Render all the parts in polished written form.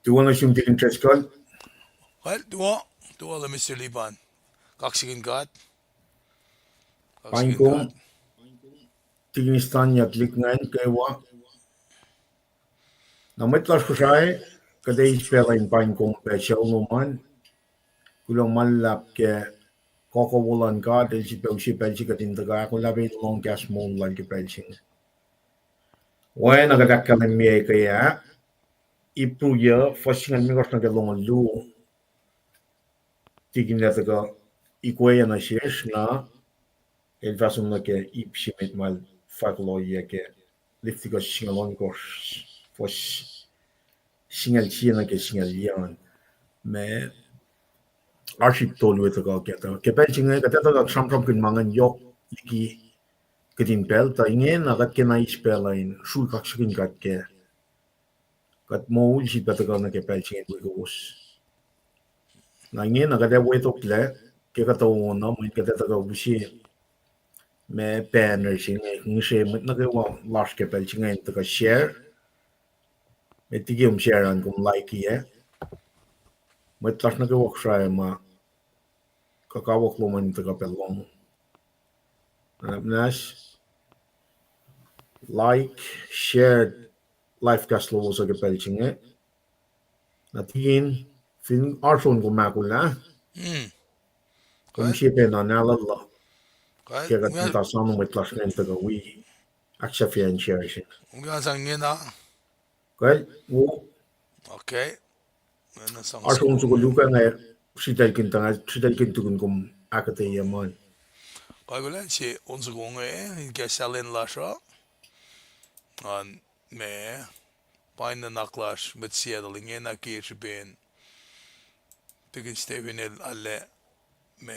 Do you want to assume the interest call? Well, do the Mr. Liban. kaksakin God. Paing kong tignistan yak likngan kaywa. Na metlas Kosrae kadai spela in paing kong pacl numan. Kulang malap ke koko wulan God el si pelsi katindaga kung labi long gas mon lang ke pelsing. Wen nagadakalan miye kaya ipu ya fasingan mi kos nagalong lu tigin nataga ikwaya na shesh na el vasum na ke ipsimit mal faklo ya ke liftiga singalon kos fos singal china ke singal yan me archip tolu itaga ke pelsing ka tataga tram kin mangan yok iki kedin pel ta inge nagat ke na ispelain sul kaksakin kat ke kat mo si pataga na ke pelsing wiowos na inge nagat e wetok le ke kata oana mo ke tataga busi me banner sing ngi se mo na ke wa last ke pelsing en taga share me tigim share an kum like ye mo tlas na ke Kosrae ma kakawak lo man taga pelong nas like share live cast lowos ke pelsing na tigin fin arson ko makula kung siya na nalala kaya katita sa nung may class na taga we accept yan share siya Ungasang na. kaya wo Okay. arson sa kuluka nga sidal kintugun kum akketeyac man Kaya si onze gonge inge salin lasha. An me pain na naklash met siedeling en akketeyac ben. Tigin Steven alle me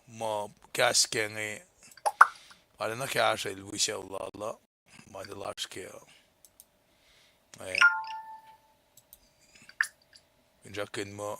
ma kaskenge. Alle na kasha il wisha Allah. Ma de lashke. Ay. Injakin mo.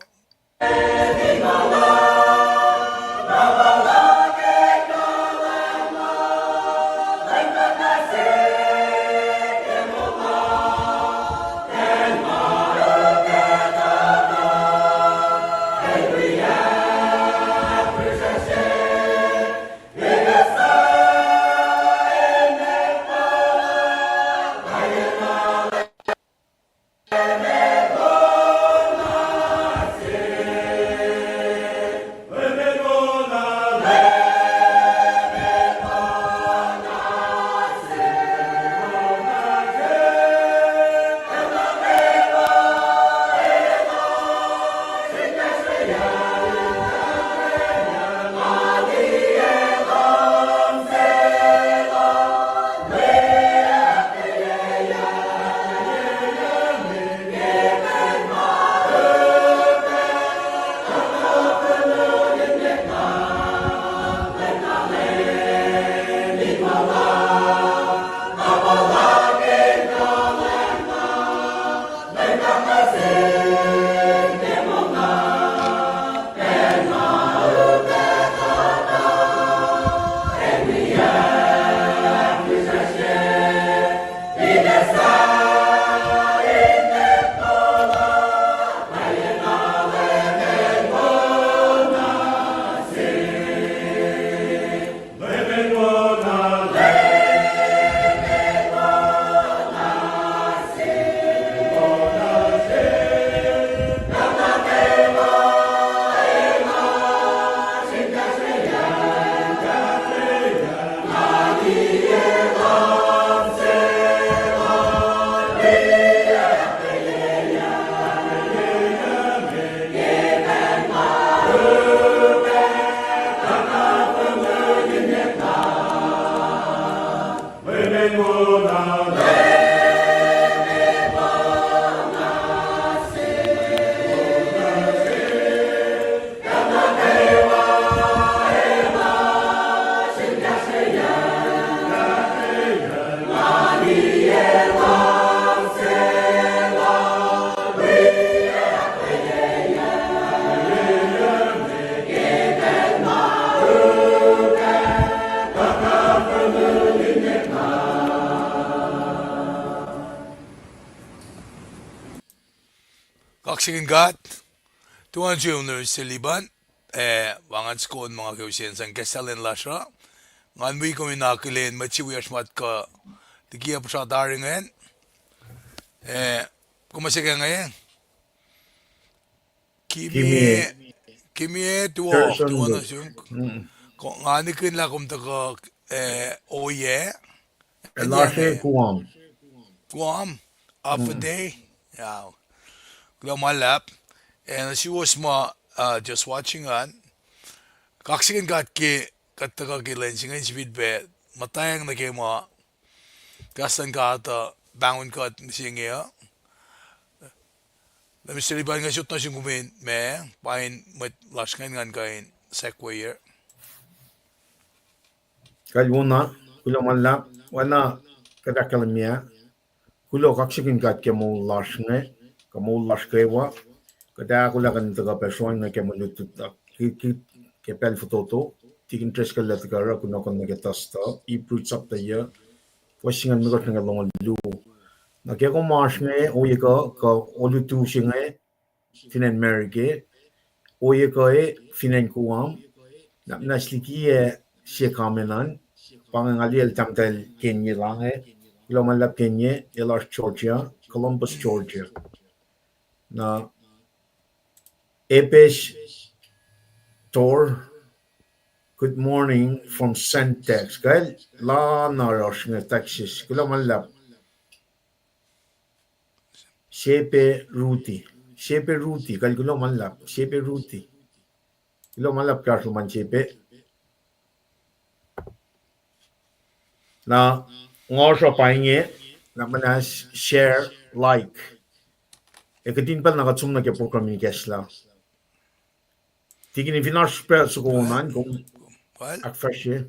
kaksakin God, tuan junior sa Liban, wangan skoon mga kausin sang kesalin lasra, ngan wi ko minakilin machiwiyas mat ka likiyac pa sa daringen, kumasika ngayon, kimi, Kimi tuwa na Tersundu. siyang, kung ngani la kumtaka, oye, Elashe enye, Guam. Guam, up a day, yeah, lulap, and she was just watching on, kaksakin God ki, kataka ki lensing ay sibid be, matayang na kayo mo, kastan ka ata, bangon ka at singiya, na Mr. Liban nga shoot na siyang kumin, pain, mat last ngan kain, sequoia, Kalwuna, kulo malla, wana kadakalamia, kulo kaksakin kat ke mo lashne, ka mo lashkewa, kada kula kan taga person na ke mo lutut ke pel fototo, tikin tres ka lat gara kuno kan nage tasta, I fruits up the year, wasingan mi got nga long lu. Na ke ko mashne o ye ka olutu shinge, finan merike, o ye ka finan kuam, na nasliki she kamenan, pangangali el tamtel Kenya lange, Lomalap Kenya, Elar Georgia, Columbus, Georgia. Na EPS Tor, good morning from Centex. Kaya la narosh nga Texas. Lomalap, Shepe Ruti. Shepe Ruti, kaya lomalap, Shepe Ruti. Lomalap ka man Shepe. Na ngor Paing na manas share, like. Ekatin pa nakatsum na kaya program ni Kesla. Tigin finash pa sa kuunan kung well, akfashe.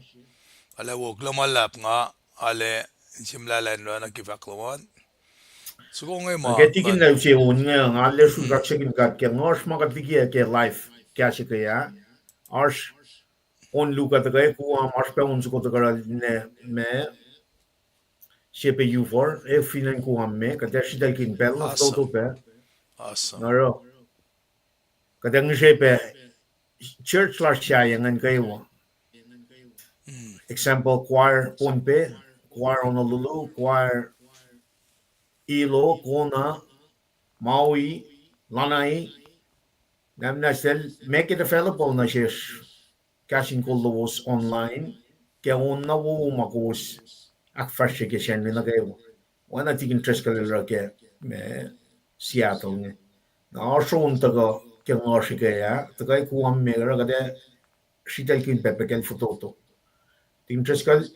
ala wog lumalap nga, ale, simlalan ro na kifaklawan, so kung ngayon mo, Tigin na siya nga nga lesu kaksakin kat kaya ngors makatigiya kaya life kaya siya kaya ars on luka tagay kuwa ars pa on suko tagara me siya pa U4 finan kuwa me kaya siya dahil kinpel na awesome, foto pa awesome, naro kaya nga siya pa church last siya yan kayo example choir ponpe choir Honolulu choir Ilo Kona Maui Lanai Namnasel make it available na siya KahsInKol lowos online kaya na wo makos akfashe ke siya na kayo wana tigin tres kalala ke me Seattle ne na arso taga kaya ngarsi kaya taga kuwam me gara kada sital kin pepe kel fototo tigin tres kal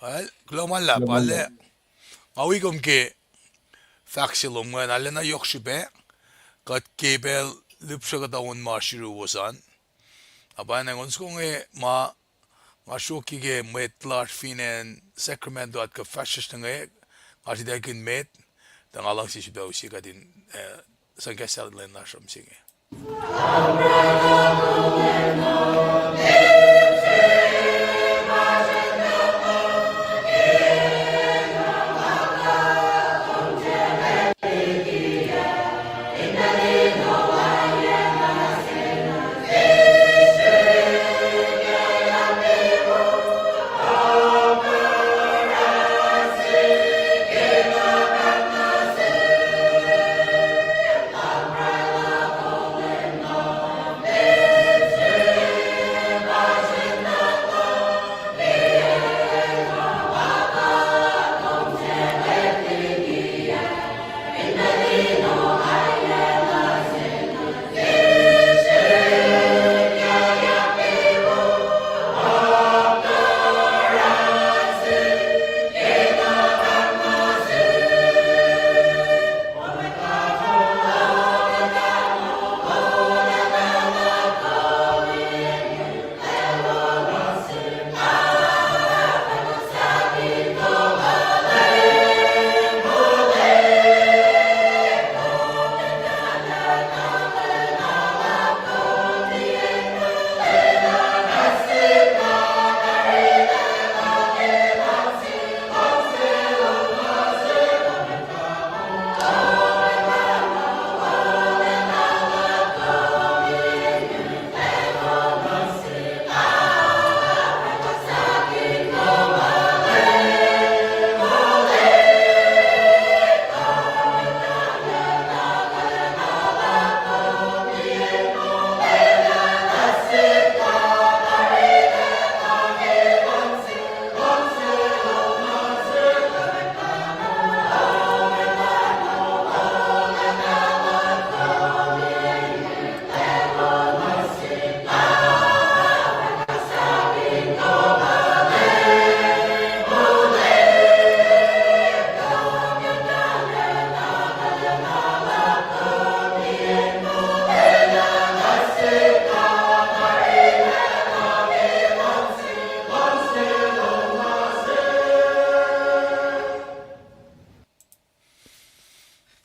well, lumalap, lamala ale, awi kom ke, faxilom nga, ale na yokshipe, kat kebel, lupsa ka taon mashiru wasan, aba na ngons kong nga shoki ke mwet large finen Sacramento at ka fascist na nga, kasi dahil kin met, tang alang si sibaw si ka din, sang kasal len na siyam singe.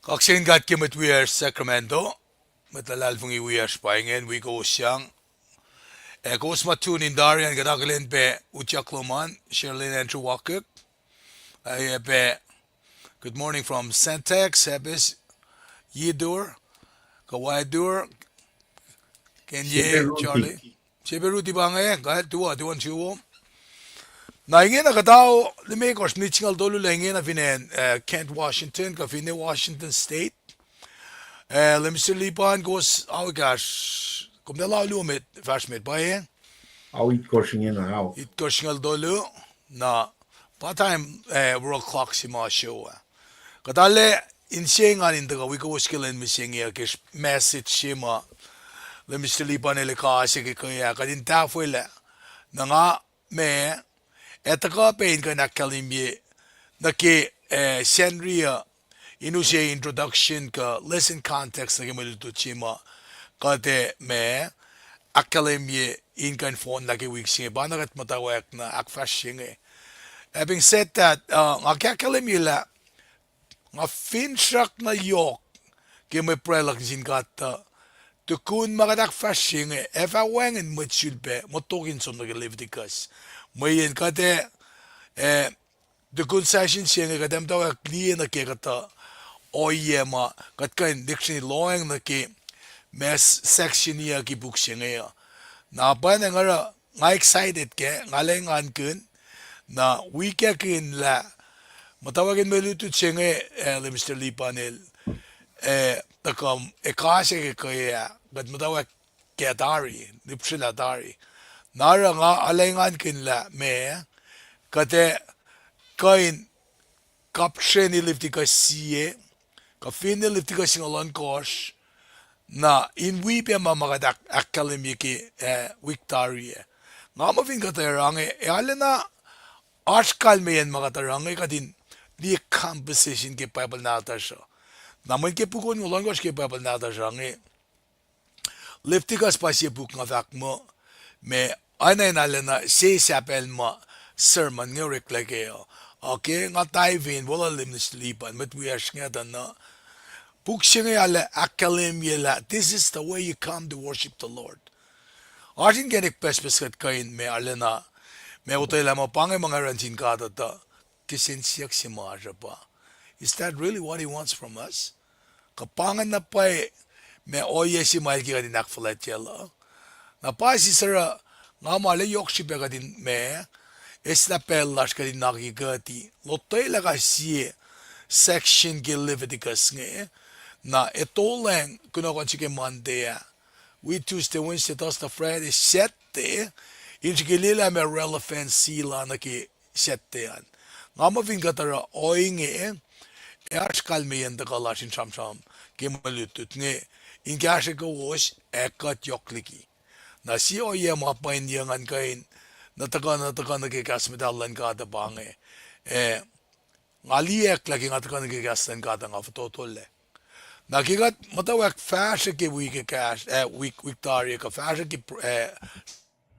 kaksakin God kimit we are Sacramento. Matalal fungi we are Paing we go siyang. Kos matun in Darian gadagalen pe Uchakloman, Sherlin Andrew Wakuk. Pe good morning from Santex, Hebes, Yidur, Kawaidur, Kenye, Charlie. Cheberuti bangaye, kahit tuwa, tuwan chiwo. Na inge na katao, lime kors nitsingal dolu la inge na finen Kent, Washington, ka fine Washington State. Lemster lipan kos awikas, kom de la lumit, versmet baie. Awit korsing in how. It korsingal dolu, na part-time world clock si ma show. Katale, insiengan indaga, wiko waskilan misingi, kis message si ma, lemster lipan elekasi kaya, kadin tafwile, na nga me, etaka pain ka nakalimye, na ki senria, inusya introduction ka lesson context na kimaluto chima kate me akalemye in kan phone lagi week singe banagat mutawaek na akfash singe. Having said that, akalemye la nga finshak na yok kime prelak sin kata tukun magadak fash singe efa wangen mutsulpe motokin som nagalivdikas mayen kate tukun session singe kadam tawa clear na kata oyema katkan dictionary loeng na ki mass section ya ki book singa na pa na nga excited ke ngalengan kun na weekend la matawagin melutu singa Mr. Lee panel takam ekase ke kaya gat matawag ketari dipsila dari nara nga alengan kun la me kate kain kapshe ni lifti ka siye ka fin lifti ka singalon kos na in wipe mamagadak akkalemi ki victoria nga mavin ka tarange alena arskal meyen magatarange kadin di composition ke pacl natasha naman ke pukon ngolon kos ke pacl natashange lifti ka spasye puk nga vak mo me ana alena se sapel mo sermon ngorek lageo. Okay, nga taivin wala limnis lipan, but we are nga na. Pukshinga ala akalemye la. This is the way you come to worship the Lord. Artin genek pespeskat kain me alena. Me utay lama pangay mga ransin kata ta. Kisinsiyak si Maja pa. Is that really what He wants from us? Kapangan na pa me oye si Maja ki kadin akfalat yala. Na pa si Sara nga mala yokshipe kadin me. Es la pellash ka din nakikati. Lotoy la kasi section ki Leviticus nga na ito lang kunakonsi ke Monday. We Tuesday, Wednesday, Thursday, Friday, sette. Insi kilila may relevant sila na ki sette yan. Nga maving katara oy nga arskal me yan dakalashin sam ki malutut nga inkasya ko was ekat yokliki. Na si oy mapain yangan kain nataka nagkikasmetalan ka ata bange. Ngaliek lagi nataka nagkikastan ka ata nga fatotole. Nakikat matawaek fashion ki week taria ka fashion ki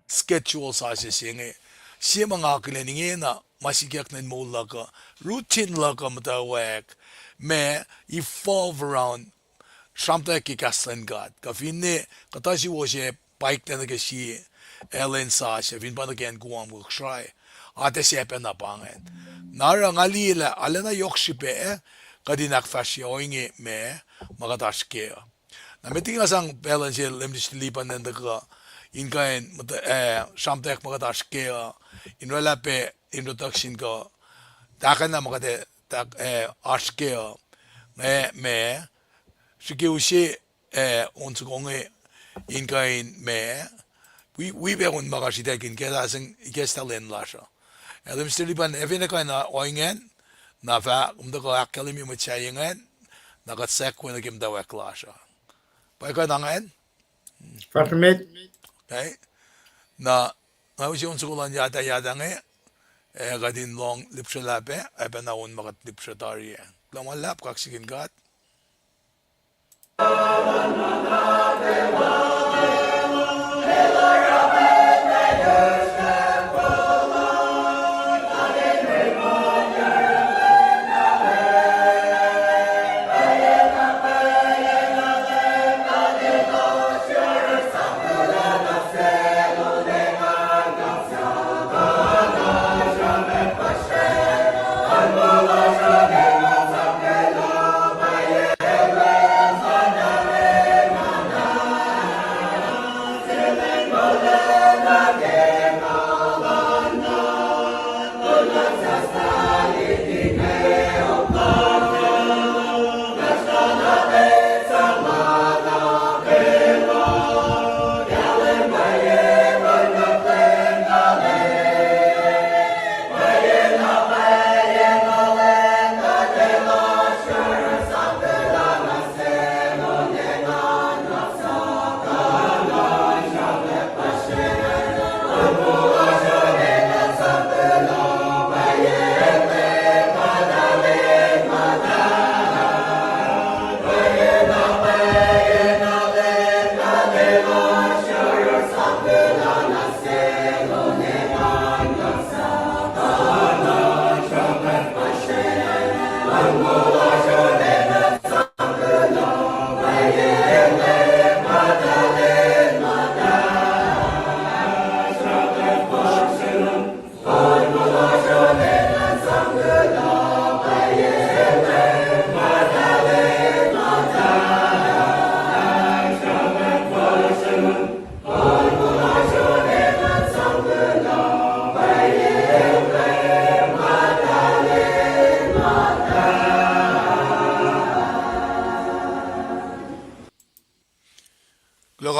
schedule sa singe. Siya mga kiliningin na masigyak na mula ka. Routine la ka matawaek. Me evolve around something kikastan ka. Kafine katasi wo siya paik na nagkasiya. Ellen sa siya, vin pa nagyan kuwang Kosrae. Ate siya pa na pangen. Nara ngalila, ala na yokshipe, kadinak fasya oingi me, magatash kaya. Na meting asang pelan siya, lemdis lipan nenda ka, inkain, samtek magatash kaya, inwala pe, introduction ka, takan na magate, ash kaya, me, sikiw siya, unsukongi, inkain me, we be on magashitakin kaya asing ikestalin lasha. Elim stilipan evine ka na oingen na fa umdako akkalimi matsayengan nakatsekwe na kimdawek lasha. Pa ka nangen? Farmet. Okay. Na usi unsukulan yata nge kadin long lipshalape ebe na un makat lipshatari. Lamalap kaksakin God.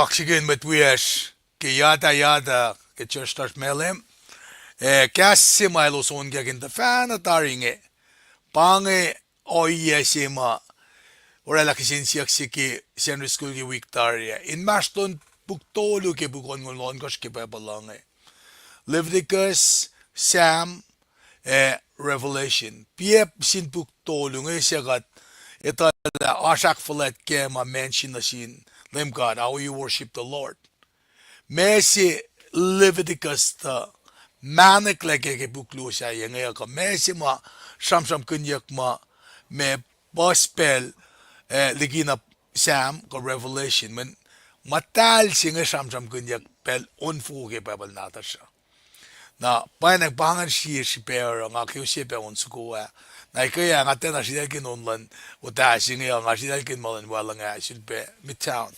kaksakin met wias ke yada ke church melem käsimailu sunkiakin fana taringe pange oie sema orella kisin siaksiki sen riskulki victoria in maston buktolu ke bukon ngolon koske babalange Leviticus Sam Revelation piep sin buktolu nge segat eta asak falet kema mention na sin LEUM GOD how you worship the Lord Messi Leviticus ta manik leke ke buklu sa yenge ka Messi ma samsam kunyak ma me gospel ligina Sam ko Revelation men matal singa samsam kunyak pel unfu ke babal natasha na panek bangan si pero nga kyu si pe on sukuwa na kaya nga tena si dalkin online uta singa nga si dalkin malan wala nga silpe midtown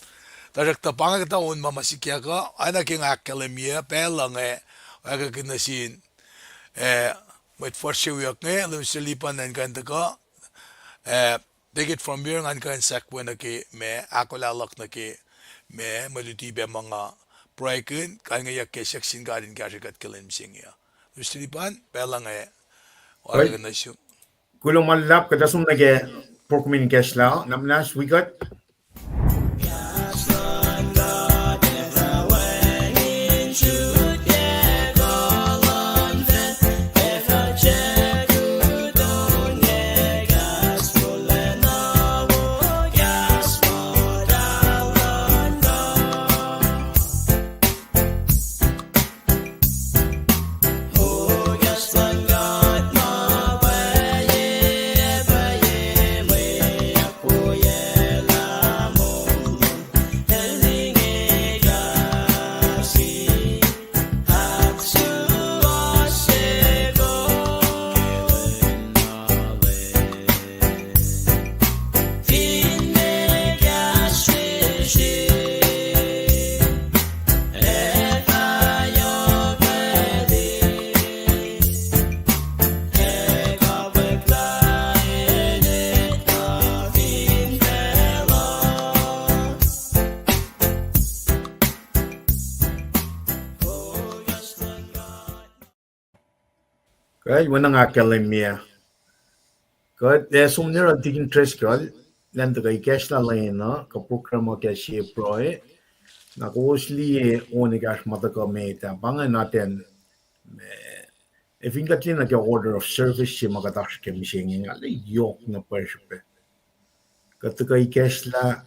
tarak ta panga ta on mama sikya ka ana king akademia pelange aga kinasin with for sure nge lum silipan nan kan ka take it from here ngan kan sakwa na ke me akollah na ke me maluti be mga Paing kan nga Kisac sin garin kashikat kilim singya. Ustilipan pelange organisasyon. Kulong malap kada sum nage porkmin kesla namnas we got Right, when ang akademia. Good, there's some near digging trace girl. Then the kesla lane, ka program ka si proe. Na kosli onigash mataka meta banga natin. If you got in a order of service, si magatash ke missing ale yok na perspe. Katuka kesla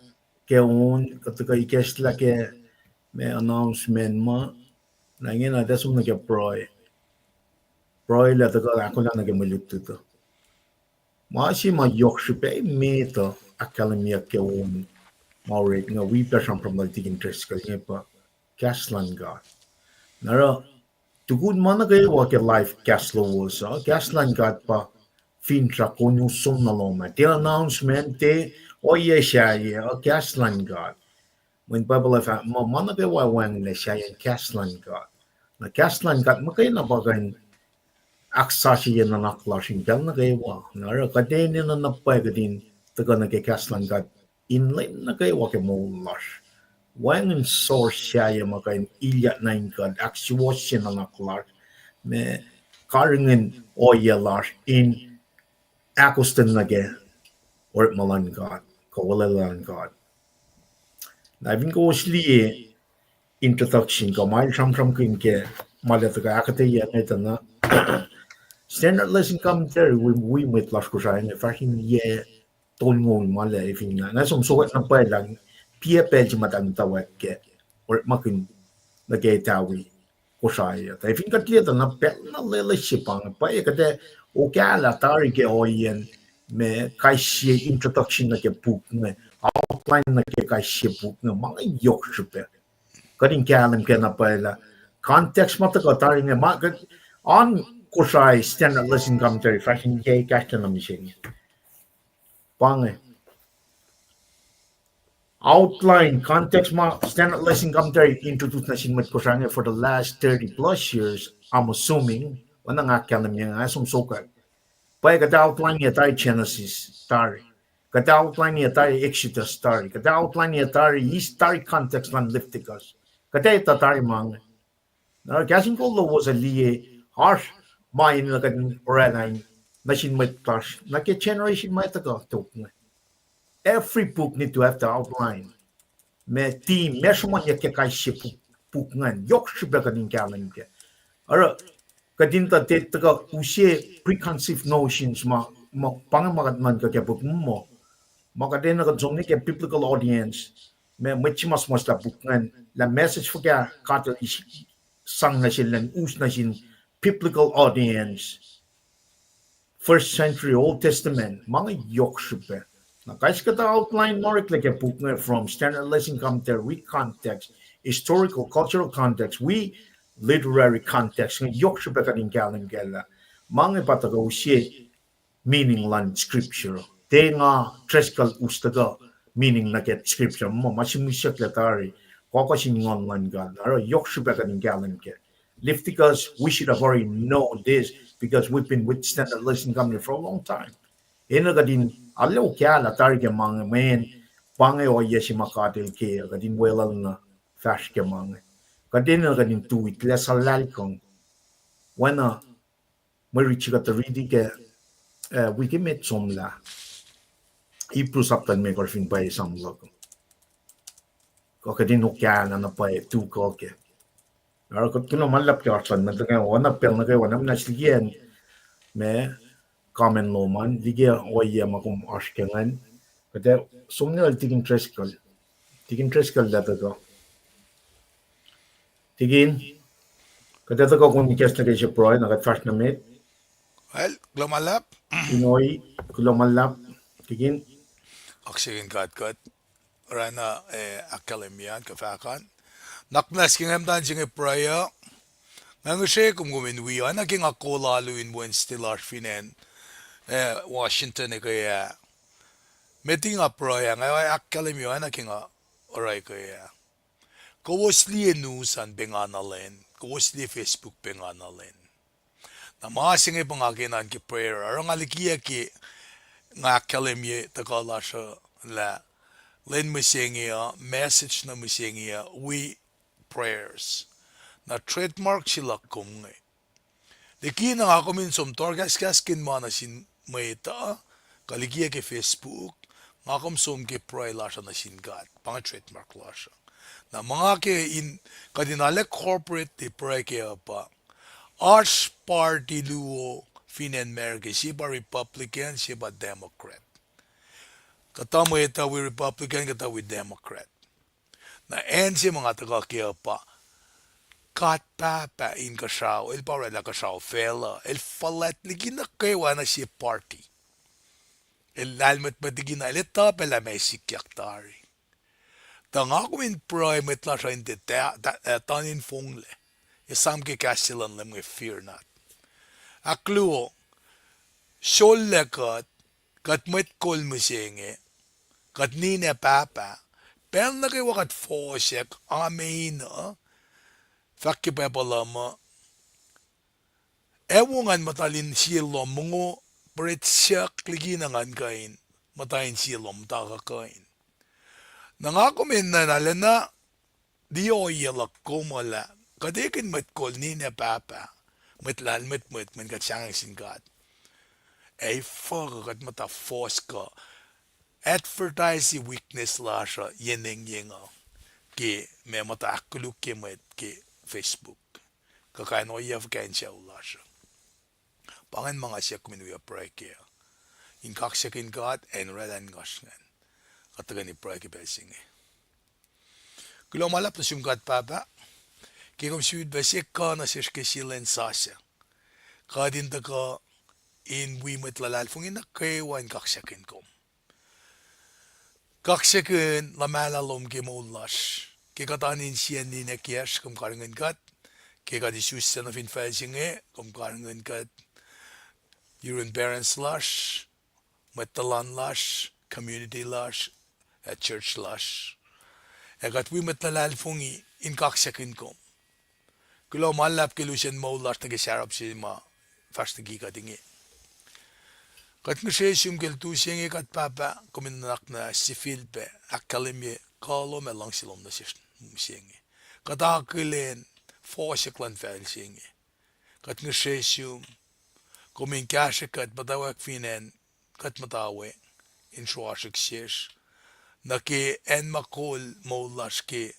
ke on, katuka kesla ke me announcement ma. Na ngina desum na ke proe. Proe la taka akollah na ke malututo. Maasi ma yokshipe meta akademia ke on maurik nga we person from the interest ka niya pa LEUM GOD. Nara tuku mana kayo wa ke live lowos LEUM GOD pa fintra konyo sum na loma. Te announcement te oye siya LEUM GOD. When Bible fa mana kayo wa wang le siya LEUM GOD. Na LEUM GOD makay na bagain aksashi yan na naklasing kal na kayo wa. Nara kadeni na napay kadin taga na ke LEUM GOD. Inline na kayo wa ke mulash. Wang source siya makain ilya na ingkad aksiwosya na naklar me karingen oyelar in akustin na ke or malan God kawalalan God. Na bin ko usli introduction ko mal sam kin ke malataga akketeyac ito na standard lesson commentary we met las Kosrae ne fashion ye tolngol mala ifin na som sukat na pa lang PFL matang tawag ke or makin nagetawi Kosrae ta ifin katliya na pel na leadership ang pa kate o kala tari ke oyen me kaisi introduction na ke book me outline na ke kaisi book na mga yokshipe kadin kalam ke na pala context mata ka tari nga on Kosrae standard lesson commentary fashion ye kasta na mission Paing outline context ma standard lesson commentary introduced na sin Kosrae for the last 30 plus years. I'm assuming wanang akalam niya nga sumsukat. Paya kada outline niya tayo Genesis tari. Kada outline yatari Exodus tari. Kada outline yatari is tari context lan liftikas. Kada itatari mang. KahsInKol was a liye harsh main na kan oraline machine met clash. Na ke generation mai taka tok. Every book need to have the outline. Me team measurement ya ke kai ship book ngan yok shiba kan kalan ke. Ara kadinta te taka usie preconceived notions ma pangamagat man ka ke book mo. Makadena ka zong ni ke biblical audience. Me machimas mas la book ngan la message for ka kato is sang na sila us na sin biblical audience. First century Old Testament, mga yok siya. Nakais ka ta outline more like a book from standard lesson commentary, with context, historical, cultural context, we literary context, ng yok siya ka din kalang gala. Mga patagaw siya meaning lan scripture. Te nga treskal ustaga meaning na get scripture mo, masimisyak latari, kakasin ngon lan gala. Aro yok siya ka din kalang gala. Liftikas, we should have already known this because we've been with standard lesson company for a long time. Ina gadin alaw kya la tari ke mga men pange o yesi makatil ke gadin welal na fash ke mga. Gadin na gadin tuwit la salal kong wana marichi ka taridi ke wikimet somla iprusaptan me korfin pa isang log. Ko gadin no kya na pa tu ko ke. Aro ko tuno malap ke arsan na taga wana pel na ke wana na sligen me common law man ligia oye makum ashkengan kata sumne al tikin treskal data ko tigin kata to ko kung ikas na kay proy na first na met Well, lumalap. inoy kulomalap tigin Kaksakin kat. Rana akkalemian kafakan. Naknas king hamdan jinge prayer. Nang siya kung guminwi, naging akollah luin buwan stilar finen Washington kaya meeting up prayer ngay akkalemian naging oray kaya. Kawasli news an benganalen, kawasli Facebook benganalen. Na masing ipangakinan ki prayer, arang likiyac nga akkalemye takala siya la len musengia message na musengia we prayers. Na trademark sila kung liki na ako min somtor kaksakin mana sin may ta kalikiya ke Facebook nga kom som ke pray la siya na sin God pang trademark la siya na mga ke in kadinale corporate ti pray ke pa Arch party luo finen America siya Republican siya Democrat kata mo ita we Republican kata we Democrat na en siya mga taga ke pa kat papa in kashaw el para la kashaw fela el falat ligina kewa na si party el almet matigina el top el may sikyak tari tanga ko in private la sa inte tanin fongle isam ke kasilan lem fear not akluo sholle kat met kol musenge kat nina papa pel na kay wakat fosek amen Fakki pepalama. Ewangan matalin silo mungo pretsyak liginangan kain. Matayin silo matakain. Nangakumin na nalana di oyalak kumala. Kadikin matkol ni na papa. Matlal matmat man katsang singkat. Ay fagakat mata force ka. Advertise weakness la siya yeneng yenga. Ki may mata akuluk ki mat ki Facebook. Kakain o iya kain siya ula siya. Pangan mga siya kuminwi pray kaya. In kaksakin God and relan ngasngan. Katagan ni pray ki belsingi. Kilo malap na sumgat papa. Kikom siwid ba siya ka na siya kasilan sasya. Kadin ta ka in wimat lalal fung inakkewan kaksakin kom. Kaksakin lamalalom ki maulas. Kikatanin siya ni nakiyac kum karangan kat. Kikadisus siya na finfalsingi kum karangan kat. Urine parents lash, matalan lash, community lash, church lash. Egat wi matalal fungi in kaksakin kom. Kulo malap kilusin maulas na kisarap siya ma fast nagi katingi. Kat ngsheshum kel tu senge kat papa kuminak na sifil pe akkalimi kalo me lang silom na senge. Kat akilen fosiklan fel senge. Kat ngsheshum kumin kashe kat mutawaek finen kat mutawe in shwashik shesh. Naki en makol molash ke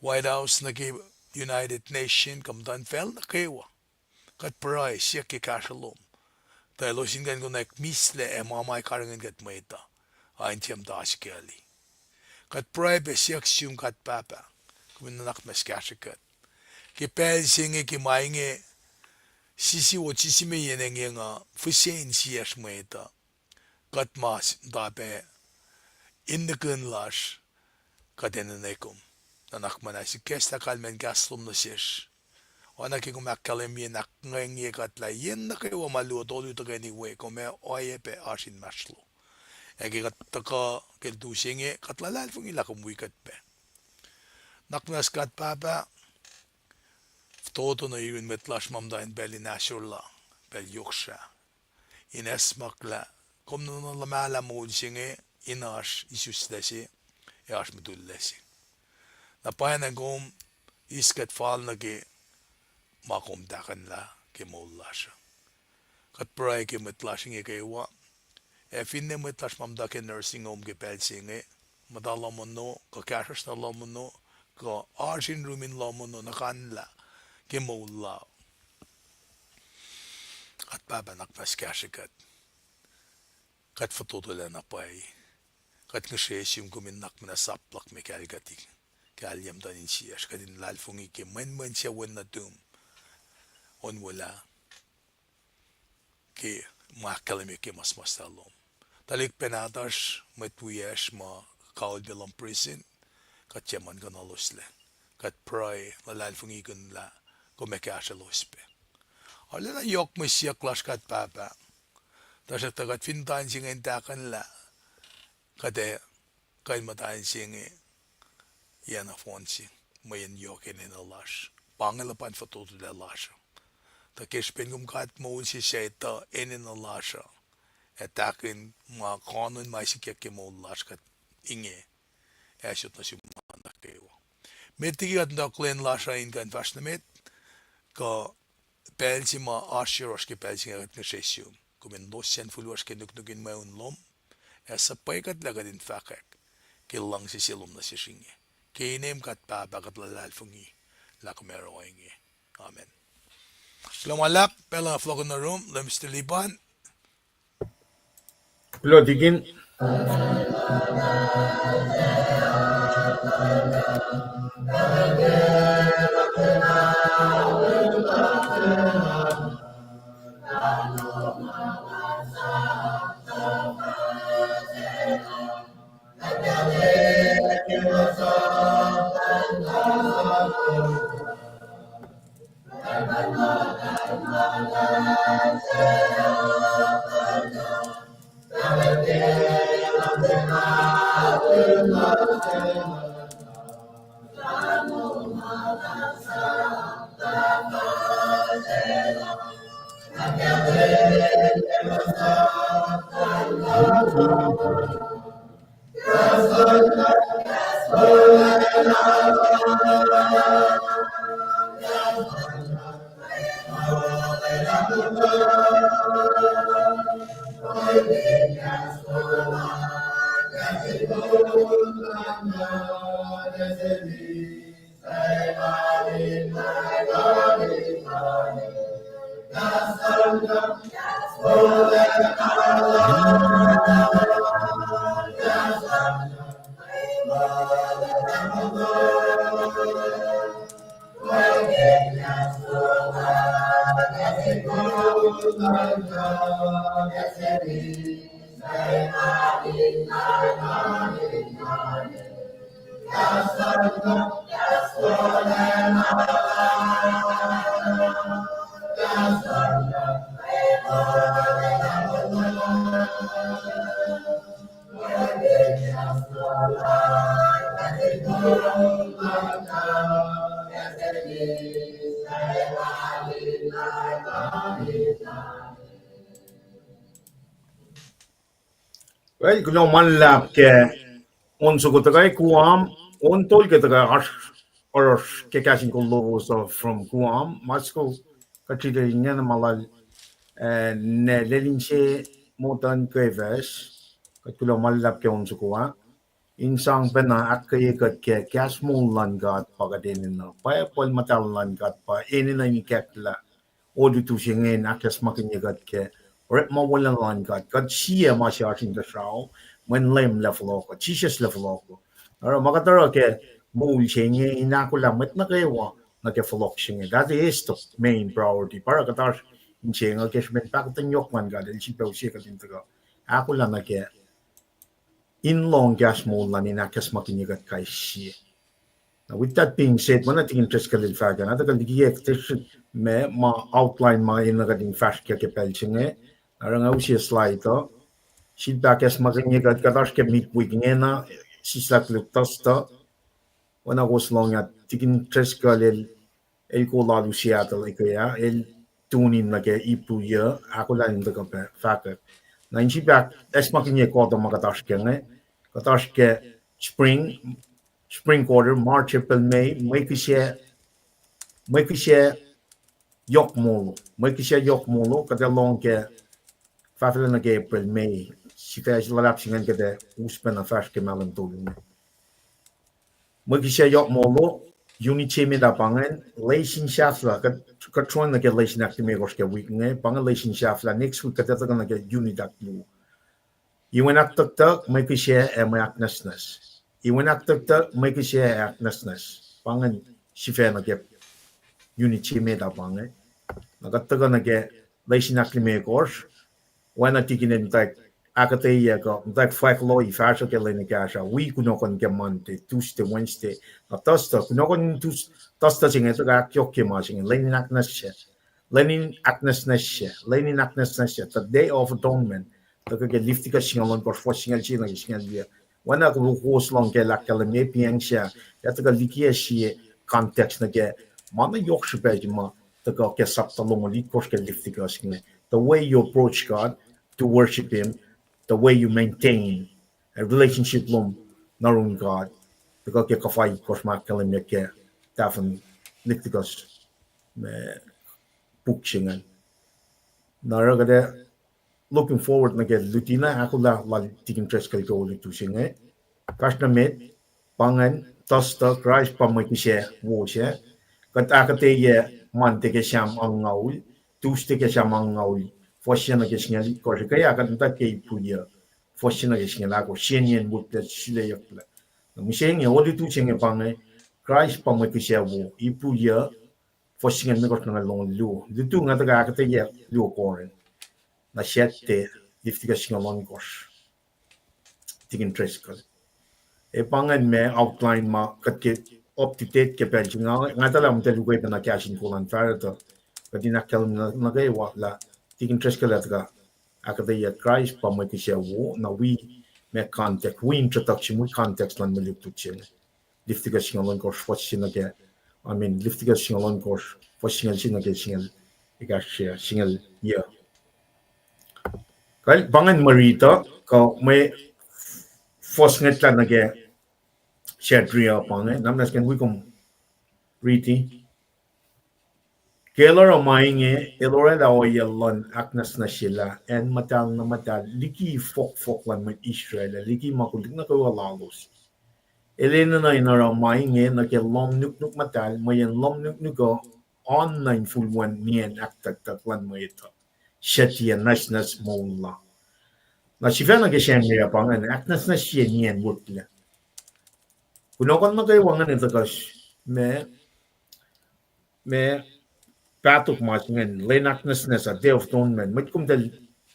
White House naki United Nation kamdan fel nukewa. Kat pray siya ke kashalom. Tayo singan ko nek misle e mamay karangan kat maita. Ayon tiyam taas kali. Kat pray be siyak siyum kat papa. Kuminanak mas kashakat. Ki pel singe ki mainge sisi wo sisi me yenenge nga fusen siyas maita. Kat mas dape indekun lash kat enenekum. Nanak manasi kesta kalmen gaslum na siyash. Oana ki kumakkalemi nak ngengi kat la yen na kayo malu tolu to anyway kume oye pe asin maslo. Egi kat taka kel tu singe kat la lal fungi la kumui kat pe. Naknas kat papa toto na yun metlash mamda in beli nasurla bel yoksha. In esmakla kom no la mala mod singe inash isus lesi yash medul lesi. Na paena gom iskat fal na ki makom dakan la ke molasha. Kat pray ke metlash nge kaywa. E finne metlash mamda ke nursing home ke pel singe. Madala mo no, ka kashas na la mo no, ka arsin rumin la mo no na kanla ke mola. Kat baba nakpas kashikat. Kat fototole na pay. Kat ngsheshim kumin nakmina saplak me kalgati. Kalyam tanin siyash. Katin lalfungi ke men siya wen na tum. On wala ke makalemi ke mas talom. Talik penatash metwiyash ma kaul bilang prison kat yaman kan alusle. Kat pray lalfungi kun la kumekasha lospe. Ala na yok mo siya clash kat papa. Tasha tagat fintan singen takan la kate kay matayin singe yan a fonsi mayan yokin in a lash. Pangalapan fatutu la lash. Ta kishpin kum kat mo si seta in a lash. Etakin ma kanon may siya ke mo lash kat inge. Esot na si mana kayo. Metigi at naklen lash in kan fashnamet ka pelsi ma ashirosh ke pelsi ngat ngsheshum. Kumen dosyan fulwash ke nuknukin mayon lom. Esa paikat lagadin fakak. Kilang si silom na si shinge. Kinem kat papa kat lalfungi. Lakumero inge. Amen. Lumalap, pela flock in the room, lem stilipan. Blodigin Well, kuno lulap ke on so kutagay Guam on tol ke taga or ke KahsInKol lowos from Guam Moscow katide nya malal ne lelinche motan keves kuno lulap ke on so kuwa insang pena akye ke kasmul langat pagadenin na pa pol matal langat pa enin na ni ketla odu tu singen akas makin gat ke rep ma wala langat gat siya ma siya sin da sao when lem level ko chishes level ko ara magataro ke mo singen inakula met na kewa na ke flok singen that is the main priority para katar singen ke smen pak tan yok man ga del si pe usia ka tin taga akula na ke in long gas mo lan in akas makin gat kai siya. Now, with that being said, man nating interest ka lil fagan. Ata ka likiyac me ma outline ma in nagading fast ke pelching Arang usia slide to. Feedback as maging gad kadash ke midweek na sisak luktosta. Wana was long at tigin interest ka lil el ko lalu Seattle ikaya el tunin na ke ipu ya ako lang the fakat. Na in feedback as maging ko to magadash ke kadash ke spring quarter, March, April, May, may kisya yok molo, kada long ke fafila na ke April, May, si fes lalap singan kada uspen na fas ke malang tulong. May kisya yok molo, unit chemi da pangan, lacing shafla, katron na ke lacing actimegos ke week pangan lacing shafla, next week kada na ke unit activo. Iwan aktak may kisya may aknasnas. Iwan aktak may kisya aknasnas. Pangan si fe na ke unit chimi da pange nagataga nage lation aklime course when tikin in tak akketeyac tak pacl I fashion ke lene kasha we kuno kon ke Monday Tuesday Wednesday na tosta kuno kon tosta singe to ga kyok ke ma singe lenin aknashe the day of atonement to ke liftika singalon course for singal china singal dia wana ko host long ke lakala me piang sha ya to ga likiyac context na ke mana yok shpej ma the way you approach God to worship Him, the way you maintain a relationship lum narun God, the ke kafai kosma kalim ke tafan liktikas pukshingan. Naragade looking forward na ke lutina akula la tikin tres kal ko lu tusinge. Kashna met pangan tosta Christ pamakishe wo she kat akketeyac man te ke sham ang ngaul tuste ke sham ang ngaul foshiana ke shingali ko kaya kan ta ke puya foshiana ke shingala ko shenyen but te shile yakla misheng ye odi tu chenge pange Christ pa mo ke shawo ipuya foshian me ko na long lu du ngata ka akketeyac lu koren na shette liftiga shingalon kos tigin treskal e pangan me outline ma katke up to date ke pel nga tala mo telu ko na KahsInKol an fara to kadi nakkel na gay wa la tigin treskal ka akketeyac Christ pa mo ke wo na we me context we introduction we context lan mo tu chen liftiga singalon kos foshin ke I mean liftiga singalon kos foshin ke singal share singal yeah kal bangan marita ko may fosnget la na ke share dria pange namnas ken we kom riti Kelor mainge elore da o yellon aknas na sila en matal liki fok lan met Israel liki makulik na ko lalos elena na inara mainge na ke lom nuk matal mayen lom nuk go online full one nien aktak lan mo ito shetia nasnas mola na sifana ke shenge ya pangan aknas na siya nien wutla kuno kon na kay wangan ito kas me patok machingan lenaknas na sa day of atonement met kum dal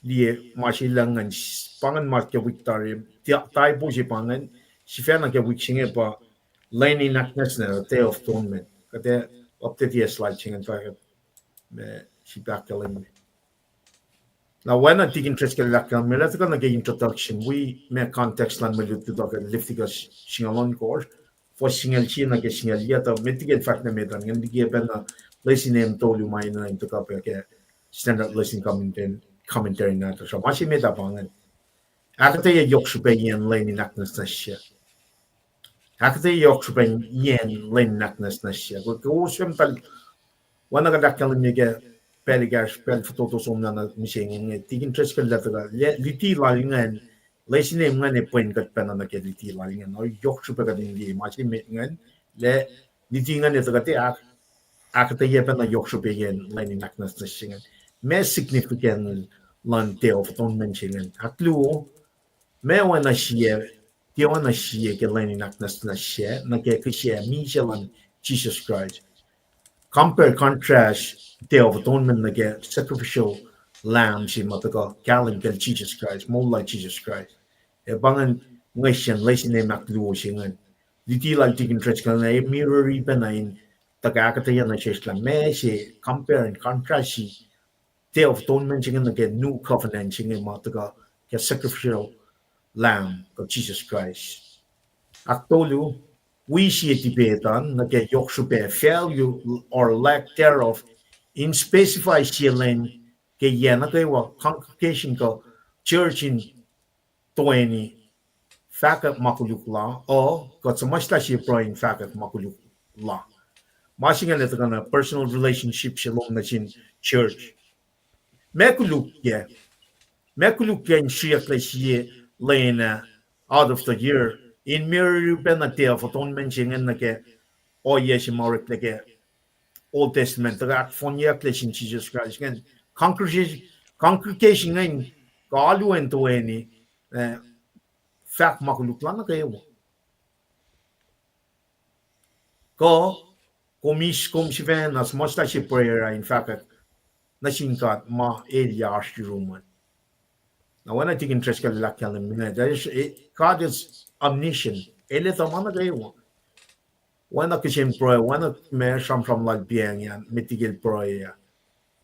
die machilangan pangan mat ke victory tay po si pangan si fena ke wichinge pa leninaknas na day of atonement kate update yes slide chingan pa me si bakalin now when I take interest ke lakal me let's go na ke introduction we me context lan me lutu to ke liftigas singalon course for singal chi na ke singal ya to metigen fact na medan ngi ge ben na listen name told you my name to ka ke standard listening commentary na to so machi meta pangan akketeyac yokshube yen lane naknasnashia. Akketeyac yokshube yen lane naknasnashia. Go swim tal wana ga dakkal mege peligash pel foto somna misheng tigin treskal lataga liti lalingan lesine ngane point kat penana ke liti lalingan no yokshube ga dingi machi ngan le liti ngane tagate akketeyac pena yokshube yen lane naknasnashia. Me significant lan te of ton mentionen aklu me wana shie ti wana shie ke lane naknasnashia na ke kishia Michelan Jesus Christ. Compare contrast Day of Atonement nage sacrificial lamb si mataga galing kel Jesus Christ, more like Jesus Christ. E bangan nation lesin e makluo singan. Diti lang tikin stretch kan e mirror ribbon na in tagakataya na sheshla me si compare and contrast si Day of Atonement singan nage new covenant singan mataga ke sacrificial lamb of Jesus Christ. Aktolu we see tibetan nage yokshupe failure or lack thereof in specify silen ke yana ke wa congregation ko church in 20 fakat makuluk la o ko samashta si proin fakat makuluk la mashinga le kana personal relationship shalom na chin church mekuluk ken shiak le shi lena out of the year in mirror penalty of atonement singen na ke o yes morik le ke Old Testament rak fonya kleshin Jesus Christ gen congregation ngain kalu ento eni fak makuluk lana kayo ko kom si ven as much as prayer in fact na sinkat ma elia ashruman now when I take interest ka lakyan mina that is God is omniscient ele tamana kayo when I kishin prayer when I me from like bien yan mitigil prayer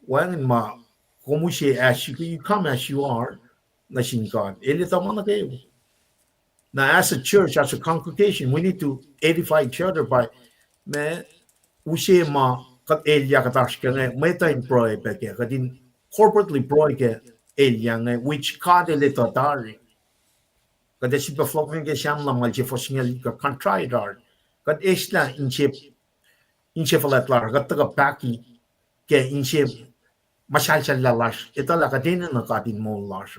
when ma como she as you come as you are machine God. Now, as a church, as a congregation, we need to edify each other by me ushe ma kat elia katash kene meta employ peke kadin corporately employ ke elia which kad elita dari kada si pa flok ke siam la mal che fosingel ka contrite art kad esla inche falat lar kat ka paki ke inche mashal chal la lash etala kadin na kadin mo lash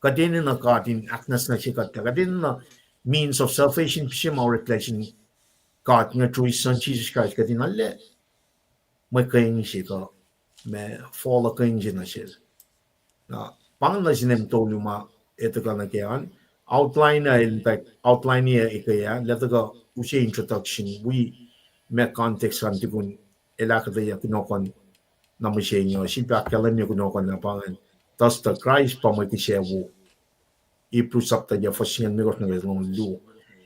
kadin na kadin aknas na chikat kadin na means of salvation pishim or reflection God nga through his son Jesus Christ kadin alle may kain shi ka me fall kain jina shi na pang na sinem to luma ito ka na kyan outline na in fact outline niya ikaya leto ka ushe introduction we me context kan tikun elakata ya kunokon na mo siya nyo si pakalan niya kunokon na pangan tas the Christ pa mo kisya wo iprusap ta ya fosyan mi kos na gazong lu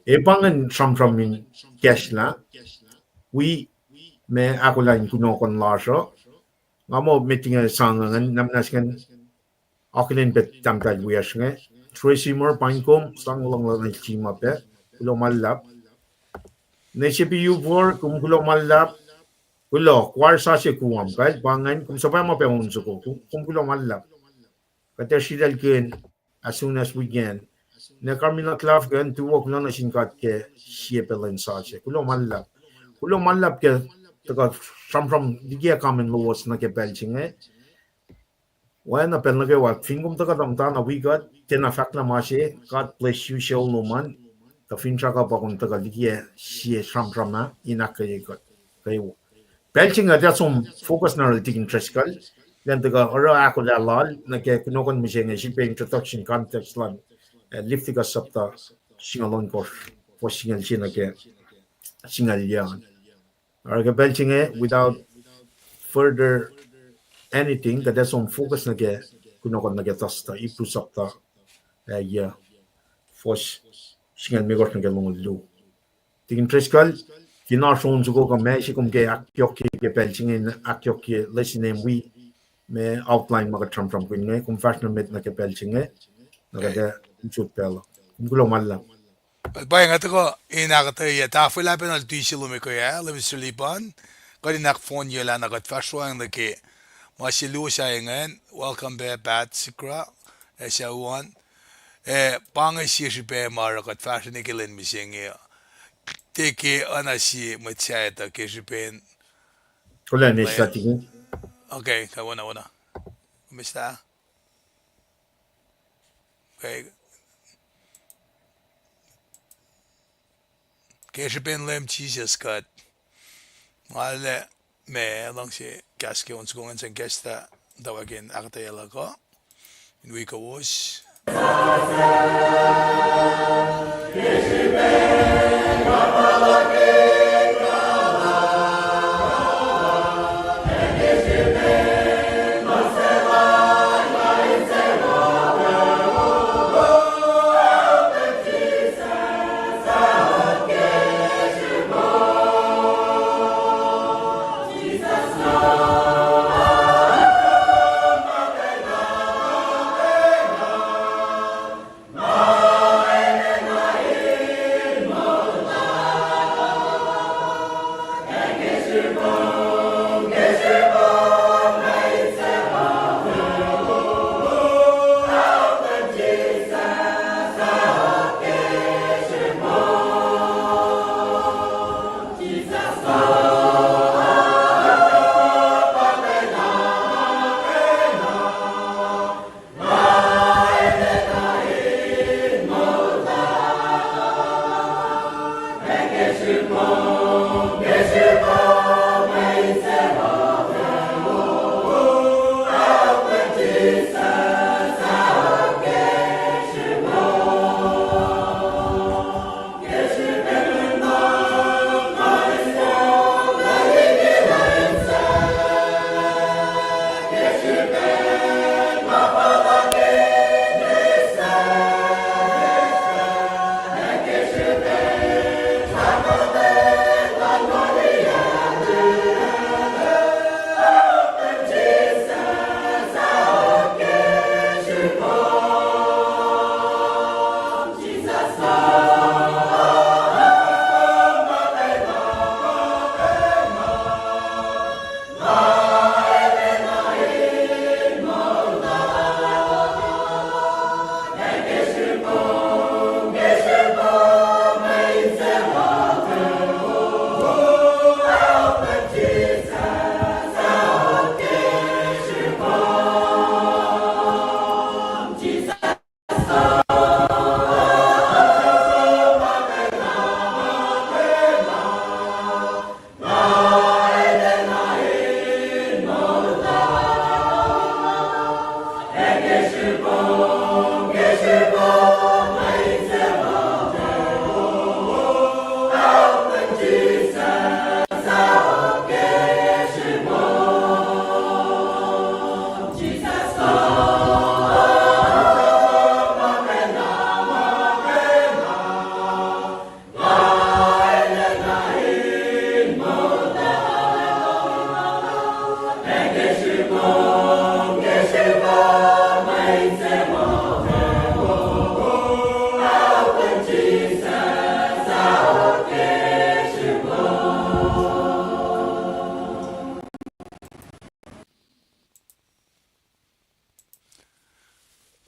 e pangan from in cash la we me akollah kunokon laso ngamo meeting a sangan namnas kan akolin bet tamtal wias nge Tracy Moore Paingkom sang long lang chima pe kulo malap ne sipi you for kum kulo malap kulo kwar sa se kuam kal pangan kum sabay mo pe unso ko kum kulo malap kata sidal ken as soon as we can ne kamina klaf kan tu wok na sinkat ke siepelen sa se kulo malap ke taka from digia kamen lowos na ke belching when a penlage wat fingum taka tamta na we got tena fakna mashe God bless you show no man the fin chaka bakun taka likiye sie from na inakaye got kayo belching a jasum focus na relative interest kal then taka ora ako la lal na ke kunokon miseng si pe introduction context lan liftiga sapta singalon ko for singal sina ke singal yan ara belching without further anything kada som focus na ke kunokon na tasta ipusapta ya fos singal megor na long lu tingin treskal kinarson zugo ka me si kum ke akyok ke pelching akyok ke lesson we me outline maga from kun ne kum fashion met na ke pelching na kada chut pelo gulo malla Paing ato ko inakketeyac ta fila penal tuisilo me ko ya le mislipan ko inak phone yola na kat faswang na ke masilu sa ngen welcome back bat sikra sa one Paing si be mara kat fashion ikelen misinge teke anasi mutsaita keshipen Hola, lay Nestatikin. okay kawana mista okay keshipen lem Jesus kat male me langsi kaske ons gongen sen gesta dawagen akketeyac ko in wiowos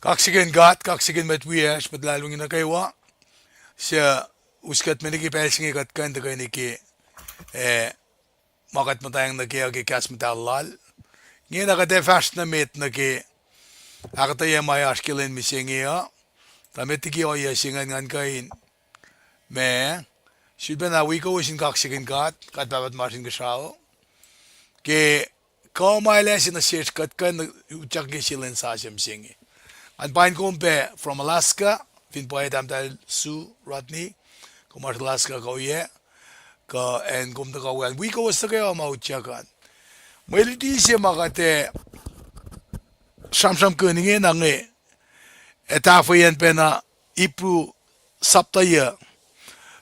kaksakin gat kaksakin met wias met lalung nukewa siya uskat meniki pelsingi kat kan niki makat matayang nakiyac kas metallal ngina kate fast na met naki akketeyac may askilin misingi ya tametiki oya singan ngan kain me Südben na wiowos in kaksakin gat babat marsin gesao ke kaumaile sin search kat kan uchak gesilin sa singi and Paing kumpe from Alaska, fin po tam tal Sue Rodney, kumar Alaska ko ye, ka and kumta ka wan. We ko sa kayo mauchakan. Meliti siya makate samsam kuningin ang etafo yan pe na ipru saptaya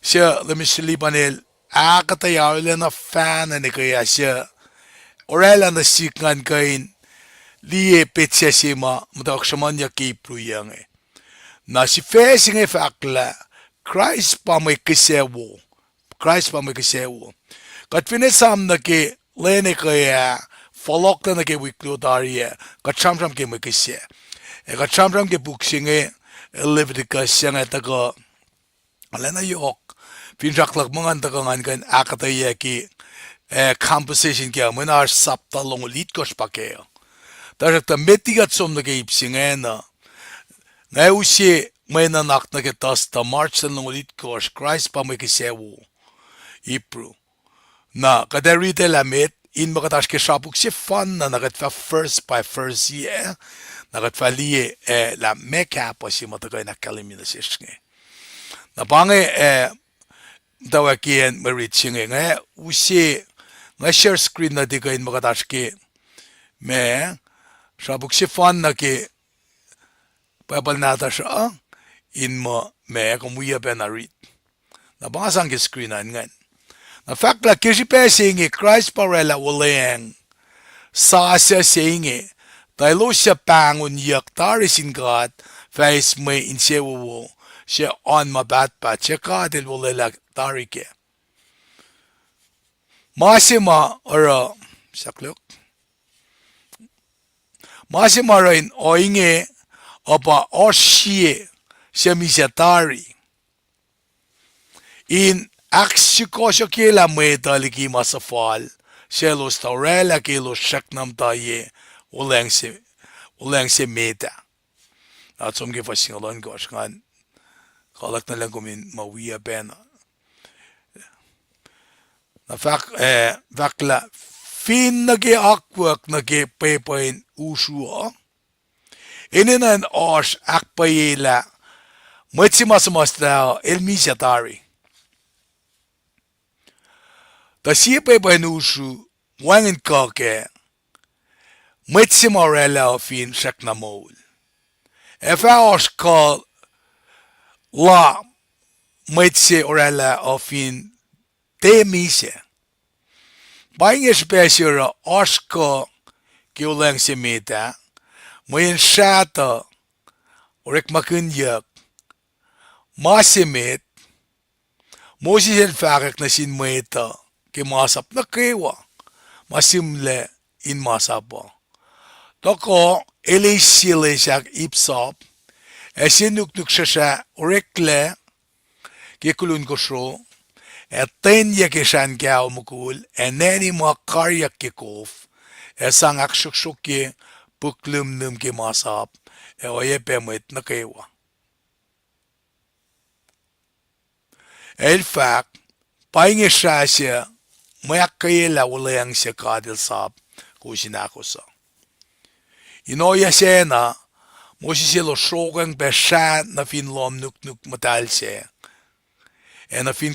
siya lemisli panel akketeyac na fan na kaya siya orela na sikngan kain liye petsesima mutawaek samanya kipru yange na si facing e fakla Christ pa may kisewo kat finesam na ke lene kaya folok na ke wiklo dariye kat samsam ke may kise kat samsam ke buksing Leviticus siyang etago alana yok pinjaklak mga tagangan kan akketeyac composition kaya muna sapta longolit kos pakeo. Tarak ta metigat som na ipsingena ngay usi may nanak na kitas ta march na longolit kos Christ pa may kisewo ipro na kadarite lamit in makatash ke shapuk si fan na nakatfa first by first year nakatfa liye la meka po si matagay na kalimina sisnge na pange dawakien maritsinge nga usi nga share screen na di kain makatash ke me shapuk si fan na ke papal nata siya in mo me kumuya benarit na pangasang ke screen na ngan na fact la kishi pe singe Christ parela woleng sa singe tailo siya pangun yak tarisin God face may insewo siya on mabat pa siya kadil wolela tarike masima ora saklok masima rin o inge opa osye siya misyatari in Aksikosyo kila mweta liki masafal, selos taurela kilo shaknam taye, uleng se meta. At som gifa singalon gosh kan, kalak na lang kumin mawiya pena. Na fakla, fin nage akwak nage pepain usua, ininan osh akpayela, mwetsi masamasta elmisyatari. Da sipe by nusu wangen kake mwetsi morella of in shaknamol. If I was called la mwetsi orella of in temise. Paing especially osko kiuleng semita mwen shata orek makunyak masimit Moses el fakak na sin mweta ke masap na kewa masimle in masapa toko elesile siyak ipsap esinuknuk siya orekle ke kulun kosro etenya ke shan kya umukul eneni makaryak ke kof esang akshukshuk ke puklumnum ke masap oye pemwet na kewa el fak Paing siya mayakayela ulayang siya kadil sap kusinakosa. Inoya siya na mosisilo shogang beshan na fin lom nuk matal siya. E na fin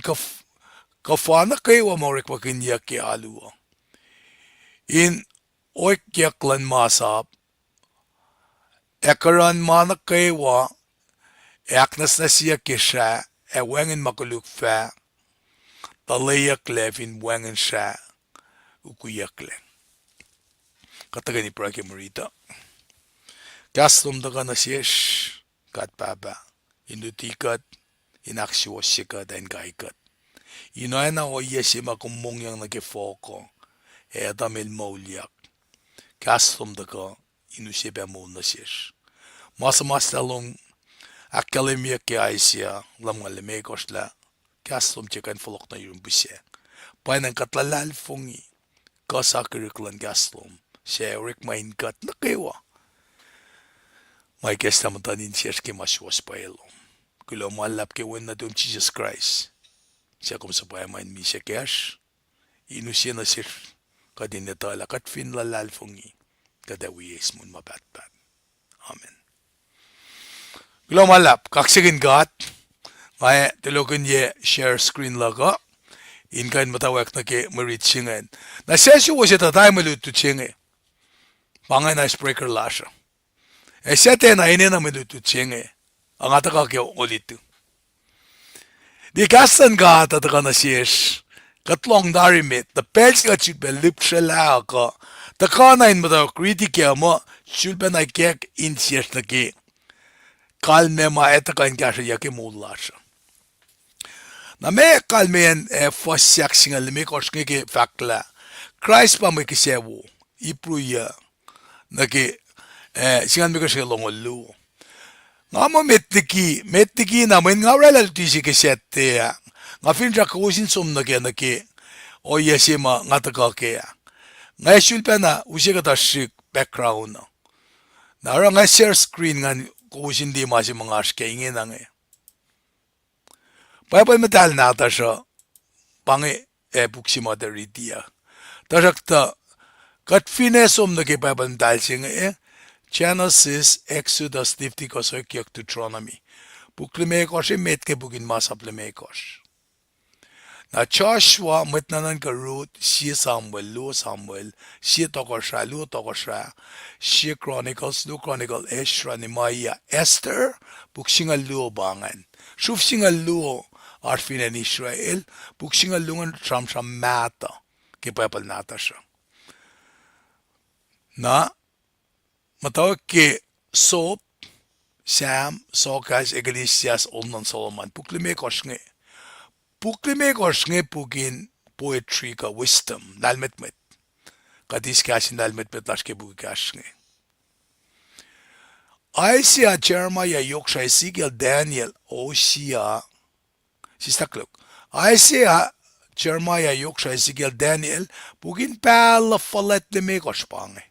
kafana kayo morik wakinyak ki aluwa. In oikyaklan masap ekaran manak kayo eknas na siya kisya wengin makuluk fa Talayak levin wangan siya ukuyak lang. Kataga ni Prake Marita. Kastom daga na siyesh kat baba. Indutikat inaksiwasika dan kaikat. Inoy na oya si makumong yang nagifoko. E adamil maulyak. Kastom daga inusiba mo na siyesh. Mas talong akademia ki aisya lamgalimekos la. Kastom chikan folok na yung busya. Painang katlalal fongi. Kasakiriklan kastom. Siya rik main kat na kewa. May kestamatanin siya ki maswas paelo. Kulo malap ke wen na doon Jesus Christ. Siya kum sa paya main mi siya cash. Inu siya na siya kadin netala kat fin lalal fongi. Kadawi yes mun mabatbat. Amen. Kulo malap. Kaksakin God. May tilokin ye share screen laga. In kain mutawaek na ke marit singan. Na sesyo was it a time malut to chinge. Pangay na icebreaker lasha. E sete na ine na malut to chinge. Ang ataka ke ulit. Di kastan ka ataka na siyes. Katlong darimit. The pels ka chulpe lipshala ka. Taka na in mutawaek kritikya mo. Chulpe na kek in siyes na ke. Kalme ma etaka in kasha yake mulasha. Na me kalmen fosyak singal me koshke ke fakla Christ pa me kisewo ipruya na ke singal me koshke longolu nga mo metiki na men nga relal tisi ke sette ya nga finra ko sin som na ke o yesima nga ta ke ya nga shulpa na usiga ta shik background na ra nga share screen nga ko sin di ma si mga aske inge na nge pa metal na ta sha pange buksima da ridia ta rakta kat finesom na ke pa dal sing Genesis, Exodus, Leviticus, Kisac, Deuteronomy. Buklimekos metke bugin masaplemekos. Na Joshua metnanan ka Ruth, si Samuel, Lu Samuel, si Kosrae, Lu Kosrae, si Chronicles, Lu Chronicle, Ezra, Nehemiah, Esther, buksingal Lu bangan. Shuf singal Lu arfinan Israel, buksingal lungan tram mata, kipapal nata siya. Na mutawaek ke Soap, Sam, Sokas, Iglesias, Olnon Solomon, Puklimekos nge. Puklimekos nge pugin poetry ka wisdom, nalmetmet. Kadis kasin nalmetmet laske bukas nge. Isaiah, Jeremiah, Yoksha, Ezekiel, Daniel, Osea, sistaklok. Isaiah, Jeremiah, Yoksha, Ezekiel, Daniel, pugin pala falet lemekos pange.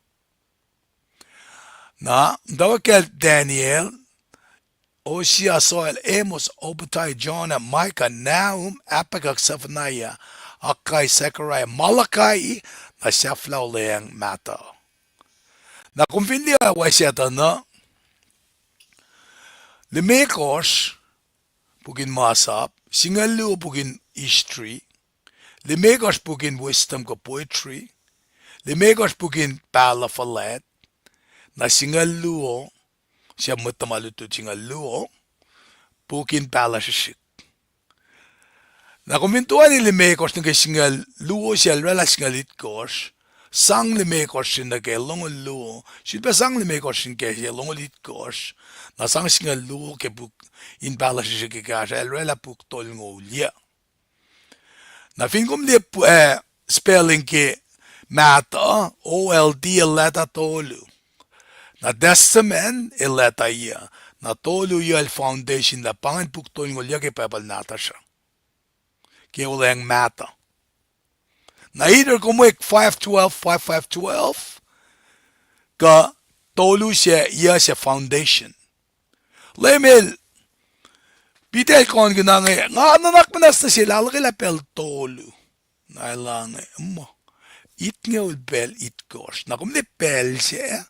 Na, dawakel Daniel, Osea, Soel, Amos, Obadiah, Jonah, Micah, Nahum, Apagak, Zephaniah, Akai, Zechariah, Malachi, na siyaflaw leyang mata. Na kumfindia wasyata na, limekos, pugin masap, singalu pugin history, limekos pugin wisdom ko poetry, limekos pugin palafalet, na singaluo, siya matamaluto singaluo, pukin pala sisik. Na kumintuan ni limekos ng singaluo siya rela singalitkos, sang limekos sin na kay longoluo, siya sang limekos sin kay siya longolitkos, na sang singaluo kay puk in pala sisik kaya siya rela puktol ngolya. Na finkum di spelling ke mata, O-L-D, leta tolu. Na testament ileta iya. Na tolu iya el foundation la pangan puktol ngolya ke pepal nata siya. Kaya wala yung mata. Na either kumuik 512, 5512, ka tolu siya iya siya foundation. Lemel, pitel kon ginangay, nga nanak manas na sila, lakila pel tolu. Na ilang, it nga ulbel it gosh. Na kumli pel siya,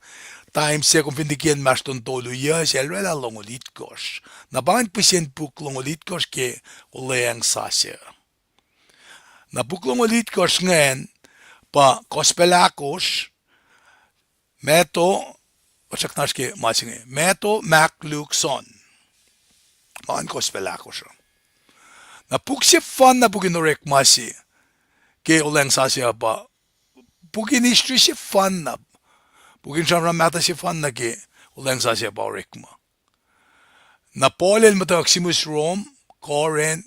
times siya kung pindikian mas ton tolu ya siya rela longolit gosh. Na bangan pisyen puk longolit gosh ke ulayang sasya. Na puk longolit gosh ngayon pa kospelakos meto wasak nas ke masing meto maklukson. Bangan kospelakos. Na puk siya fan na pukin orek masi ke ulayang sasya pa pukin history siya fan na Pukin siya ramata si fan na ke ulang sa siya baurik mo. Na Paul matawaksimus Rome, Corinth,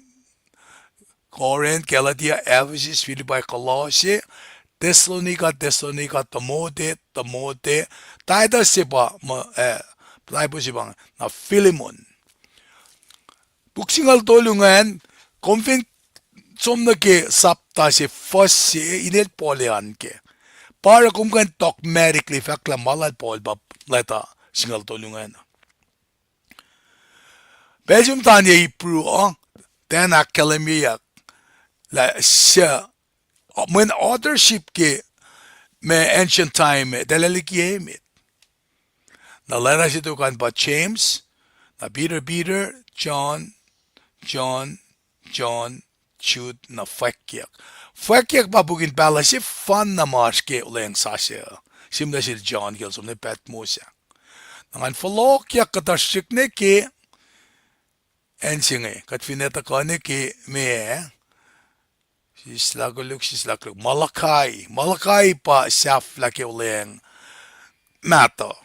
Galatia, Ephesus, Philippi, Colossae, Thessalonica, Timote, Titus siya pa, na Philemon. Buksingal tolungan, konfin som na ke sapta si first siya, inil Paulian ke. Para kung kan dogmatically fakla malad Paul ba leta singal tolungan. Belgium tanya ipru ten akketeyac la siya when authorship ke me ancient time dala likiyac. Na lera siya kan ba James, na Peter, John, Jude, na Fakyak. Fakyak pa bugin pala si fan na maske ulayang sasya. Simda si John Gilsom ni pet mo siya. Nangan falokyak katasik ne ke ensinge. Kat fineta ka ne ke me sislaguluk. Malakay pa siyaf laki ulayang mato.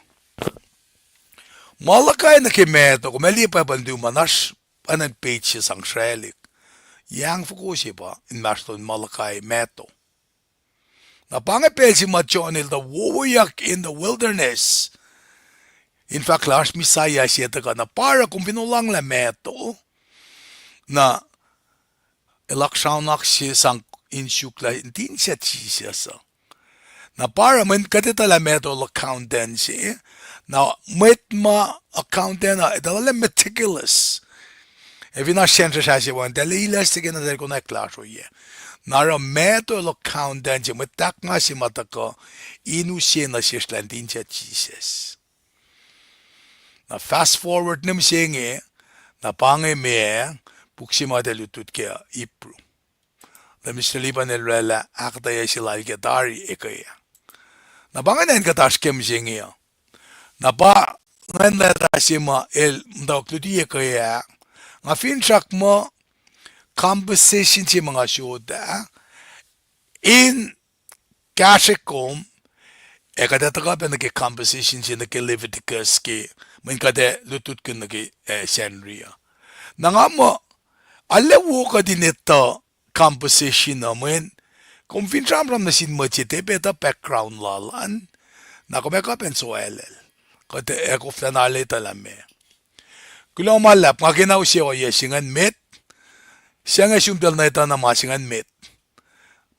Malakay na ke meto. Kumali pa bandu manas anan page sang shrelik. Yang fokusi pa in Maston Malachi meto. Na pangapel si Machonil the warrior in the wilderness. In fact, last Misaya siya ka na para kung pinulang la meto na eleksyonak siya sang insyukla din siya siya sa. Na para man katita la meto accountancy na met ma accountant na itala meticulous. If you not center siya siya wan dali ilas tigin na dali ko na klaro ye. Nara meto accountancy metak nga si matako inu siya na siya din siya siya. Na fast forward nim siya na pange me puksima de lutut kaya ipru. Na misliban elrela akketeyac sila iketari ekaya. Na pange na inkatas kem siya na pa nganda tasima el mdakluti ekaya nga finchak mo composition siya mga syuda in KahsInKol ekadata pa naging composition siya naging Leviticus ki man kada lutut ko naging Srui. Na nga mo, alawo ka din ito composition naman kung fincham na sin mo chite beta background lalan na kumeka pensuelel kate ekoflanale talame. Kulang malap nga ginaw siya o yesingan met siya nga sumdal na ito na masingan met.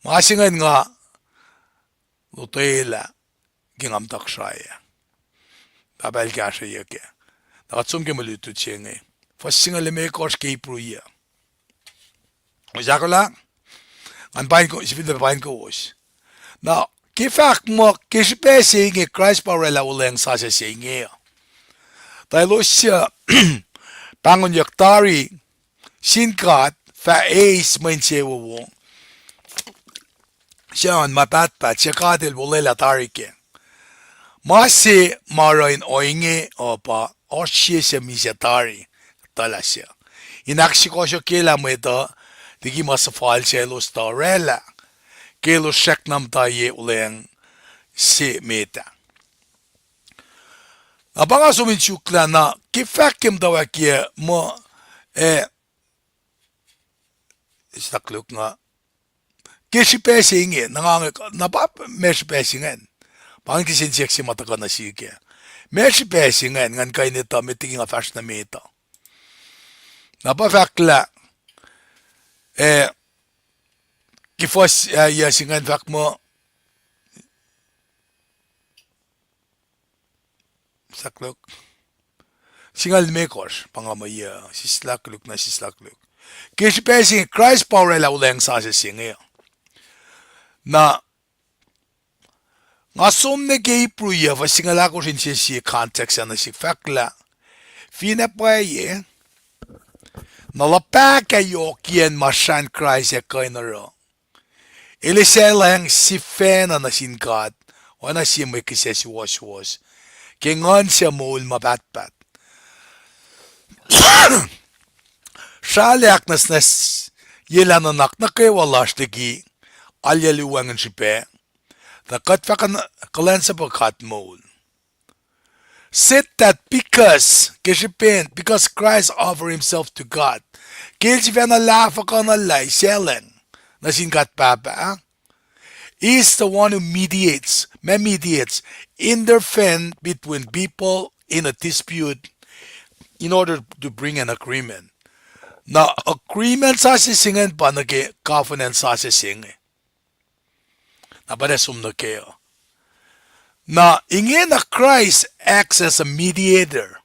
Masingan nga lutela gingamtak siya. Babel KahsInKol ke. Nakatsum ke malutut siya nga. Fasing alime kors ke ipruya. Usakola an pain ko isipin na pain ko was. Na kifac mo kispe singe Christ parela uleng sa singe. Tayo siya pangon yaktari sinkat fa ace main sewo wo. Siya an mapatpat siya kadel ulela tarike. Masi marain inge opa osye siya misyatari tala siya. Inaksi ko siya kila mo ito digi masafal siya los tarela kilo shek nam taye uleng si meta. Abanga sumin syukla na kifakim dawa kia mo istakluk nga kisipesingin napap mesipesingin pang kisinsiyak si mataka na siya. Mesipesingin ngan kayo nito mitiging a fast na mito. Napafakla kifos yasingan fak mo sakluk singal mekos pangamaya sislakluk na sislakluk. Kisipesingin Christ parela uleng sa singe. Na nga somne ke ipruya va singala ko sin si context na si fakla fina pa ye na lapa kayo kien masan Christ ya kainaro iliselang si fena na sin God wana si may kise si was kengon siya moul mapatpat shalyak nas yelananak na kay walash lagi alyaluwangan si pe the katfakan kulacnsap kat moul. Said that because Christ offered himself to God, kilsivan na lafa ka na lay seleng na sinkat papa is the one who mediates intervene between people in a dispute in order to bring an agreement. Na agreement sa sisingan pa nage covenant sa sisingan. Napadasum na kayo. Na inge na Christ acts as a mediator.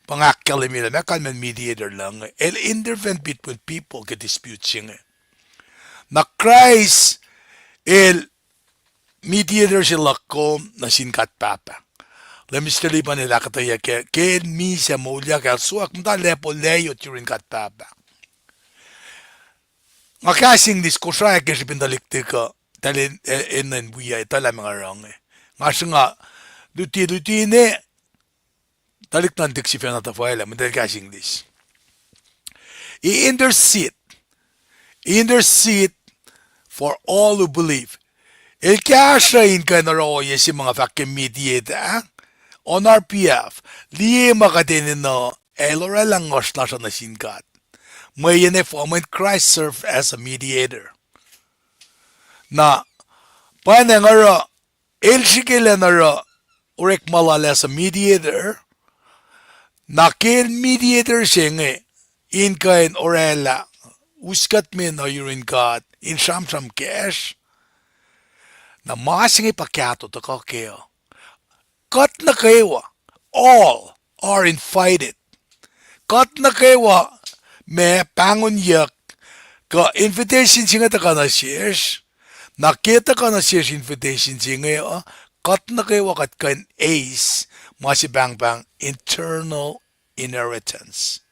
Pangakalimila, nakalman mediator lang. El intervene between people ka dispute siya. Na Christ, el mediator sila ko na sinkat papa. Lemistali pa nila akketeyac ke mi siya mulya ka suak mta lepo leyo turin kat papa. Nga kasing Kosrae ke si pindalikti ka talin enen buya itala mga rang nga nga duti ne talik nantik si fena tafaela mental kasing this intercede for all who believe el KahsInKol na ro si mga fakim mediate on our behalf lima katinin no elora lang ngos na sa nasinkat may yun when Christ served as a mediator na paano nga ro el shikila na ro urek malala as a mediator nakil mediator singe inge in orella uskat min o yurin God in sham cash na masingi pakyato to kakeo kat na kewa all are invited kat na kewa me pangun yak ka invitation singa ta kana shesh nakita ka na shesh invitation singa kat na kewa kat kan ace masi bang bang internal inheritance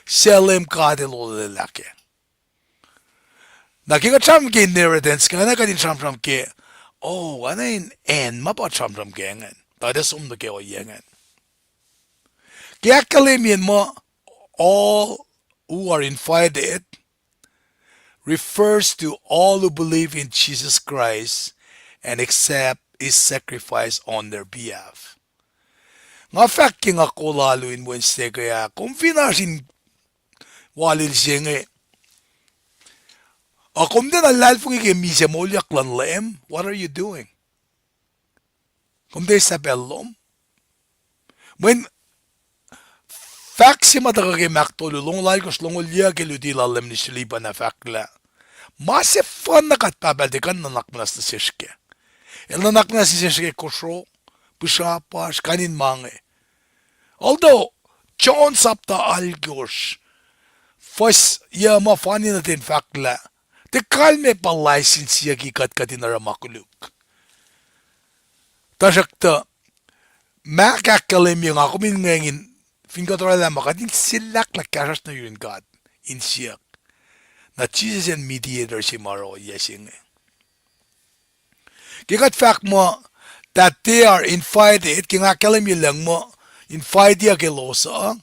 selem kadelo lelake nakika cham ke inheritance kana ka din cham ke oh ano in en mapa cham gengen tada sum ke o yengen kaya kalemian mo all who are invited refers to all who believe in Jesus Christ and accept his sacrifice on their behalf. Nga fact king akollah in Wednesday kaya kung finasin walil singe akum din alal fung ike misa molyak lan leem, what are you doing? Kum de sa bellom when fact si mataka ke maktolo long lal kos long ulya ke ludi lalem ni silipa na fact la mase fan na katpabeldekan na nakmanas na sishke el na nakmanas na sishke kosro Pushapas kanin mange. Although John sapta algos fos ya ma fani na tin fakla. Te kalme pa license ya ki kat katinara makuluk. Tasakta makakalim yung ako min ngengin fingatora la makatin silak na kasas na yun God in siyak. Na Jesus and mediator si Maro yesing. Kikat fact mo that they are invited, kinakalam yun lang mo, invited ya kelosa,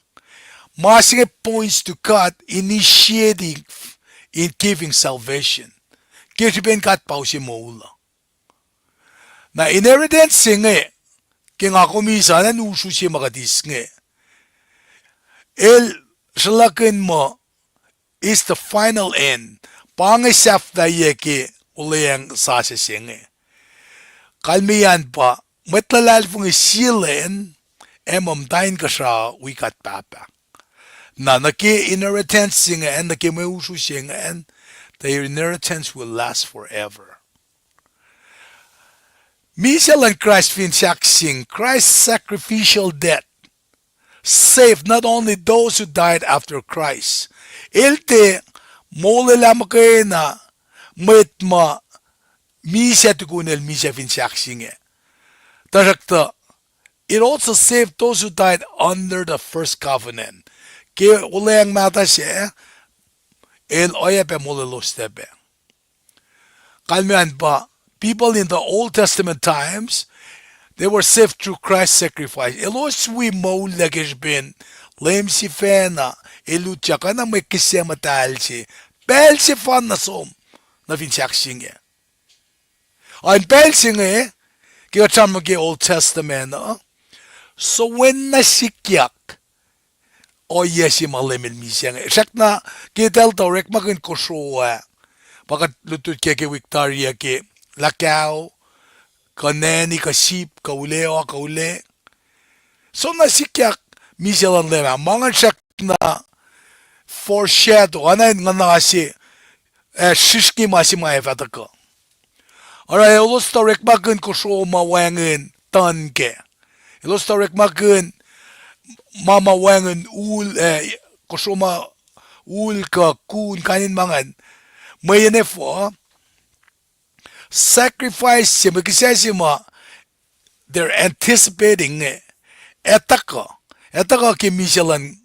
masing points to God initiating in giving salvation. Kirtiben kat pausi moula. Na inheritance singe, kingakumisa na nusu siya makadis nge. El salakin mo is the final end. Pangisap na yeke ulayang sasa singe. Kalmiyan pa, matlalal fung isilen, emamdain ka sa wikat papa. Na naki inheritance singa and naki mausu singa and their inheritance will last forever. Misal and Christ Kisac sing Christ's sacrificial death saved not only those who died after Christ. Ilte mole lamake na mwet ma misa tukunel misa Kisac singe. Tarakta, it also saved those who died under the first covenant. Ke ulayang mata siya, el oya pe mole lostepe. Kalmian pa, people in the Old Testament times, they were saved through Christ's sacrifice. Elos we mo lagish bin, lem si fena, elutya ka na may kisema tal si, pel si fan na som, na Kisac singe. Ang pel singe, kaya chama ke Old Testament, so when nasikiyak, o yesi malemil misiyang, sak na, kitel torek makin Kosrae, pakat lutut ke Victoria ke lakaw, kaneni ka sip, kauleo, kaule. So nasikiyak, misiyalang lema, mga sak na foreshadow, anay nga nakasi, shishki masi maefata ko. Alright, ulos torek makin Kosrae mawangin tanke. Ulos torek makin mamawangan Kosrae ul ka kun kanin mangan. Mayane for sacrifice sima kisasima they're anticipating etaka ki misalan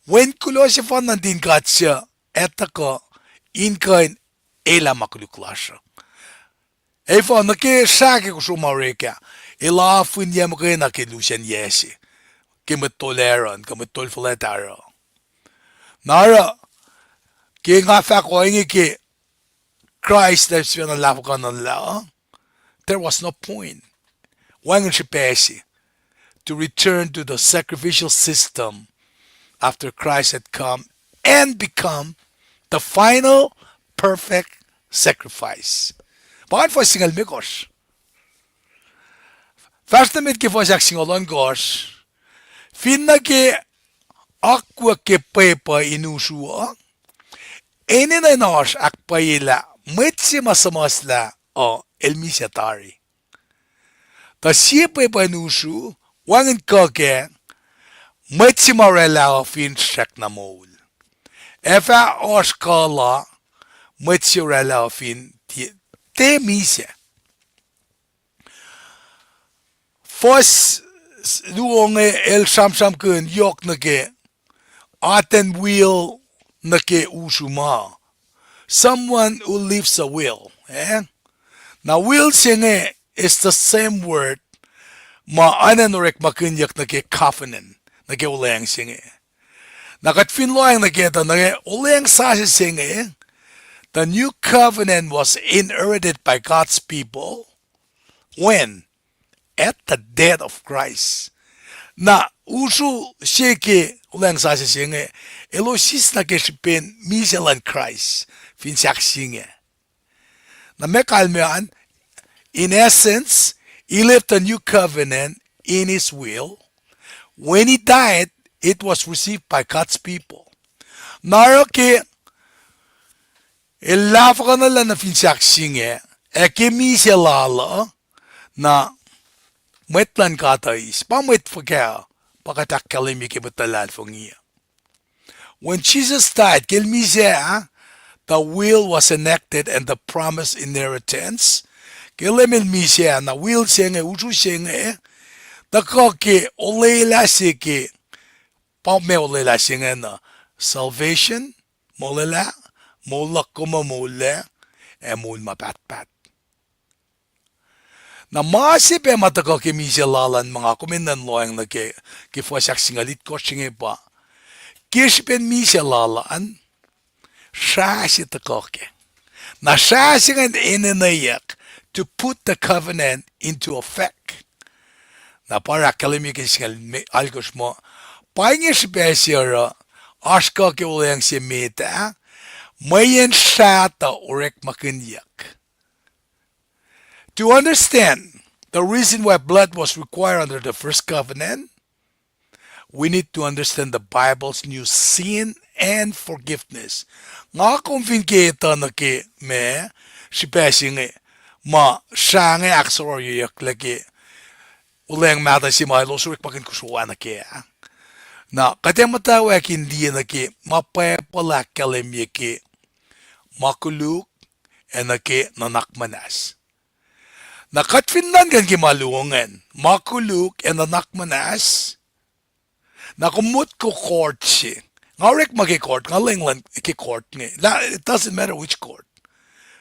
when kulo si fan nandin katsa etaka inkain ela makuluklasha. Efa nake sake Kosrae mareka ela fun yamake na ke lucian yesi ke metoleran ke metolfletaro. Nara ke nga fa ko inge ke Christ that's been a there was no point. Wangan si pesi to return to the sacrificial system after Christ had come and become the final perfect sacrifice. Bakit for single mikos? First damit ke for single on gosh. Finna ke aqua ke pepa inusua enina nos akpaila metsi masamasla o elmisatari ta si pepa nusu wangen kake metsi marela o fin shek na mol efa oskala metsi rela o fin te misia fos duonge el samsam kun yok nake aten will nake usuma someone who lives a will now will singe is the same word ma ananorek makunyak nake covenant nake uleng singe nakat finloang nake ta nake uleng sa singe the new covenant was inherited by God's people when at the death of Christ na usu sheke ulang sa singe elosis na kespen miselan Christ fin sak singe na mekalmean in essence he left a new covenant in his will when he died it was received by God's people naroke elafka na lang na fin sak singe eke miselala na mwetlan katais pamwet fakea pakatakalimi ke batalal fongia when Jesus died kelmise the will was enacted and the promised inheritance kelemel mise na will senge usu senge the koke olela seke pame olela senge na salvation molela molakoma mole emul mapatpat na masipe matako ke miselalan mga kuminan loang na ke fosak singalit ko singe pa kispen miselalan shasi takoke na shasi ngan inanayak to put the covenant into effect na para kalimi ke singal algos mo Paing special aska ke ulang si meta mayen shata orek makunyak. To understand the reason why blood was required under the first covenant, we need to understand the Bible's new sin and forgiveness. Nga kung finketa na ke me, si pesing ma shange aksoroyak lagi ulang mata si Milo surik makin kusuwa na ke. Na kate mutawaek hindi na ke mapapala kalemye ke makuluk and na ke nanakmanas. Nakatfindan kan kimalungan, makuluk and nanakmanas, nakumut ko court siya. Ngawrek maki-court, ngalinglan ki-court nga. It doesn't matter which court.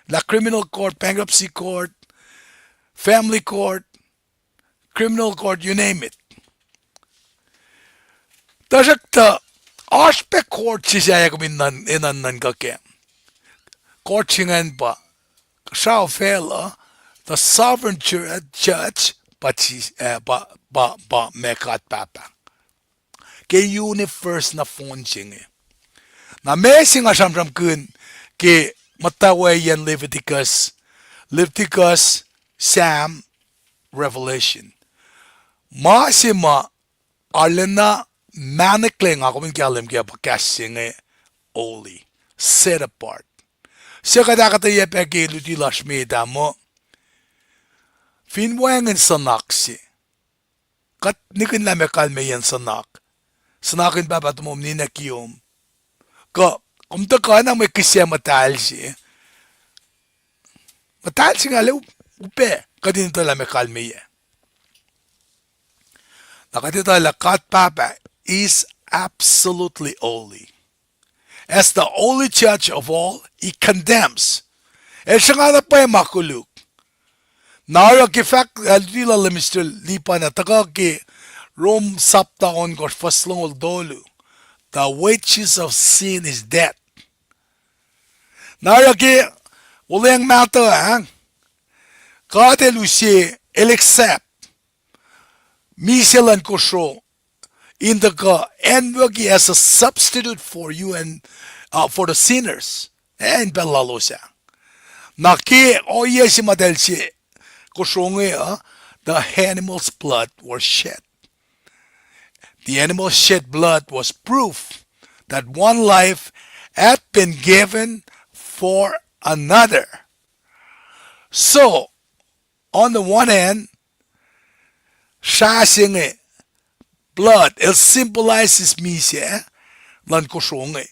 La criminal court, bankruptcy court, family court, criminal court, you name it. Tasak ta, aspect court siya kuminan inan kake. Court singan pa, sa fela, the sovereign judge, but mekat papa. Ke universe na phone singe. Na amazing nga samsam kun ke matawayan Leviticus, Psalm, Revelation. Masima alena manikling ako min kalim kaya pagkasinge holy, set apart. Siya kadakataye peke luti lashmeda mo. Finwangan sanak si. Kat nikin lame kalme yan sanak. Sanakin babat mo ninakiyom. Ka, kumta ka na may kisya matal si. Matal si nga le upe. Kadin ito lame kalme yan. Nakatita lakat papa is absolutely holy. As the holy judge of all, he condemns. E siya nga na pa yung makuluk. Nara ki fact alila lemistel lipa na taka ki Rom sapta on kor faslong dolu. The wages of sin is death. Nara ki ulang matter kate lusi el accept miselan kosro in the ka and wagi as a substitute for you and for the sinners and belalosa. Naki oye si madel si the animal's blood was shed. The animal shed blood was proof that one life had been given for another. So, on the one hand, siya blood, it symbolizes misya lan kusungay.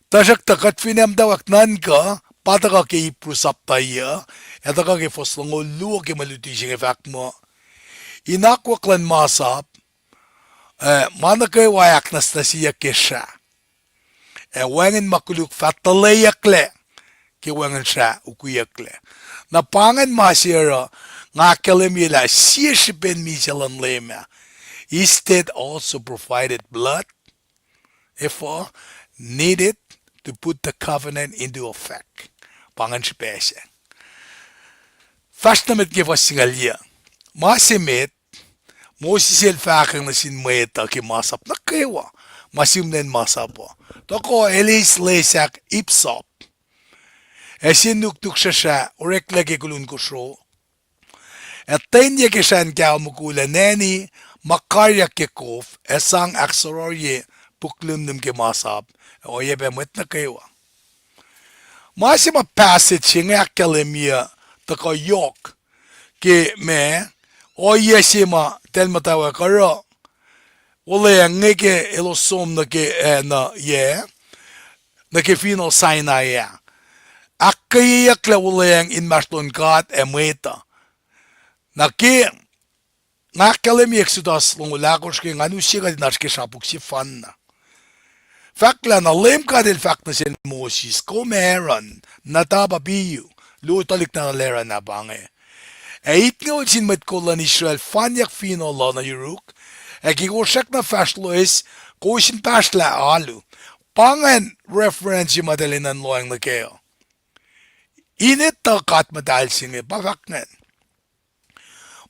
Tasak takat finam dawak nan ka, pataka ke iprusap tayo, etaka ke foslango luo ke malutising efak mo. Inakwa klan masap, mana ke wayak nas na siya kesha. Wangan makuluk fataleyakle, ke wangan siya ukuyakle. Napangan masira, nga kalimila siya sipen misalan lema. Instead also provided blood, therefore needed to put the covenant into effect. Pangan spese. Fast namet ke vasingalia. Masimit, Moses el fakang na sin mweta ke masap na kewa. Masimnen masapo. Toko elis lesak ipsop. Esin nuktuk siya urek lagi kulun kusro. At tenya ke siya kaya mukula neni, makarya ke kof, esang aksororye puklum nim ke masap, o yebe mwet na kewa. Masima passage yung akalemia taka yok ke me, o yesima tel matawa karo, wala yung ngeke elosom na ke na ye, na ke final sign na ye. Akketeyac la wala yung inmaston kat mweta. Na ke ngakalemi exodus long ulakos ke nganu siya dinas ke sapuk si fan na. Fakla na LEUM GOD el fak na sin Moses ko meron na taba biyu lutalik na lera na bange. Eit nga sin met ko lan Israel fanyak fino la na yuruk kikosak na faslo is ko sin pasla alu pangan reference yung madalinan loang na kayo. Init na kat madal singe pafaknan.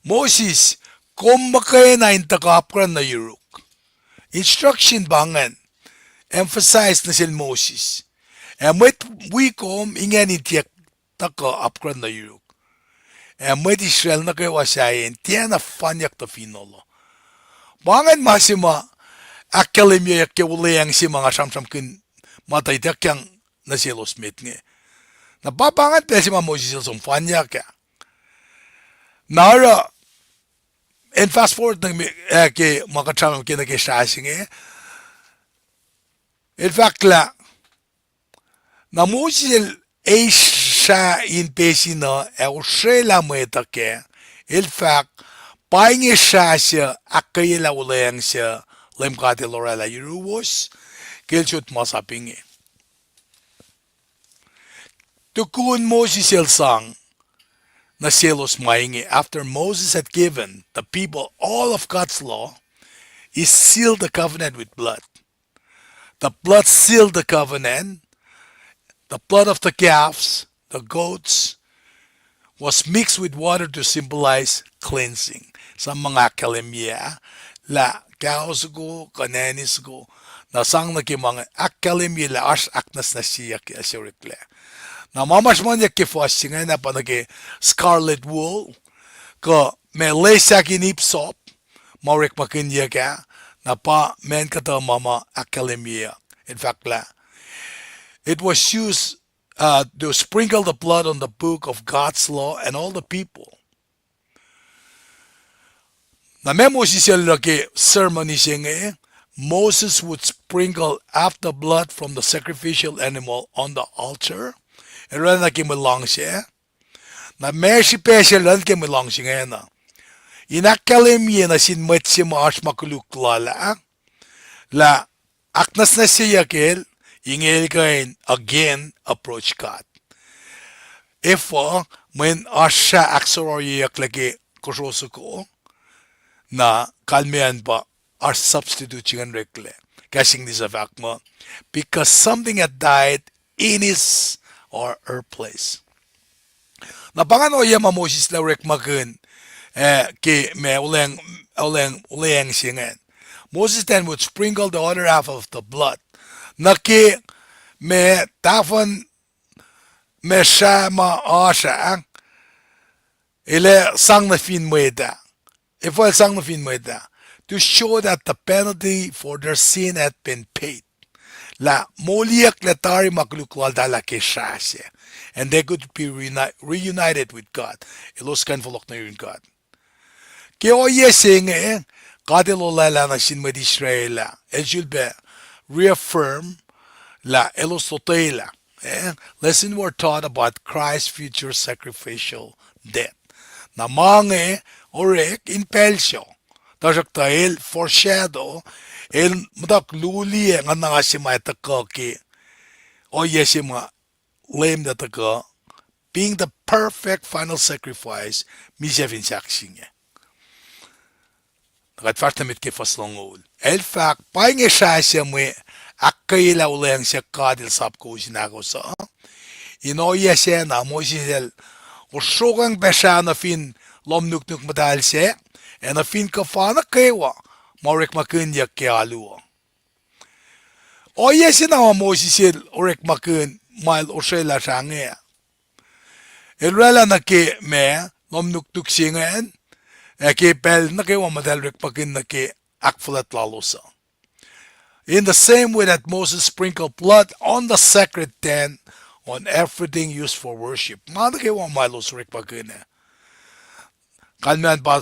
Moses, kumakaya na intakapran na yuruk. Instruction bangan, emphasize na sil Moses. Mwet wikom inge nitiyak taka apran na yuruk. Mwet Israel na kayo wasayin, tiyan na fanyak ta finolo. Bangan masima, akalemya yak ulayang si mga samsam kin mataytak yang na silos mit nge. Napapangat pa si mga Moses yung fanyak ya. Nara, and fast forward ng ke makachama ke nagkisasing in fact la na musil siya in pesi na usela mweta ke in fact Paing siya akketeyac ulayang siya LEUM GOD lorela wiowos kilchut masaping tuku Moses el sang na selos maingi after Moses had given the people all of God's law, he sealed the covenant with blood. The blood sealed the covenant. The blood of the calves, the goats, was mixed with water to symbolize cleansing. Sa mga kalemya, la kaos ko, kanenis ko, nasang na ki mga akalemya la as aknas na siya ki asyurikle. Na mamas man ya kifas nga na pa nage scarlet wool ko me lesak inipsop maurik makinya ka na pa men kata mama akalemia. In fact la it was used to sprinkle the blood on the book of God's law and all the people. Na memo si sila ke ceremony siya Moses would sprinkle after blood from the sacrificial animal on the altar. Ran na kimulang siya. Na mersi pesya lan kimulang siya na. Inakalimya na sinmet siya maas makuluklala. La aknas na siya kel, ingel kain again approach God. Ifo, when asya aksoroyak lagi kusoso ko, na kalmian pa, our substitute siya rekle. Kasing di sa fact mo, because something had died in his or her place. Napangano yama Moses la rek magun ke me ulayang singan. Moses then would sprinkle the other half of the blood. Na ke me tafon me shama asha ile sang na fin mweda. Ifo sang na fin mweda. to show that the penalty for their sin had been paid. La moliak letari maklukla dala kesasye. And they could be reunited with God. Elos kan volok na yun God. Kaya o yesing kadilolala na sin med Israel. It should be reaffirm la elosotela. Lesson were taught about Christ's future sacrificial death. Namange orek in pelsyo. Tajak tahil foreshadow el mudak luli nga nga si maita ki o yesima lame that being the perfect final sacrifice misjevin saksing. Nakatfartamit ke faslongol. El fact Paing siya mo akketeyac uleng siya kaksakin ko sinago sa inoya siya na mo siya usugang besa na fin lomnuk madal siya en na fin kafana kewa morek makunya ke aluo. Oya siya na mo siya orek makun mal osela sange. Elrela na ke me lomnuk singen ke pel na ke madal rek pakin na ke akfulat lalosa. In the same way that Moses sprinkled blood on the sacred tent on everything used for worship.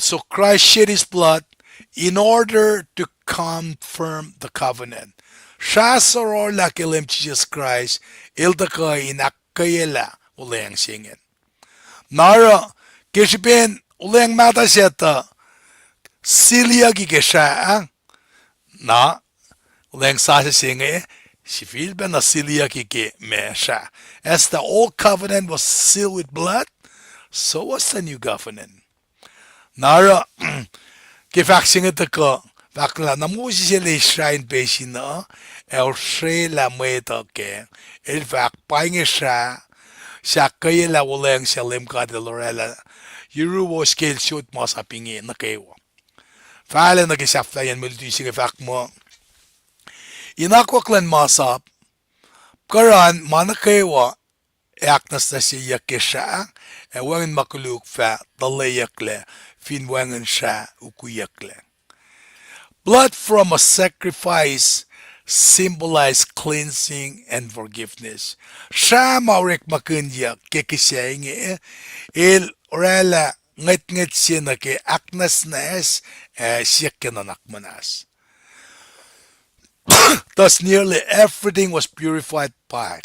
So Christ shed his blood in order to confirm the covenant. Shasaror lakilim Jesus Christ ildaka inakkayela uleng singen. Nara kishipin uleng mata seta silia gigesha na uleng sa singe she feel ben asilia kike mesha. As the old covenant was sealed with blood, so was the new covenant. Nara kifac it ko bakla na mo si le shrine basin na el she la mwet ke el fac Paing sa kaya la uleng sa LEUM GOD lorela Euro scale shoot mo sa pingi na kewa. Fala na kisafla yan multi fac mo inakwaklan masap karan manakewa aknas na siya kesha wangen makuluk fa dalayakle fin wangen sha ukuyakle. Blood from a sacrifice symbolized cleansing and forgiveness. Sha maurek makunya kekiseng el orala nget siya na ke aknas nas siya kenanakmanas. Thus nearly everything was purified by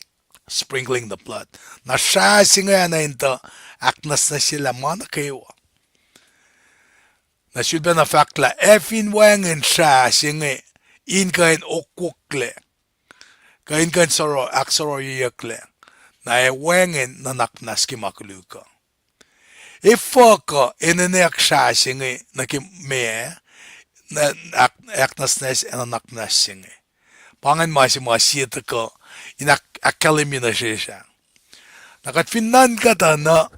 sprinkling the blood. Na siya singa na into aknas na sila manakewa. Na should be na fakla efin wangen siya singa in kain okukle. Kain soro aksoro yiyakle. Na wangen na naknas ki makuluka. Ifaka inanek siya singa na ki me na aknas nes en naknas singa. Pangan masih siyata ko inak akalimi na siya. Nakatfinan ka na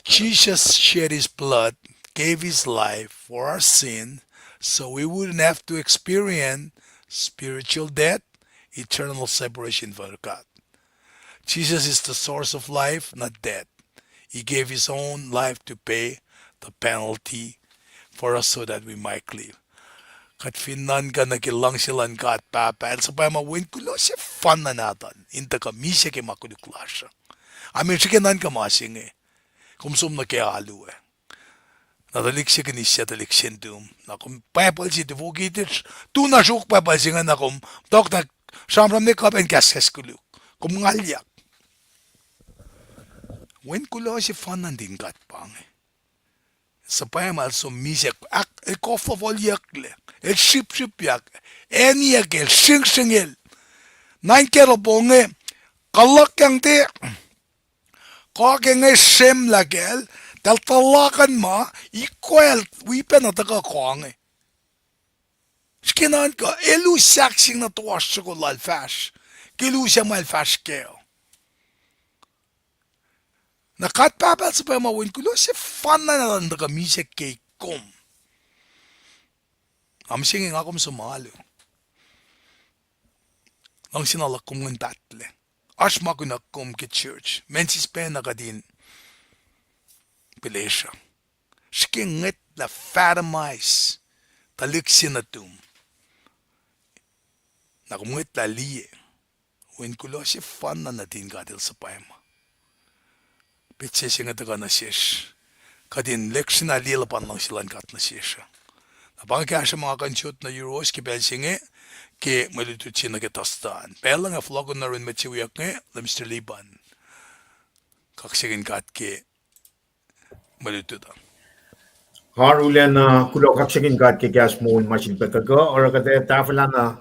Jesus shed his blood, gave his life for our sin, so we wouldn't have to experience spiritual death, eternal separation from God. Jesus is the source of life, not death. He gave his own life to pay the penalty for us so that we might live. Kat finan ka nagilang silan ka at pacl sa pa mawin kulo siya fun na natin. Inta ka misya ke makuliklasya. Amin siya kenan ka masing kumsum na kaya alu Nadalik siya kanisya dalik siyendum. Na kum pacl si devogitis. Tu na syuk pacl siya na kum tok na samram ni kapen kaskas kulo. Kum ngalyak. Wen kulo siya fun nandin ka at pang sa paemal som misek el koffa voljekle el ship-yak eniak el sing-singel nain kero bonge kalak yang te kakenge sem lagel tal talakan ma ikwel wipen at kakange skinan ka elu saksing na tuwas ko lalfash kilu siya malfash keo Nakat pacl sa pamawin kulo si fun na nalanda ka misek kay kom. Am singing akom sumalo. Ang sinalak kong ng tatle. Asma ko na kom ke church. Mensis pena ka din. Pilesya. Sikinget na fatamais. taliksinatum nakumwet la liye wen kulo si fan na natin kadil sa paema pitse singa taga na shesh kadin leksyon na lila pan lang silan kat na shesha napang kaya siya mga kansyot na euros ki bel singe ke malututsin na kitastaan pela nga flogon na rin machiwiyak nge lamster liban kaksakin kat ke malututan Harulen kulo kaksakin kat ke gas mo machine pekaga or kate tafalana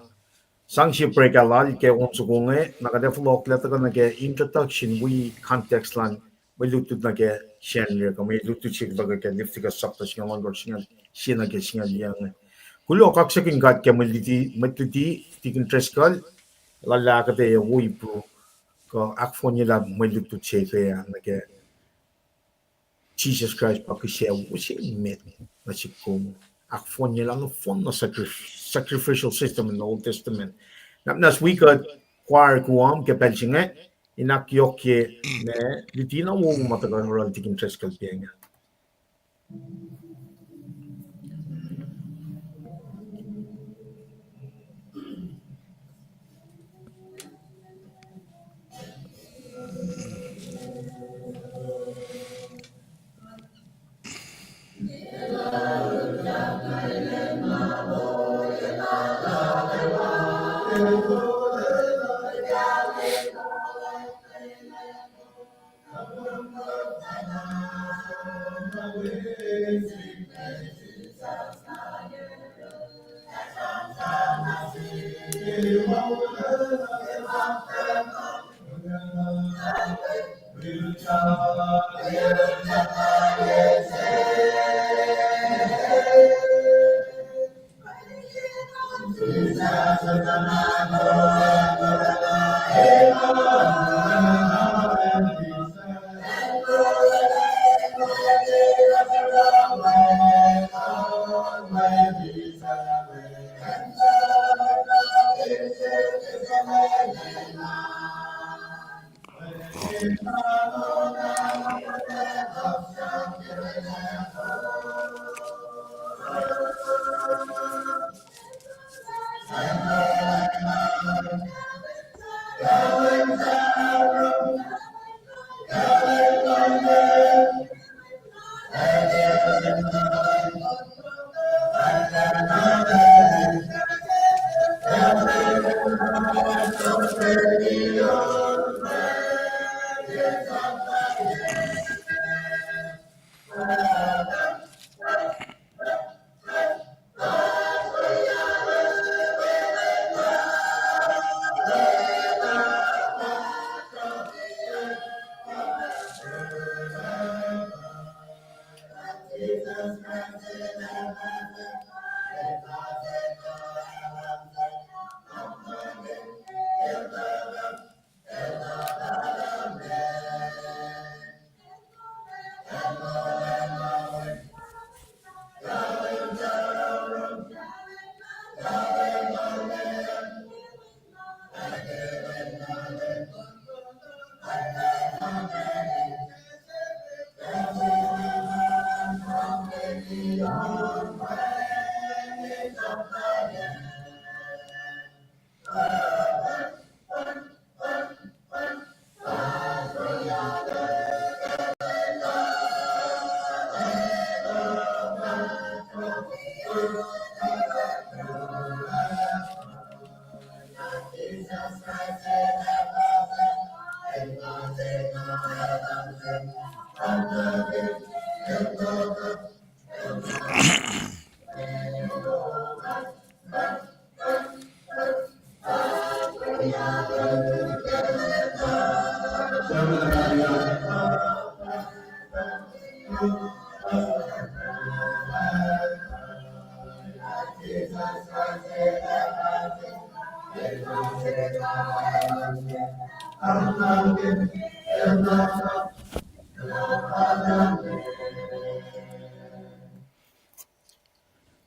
sangshi prekalal ke onsugunge nakade flok letaga na ke introduction we context lan malutut na ke shenle ko malutut chik baga ke liftiga sapta singa longor singa sina ke singa liang kulo kaksakin kat ke maliti tikin treskal lala kate wui pro ko akfonye la malutut cheke na ke Jesus Christ pa siya wasi met na si kung akfon niya lang fon na sacrificial system in the Old Testament. Nas we could choir kuam ke pensinge inakyok ke ne litina wo matagal oral tikin treskal pienga.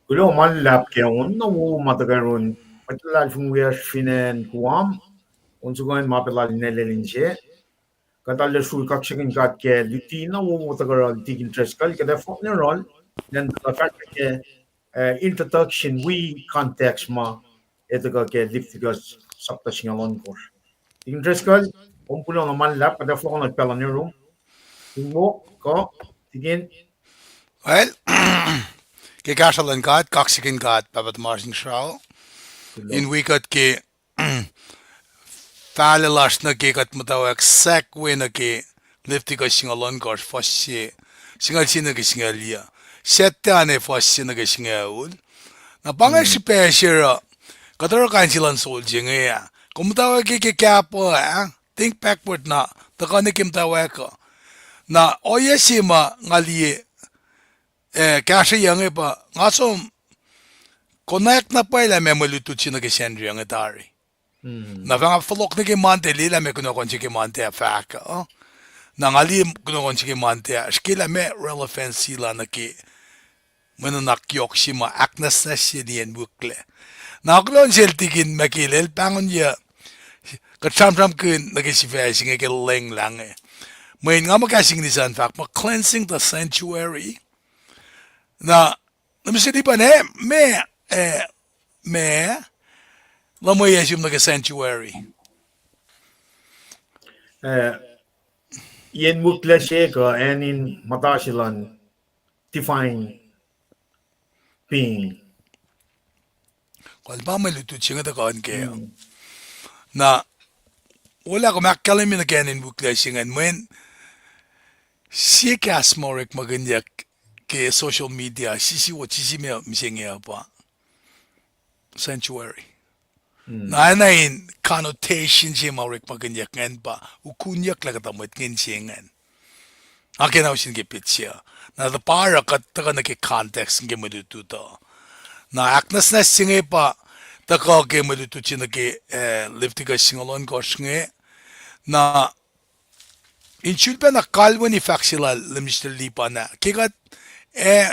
Kulo man lap ke onna wo matagarun matlal fungwe finen kuam unsugan mapelal nelelinche katalle sui kaksakin kat ke litina wo matagaral tikin treskal ke da fokne rol then the fact ke introduction we context ma ito ka ke liftigas sakta singalon ko. Tingin dreskal, umpulo naman lap pada flo na pala ni room. Tingmo ko tingin Well, KahsInKol God, kaksakin God, Babat Martin Shao. In tulo. wikat ke falilash na ke kat mutawaek sak we na ke lifti ka singalon ko fasye. Singal sina ke singalia. Sette ane fasye na ke singaul. Na bangai spesial kataro kansilan sol jinge ya. Kumutawaek ke kapo think backward na. Takane kim tawaek na oyesima ngalie kasi yange pa ngasom connect na pa ila memolutu china ke sendri yange tari. Na vanga flok na ke mante lila me kuno konchi ke mante a faka. Na ngali kuno konchi ke mante a skila me relevancy la na ke mena nakyok shima aknas na shini en bukle. Na klon seltikin makilel pangon ya katsamsam kun na ke sifac singe ke leng lange. Main nga makasing ni san fak ma cleansing the sanctuary. Na namisi di pa ne me lamo yesum na ke sanctuary. Yen mukla sheka and in matashilan define being. Kung ba may luto siya nga takaan kaya na wala ko makakalim na kaya nin bukla siya nga when siya kasmorek maganyak ke social media sisiwo sisime misengya pa sanctuary. Na anayin connotation siya maurek maganyak ngan pa ukunyak lang katamot ngin siya ngan. Akin ako sinigipit siya. Na para kataka na ke context ng maluto to. Na aknas na singe pa taka ke maluto siya na ke lifti ka singalon ko singe na insulpa na kalwa ni faksila Mr. Lipa na kikat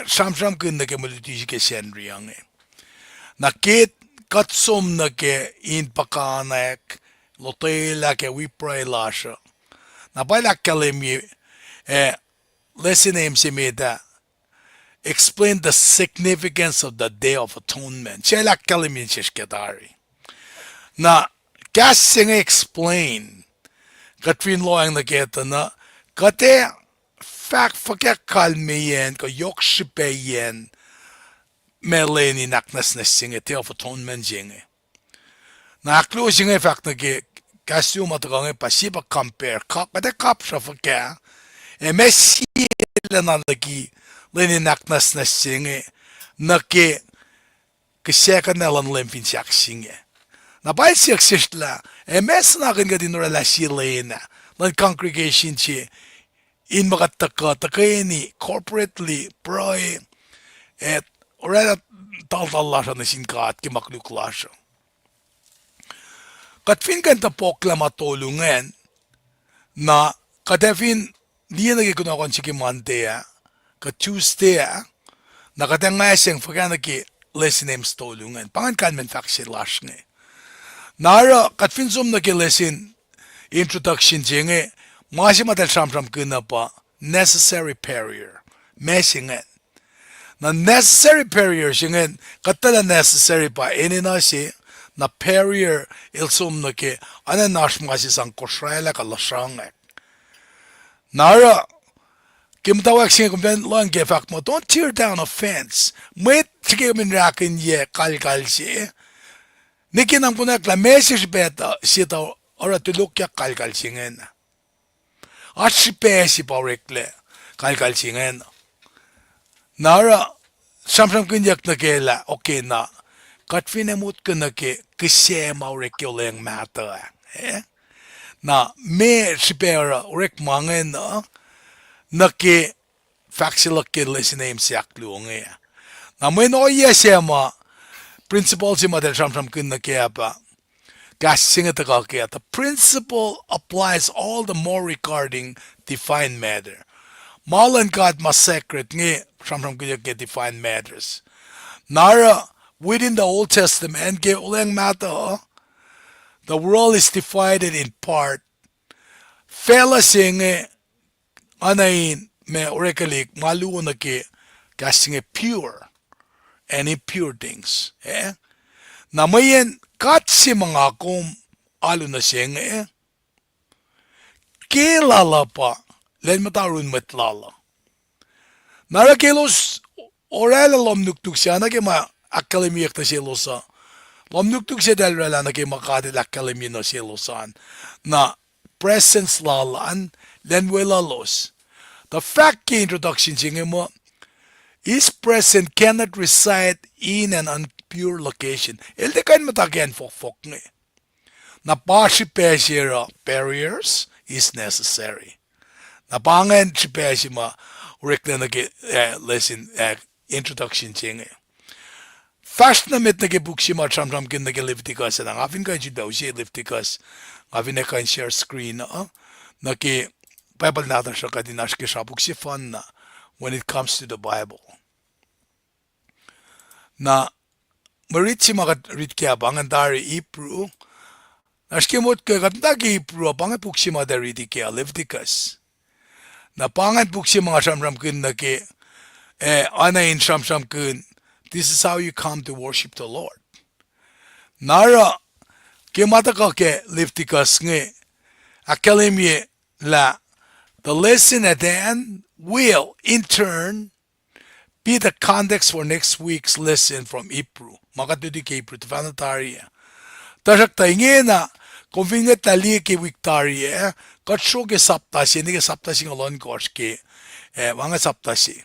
samsam kun na ke maluto siya ke senri ang na kit katsom na ke in pakanek lotela ke wipray lasha na pala kalemi lesson name si Meda explain the significance of the Day of Atonement. Siya lang kalimin siya sketari. Na kasing explain katrin lo ang nakita na kate fact fakya kalmiyen ko yokshipeyen meleni naknas na singe Day of Atonement jinge. Na aklo singe fact na ke kasyo matakange pasipa compare kate kapsa fakya mesila na lagi leni naknas na singe na ke Kisac na lan lempin siyak singe. Na bay siyak sishla mes na akin ka dinurala silena lan congregation siya in makataka takayani corporately proy et orada taltallasha na sinkat ki makluklasha. Katfin kan tapokla matulungan na katefin diya nagikunakan siya ki Monday ka Tuesday nakatanga siyang fakana ki lesson names tolungan pangan kalmen faksi lash nge nara katfin som na ki lesson introduction jenge masi matal samsam kuna pa necessary barrier mesingan na necessary barrier singen katala necessary pa inina si na barrier ilsom na ki ana nash masi sang Kosrae la kalasangek nara mutawaek siya kumpiyan lang ke fact mo, don't tear down a fence. Mwet sige minrakin ye kalkal siya. Nikinang ko na message beta siya ta ora tulok ya kalkal siya nga. At si pesi pa rekle kalkal siya nga. Nara samsam kinyak na kela okay na kat finamut ko na ke kisya maurekyo lang mata. Na me si pera rek mangen na ke faksila ke lesson name siyak luonge. Na may no siya ma principle si madal samsam kun na kaya pa kasing ito ka kaya. The principle applies all the more regarding defined matter. Malan ka at mas secret nge samsam kun ke defined matters. Nara within the Old Testament ke ulang mata the world is divided in part. Fela singe anayin me orekalik maluo na ke kasing pure and impure things. Na mayen katsi mga kum alu na siyeng kelala pa len matarun metlala. Nara kelos orala lom nuktuk siya na kema akkalemiyak na silosa. Lom nuktuk siya dalrala na kema kadil akkalemi na silosan na presence lalan len welalos. The fact ke introduction siya mo is present cannot reside in an impure location. Elde kain matagyan fok nge. Na pasipesira barriers is necessary. Na pangan sipesima rekna nage lesson introduction siya. Fast na met nage buksima tram kin nage Leviticus na ngafin kain sidaw siya Leviticus. Ngafin na kain share screen nage Bible natin siya kadinash ke siya buksifan na when it comes to the Bible. Na maritsi makarit kaya bangan dari Hebrew naskimot ke katnagi Hebrew bangan puksi madari di kaya Leviticus na pangan puksi mga samram kun na ke anayin samsam kun this is how you come to worship the Lord nara ke mata ka ke Leviticus nge akademie la the lesson at the end will in turn be the context for next week's lesson from Hebrew. Makatudi ke Hebrew, Tifanataria. Tasak tainge na, convenient na liye ke Victoria, katsyo ke saptasi, hindi ke saptasi ng alon course ke, mga saptasi.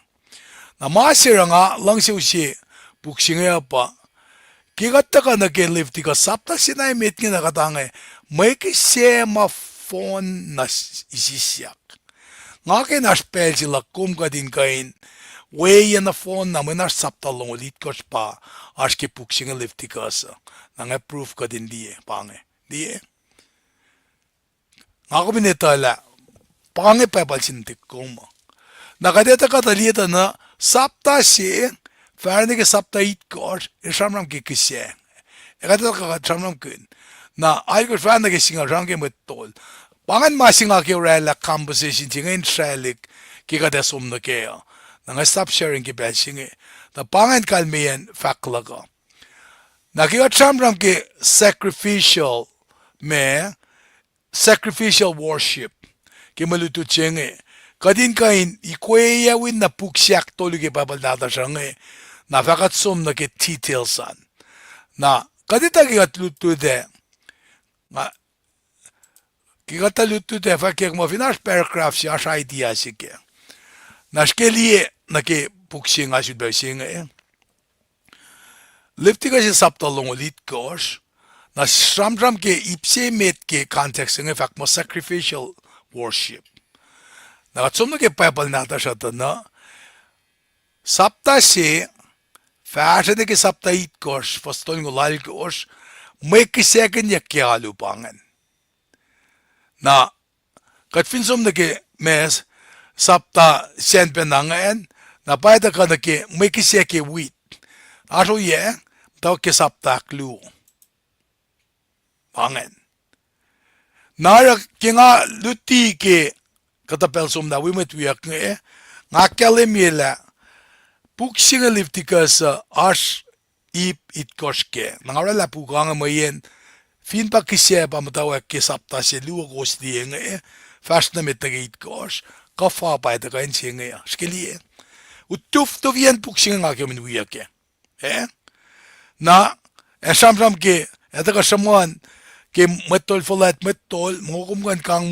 Na masira nga, lang siya siya, buksi nga pa, kikata ka na ke lifti ka, saptasi na imit nga nakatangay, may kisya ma-phone na isisyak. Nga ke na-spell sila, kum ka din kain, way na phone na muna sapta long ulit ko pa aske puksing lifti kasa nang proof ka din diye pange diye ako binetala pange pa balsintik ko mo nakadeta ka talita na sapta si farne ke sapta it ko ishamram ke kisye ekata ka chamram kun na ay ko farne ke singa range met tol pangan masinga ke rela composition tingin shalik ke ka desum na ke Nang stop sharing ki belsinge. The pangan kalmiyan faklaga. Nakikatsamram ki sacrificial worship. Ki malututsenge. Kadin kain ikweya win na puksyak tolu ki babaldata shange. Na fakatsum na ki titelsan. Na kadita kikatlutude. Kikatalutude fakyak mo finash paragraph siya sa idea sige. Nashkelie nake puksing asud basing Liftika si sapta longolit kosh na shramdram ke ipse met ke context ng fact mo sacrificial worship. Nakatsum na ke paypal nata siya na sapta si fashion ke sapta it kosh fastol ngolal kosh may kisakin ya kialu pangan. Na katfinsum na ke mes sapta sen penangan na paida ka na ke may kisya ke wheat. Ato ye, tao ke sapta klu. Pangan. Nara ke nga luti ke katapelsum na wimetwiyak nga kalemila puksi nga liftika sa as ip itkoske. Nangarala puka nga mayen fin pa kisya pa mutawaek ke sapta se lowos diye nga fast na metagit kos kafa paida ka insiye nga skiliye. Utuf to vien puksing nga kyo minuya ke. Na, samsam ke, eta ka samuan, ke metol folat metol, mukumkan kang,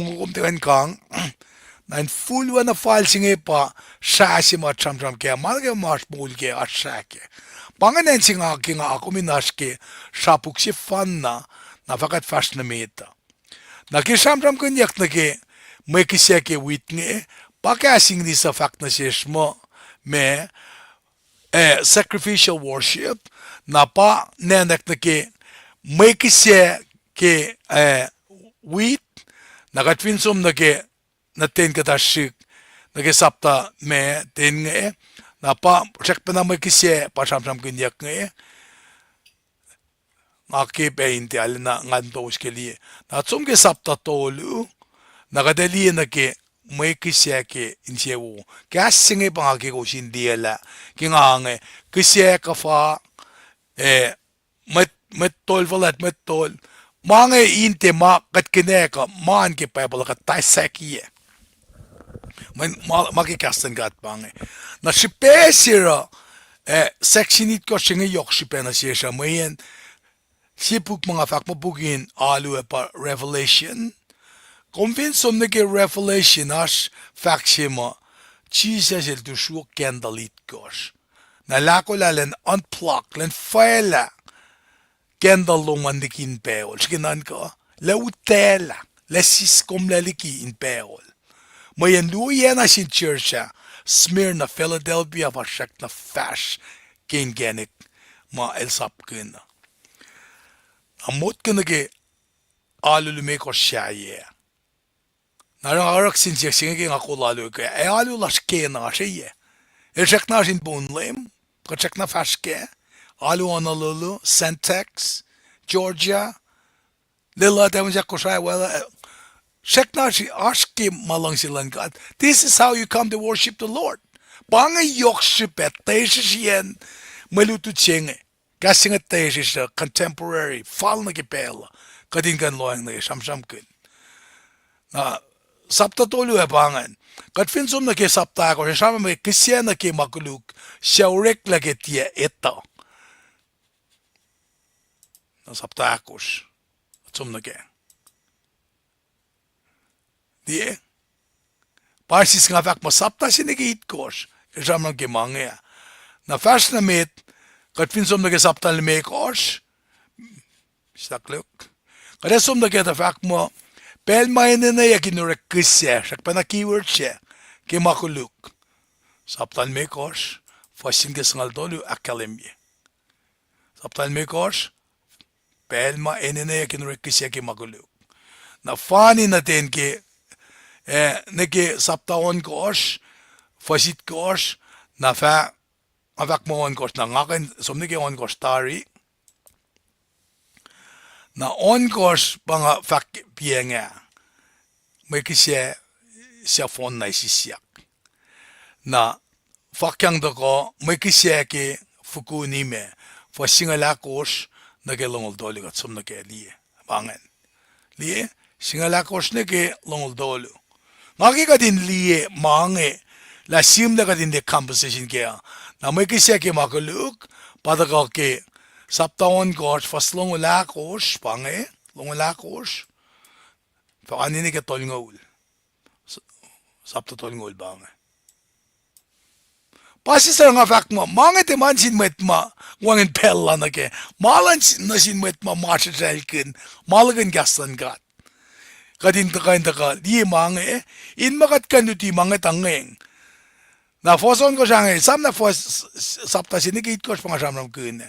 na in full na file singe pa, sasi mat samsam ke, malga mas bul ke, asake. Panganen singa ke nga ako minas ke, sa puksi fan na fakat fast na meta. Na ke samsam kanyak na ke, may kisya ke wit nge, pakasing di sa fact na siya mo, me sacrificial worship na pa nenek na ke may kisya ke wheat nakatwinsum na ke na ten katashik na ke sapta me ten nga na pa check pa na may kisya pa samsam kinyak nga ke painti al na ngantos ke liye na tsum ke sapta tolu nakadali na ke may kiseke insewo kasinge pangake ko sindiela kingange kiseka fa met tol valet met tol mange inte ma kat kineka man ke pacl ka taisekie men maki kasten gat bange na spesira section it ko singe yok sipena sesha mayen sipuk mga fak mabugin alu pa revelation convince om neke revelation as faksima Jesus el tu shu kendalit gosh na lako len unplug len faila kendal longan dikin peol skinan ko leutela lesis kom leliki in peol mayen luyen as in churcha Smyrna Philadelphia varsak na fash ken genik ma el sapkin amot kenege alulume ko shaye narang arak sin singe akollah luke alu las kena shaye el shakna sin bonlem ko shakna fashke alu Honolulu Centex Georgia lila damja Kosrae well shakna shi ashke malang silan God this is how you come to worship the Lord banga yokshipet tesien malutu chenge kasing tesis contemporary falna ke pel kadin kan loang ne samsam kun na sapta tolu e bangan kat finsum na ke sapta ko sama me kisya na ke makuluk shaurek la ke tie eta na sapta kos tsum na ke die pasis nga vak ma sapta sinige it kos sama ke mange na fasna met kat finsum na ke sapta le me kos stakluk kat sum na ke ta vak mo pel maine na yakin ure kisya sak pana keyword siya ke makuluk saptan me kos fasin ke sangal dolu akademie saptan me kos pel maine na yakin ure kisya ke makuluk na fani na ten ke neke saptaon kos fasit kos na fa avak mo on kos na ngaken somne ke on kos tari na on kos banga fak pienga may kisya siya phone na isisyak na fakyang dako may kisya ke fukuni me fasingala kos na ke longol dolu kat som na ke liye bangan liye singala kos na ke longol dolu ngaki ka din liye mange la sim na ka din de composition ke na may kisya ke makuluk padaka ke saptaon kos faslong wala kos pange longala kos pakanini ke tolngol sapta tolngol bange pasisar nga fak mo mange te man sin met ma wangen pella na ke malan na sin met ma marshallkin malagan gastan gat kadin ta kain ta ka di mange in makat kanuti mange tangeng na foson ko jange sam na fos sapta sin ke it kos pangasam kun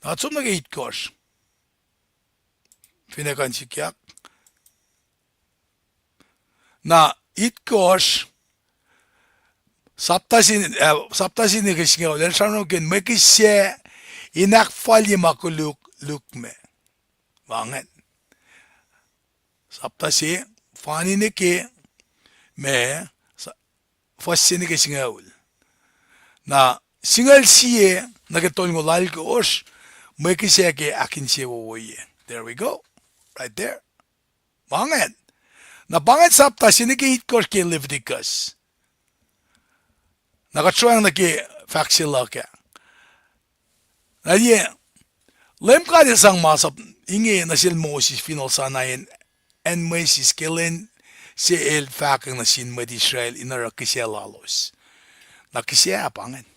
na tsum na ke it kos finekan sikiak na it kos saptasin ne kishinga len sano ken mekisye inak falye makuluk lukme wangen saptasi fani ne ke me fosse ne kishinga ul na singal siye na ke tolngo lal kos mekisye ke akinse woye there we go right there wangen na banget sapta sinike it kos ke Leviticus nakatsuang na ke faksila ke na ye lem ka de sang masap inge na sil Moses final sanayin en Moses kelen si el fakang na sin med Israel inara kisya lalos na kisya pangen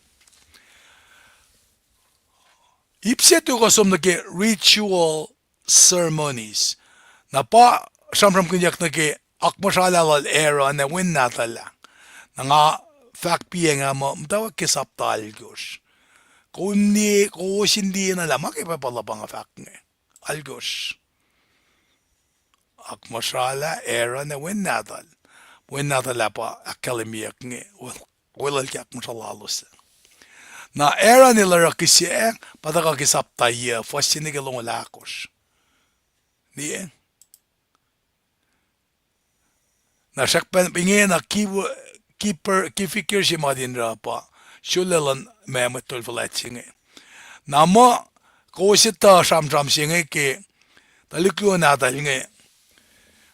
ipsetu ko som na ke ritual ceremonies na pa samram kunyak na ke akmasalal era na win natala na nga fak pienga mo mtawa ke saptal gos kunni ko sindi na lama ke papala pang fak nge algos akmasala era na win natala pa akademiak nge wala ke akmasalalos na era ni lara kisye padaka ke saptaya fasini ke longolakos niye na sakpan pinge na ki fikir si madin ra pa shulelan me matul falatsinge na mo ko sita sam singe ke taliklo na talinge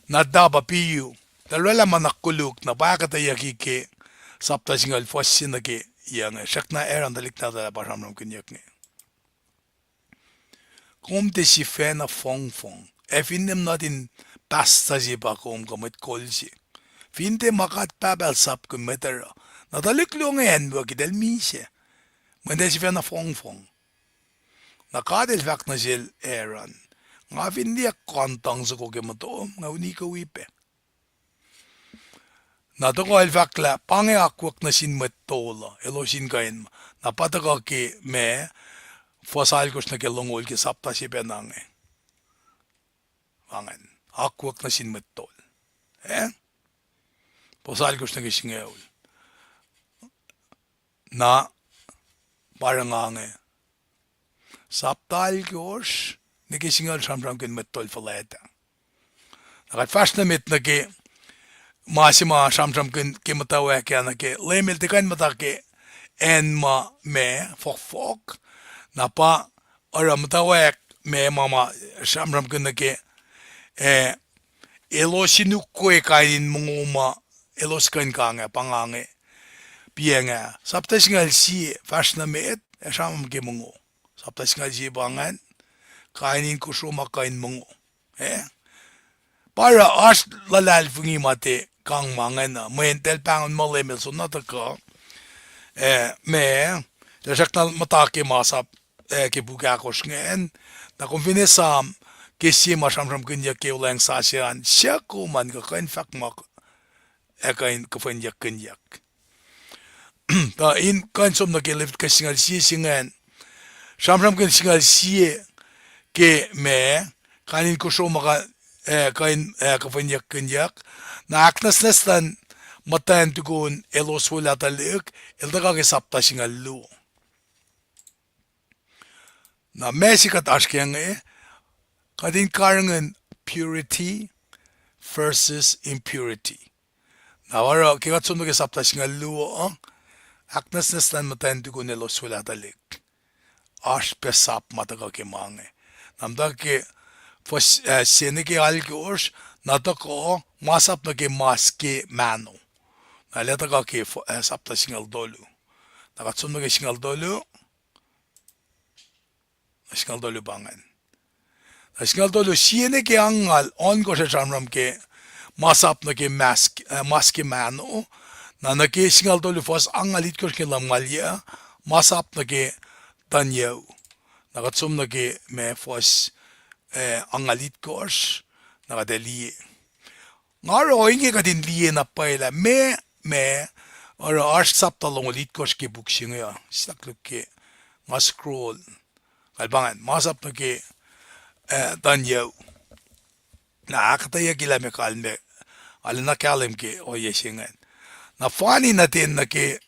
na daba piu talwala manakuluk na akketeyac ke sapta singal fossin ke yang sakna eran talikna da paramram kunyak nge kom de si fena fong finnem not in pasta si ba kom mit kolsi finde makat pacl sap kun metera na taliklo ngen bo kidel mise men de si fena fong na kadel vak na gel eran nga vindi kontang sa ko gemato nga uni ko wipe na to ko el vakla pange akwak na sin metola elo sin kain na pataka ke me fosal kos na ke longol ke sapta si penange wangan akwak na sin metol fosal kos na ke singeul na parangange saptal kos nike singal samram ken metol faleta nakat fast na met na ke masima samram ken ke mutawaek na ke lemel te kan mata ke en ma me fok na pa ora mutawaek me mama samram ken na ke elo sinuke kain munguma elo skan kanga pangange pienga sapta singal si fast na met samam ke mungo sapta singal si bangan kainin ko suma kain mungo para as lalal fungi mate kang mangana mentel pangon molemel so nataka me de saknal matake masap ke buga kosngen na konfinesam ke si masam kunya ke ulang sasian syako man ka kain fakmak kain kofenya kunyak ta in kan som na ke lift ka singal si singen samram kun singal si ke me kanin ko so maka kain kofenya kunyak na aknas nestan matan tukun elos wala talik eldaga ke sapta singal lu na mesikat ashkenge kadin karangan purity versus impurity na wara ke gatsum ke sapta singal lu aknas nestan matan tukun elos wala talik ash pesap mataga ke mange namda ke fos sene ke al ke osh nata ko masap na ke maske mano na leta ka ke sapta singal dolu nakatsum na ke singal dolu bangan na singal dolu sene ke angal on ko sa samram ke masap na ke maske mano na ke singal dolu fos angalit ko ke lamgalya masap na ke tanyaw nakatsum na ke me fos angalit kors nakadeli ngaro inge kadin liye na paila me or arsh sapta longolit kors ke buksing ya sakluk ke nga scroll kalbangan masap na ke tanyaw na akketeyac gila me kalme alna kalem ke o yesingan na fani natin na ke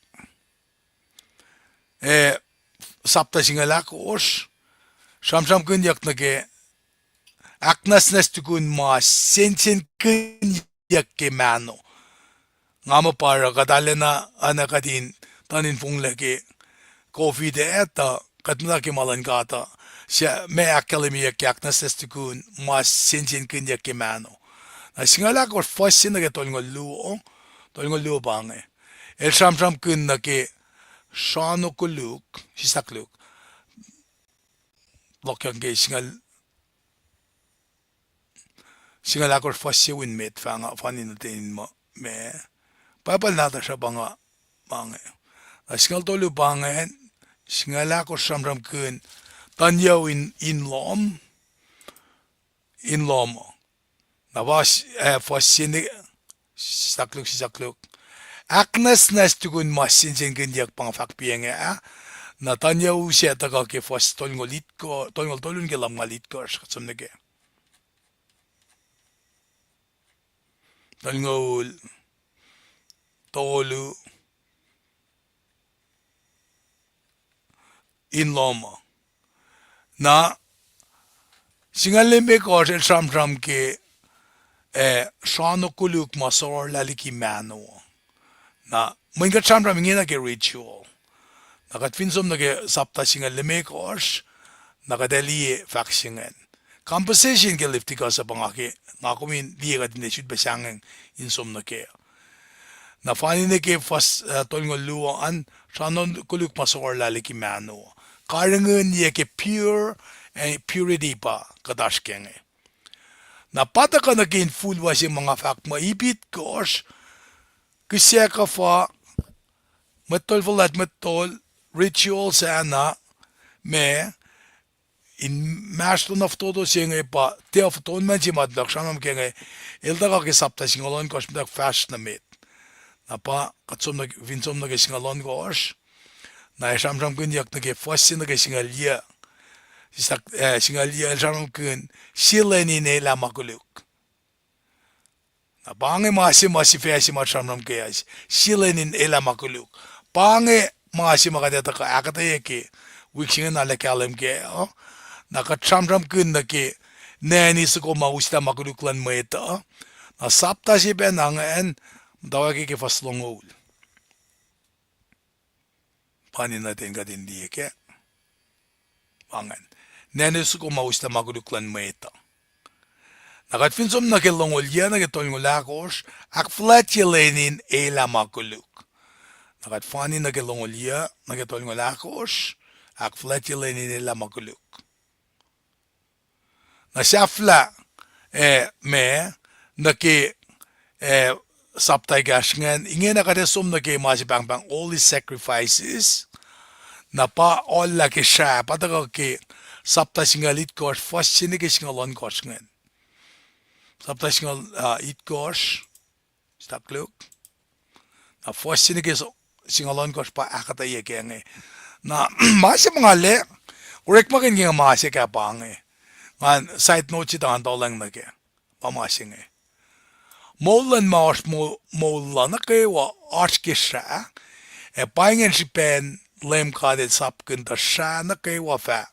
sapta singalak os samsam kunyak na ke aknas nestukun mas sensen kunyak ke mano ngama para kadalena anakadin tanin fungle ke coffee de eta katna ke malan kata siya me akademia ke aknas nestukun mas sensen kunyak ke mano na singalak os fasin na ke tolngol luo bange el samsam kun na ke shano kuluk sisakluk lokyan ke singal akor fasse win met fanga fanin natin me papal nata siya banga bange singal tolu bangen singal akor samram kun tanyaw in lom na was fasse ni sisakluk aknas nas tukun masin kun yak pang fakpienge na tanyaw siya taga ke fas tolngol tolun ke lamgalit ko sa ke tolngol tolu in loma na singalembe ko sa samsam ke shano kuluk masor laliki mano na mga chamra mingina ke ritual nakatfinsom nage sapta singa lemek ors nakadali faksingen composition ke liftika sa pangake ngakumin di ka din should besangeng insom nake na fani nake fas tolngol luan shano kuluk masor laliki mano karangen ye ke pure and purity pa kadashkenge na pata ka naging full was yung mga fact maibit kos Kisac fa matol volat matol ritual sana me in maston of todo singe pa te of ton man si madlak shanam kenge elda ka kisapta singalon kos mdak fast na mit na pa katsom nag vinsom nag singalon kos na shamsham kun yak nag fasin nag singalia Kisac singalia shanam kun sileni ne la makuluk na pange masi fesi machamram kayas silenin ela makuluk pange masi makadeta ka akketeyac wiksingan na lekalem ke na katsamram kun na ke neni suko mausta makuluk lan mwet na sapta si benangen dawagi ke faslongol panin natin ka din di ke pangen neni suko mausta makuluk lan mwet nakatfinsom na kelongolya na ketolngolakos akflatjelenin ela makuluk nakatfani na kelongolya na ketolngolakos akflatjelenin ela makuluk na safla me na ke saptay gasngan inge na kadesom na ke masipang all these sacrifices na pa all la ke sha pataka ke sapta singalit kos first sinike singalon kosngan sapta singal it kos stakluk na first sinike singalon kos pa akketeyac nge na masi mga le urek makin nga masi ka pa nge man side note si tan lang na ke pamasi nge molan mars molan na ke wa arch Kisac Paing si pen LEUM GOD sapkin ta sha na ke wa fa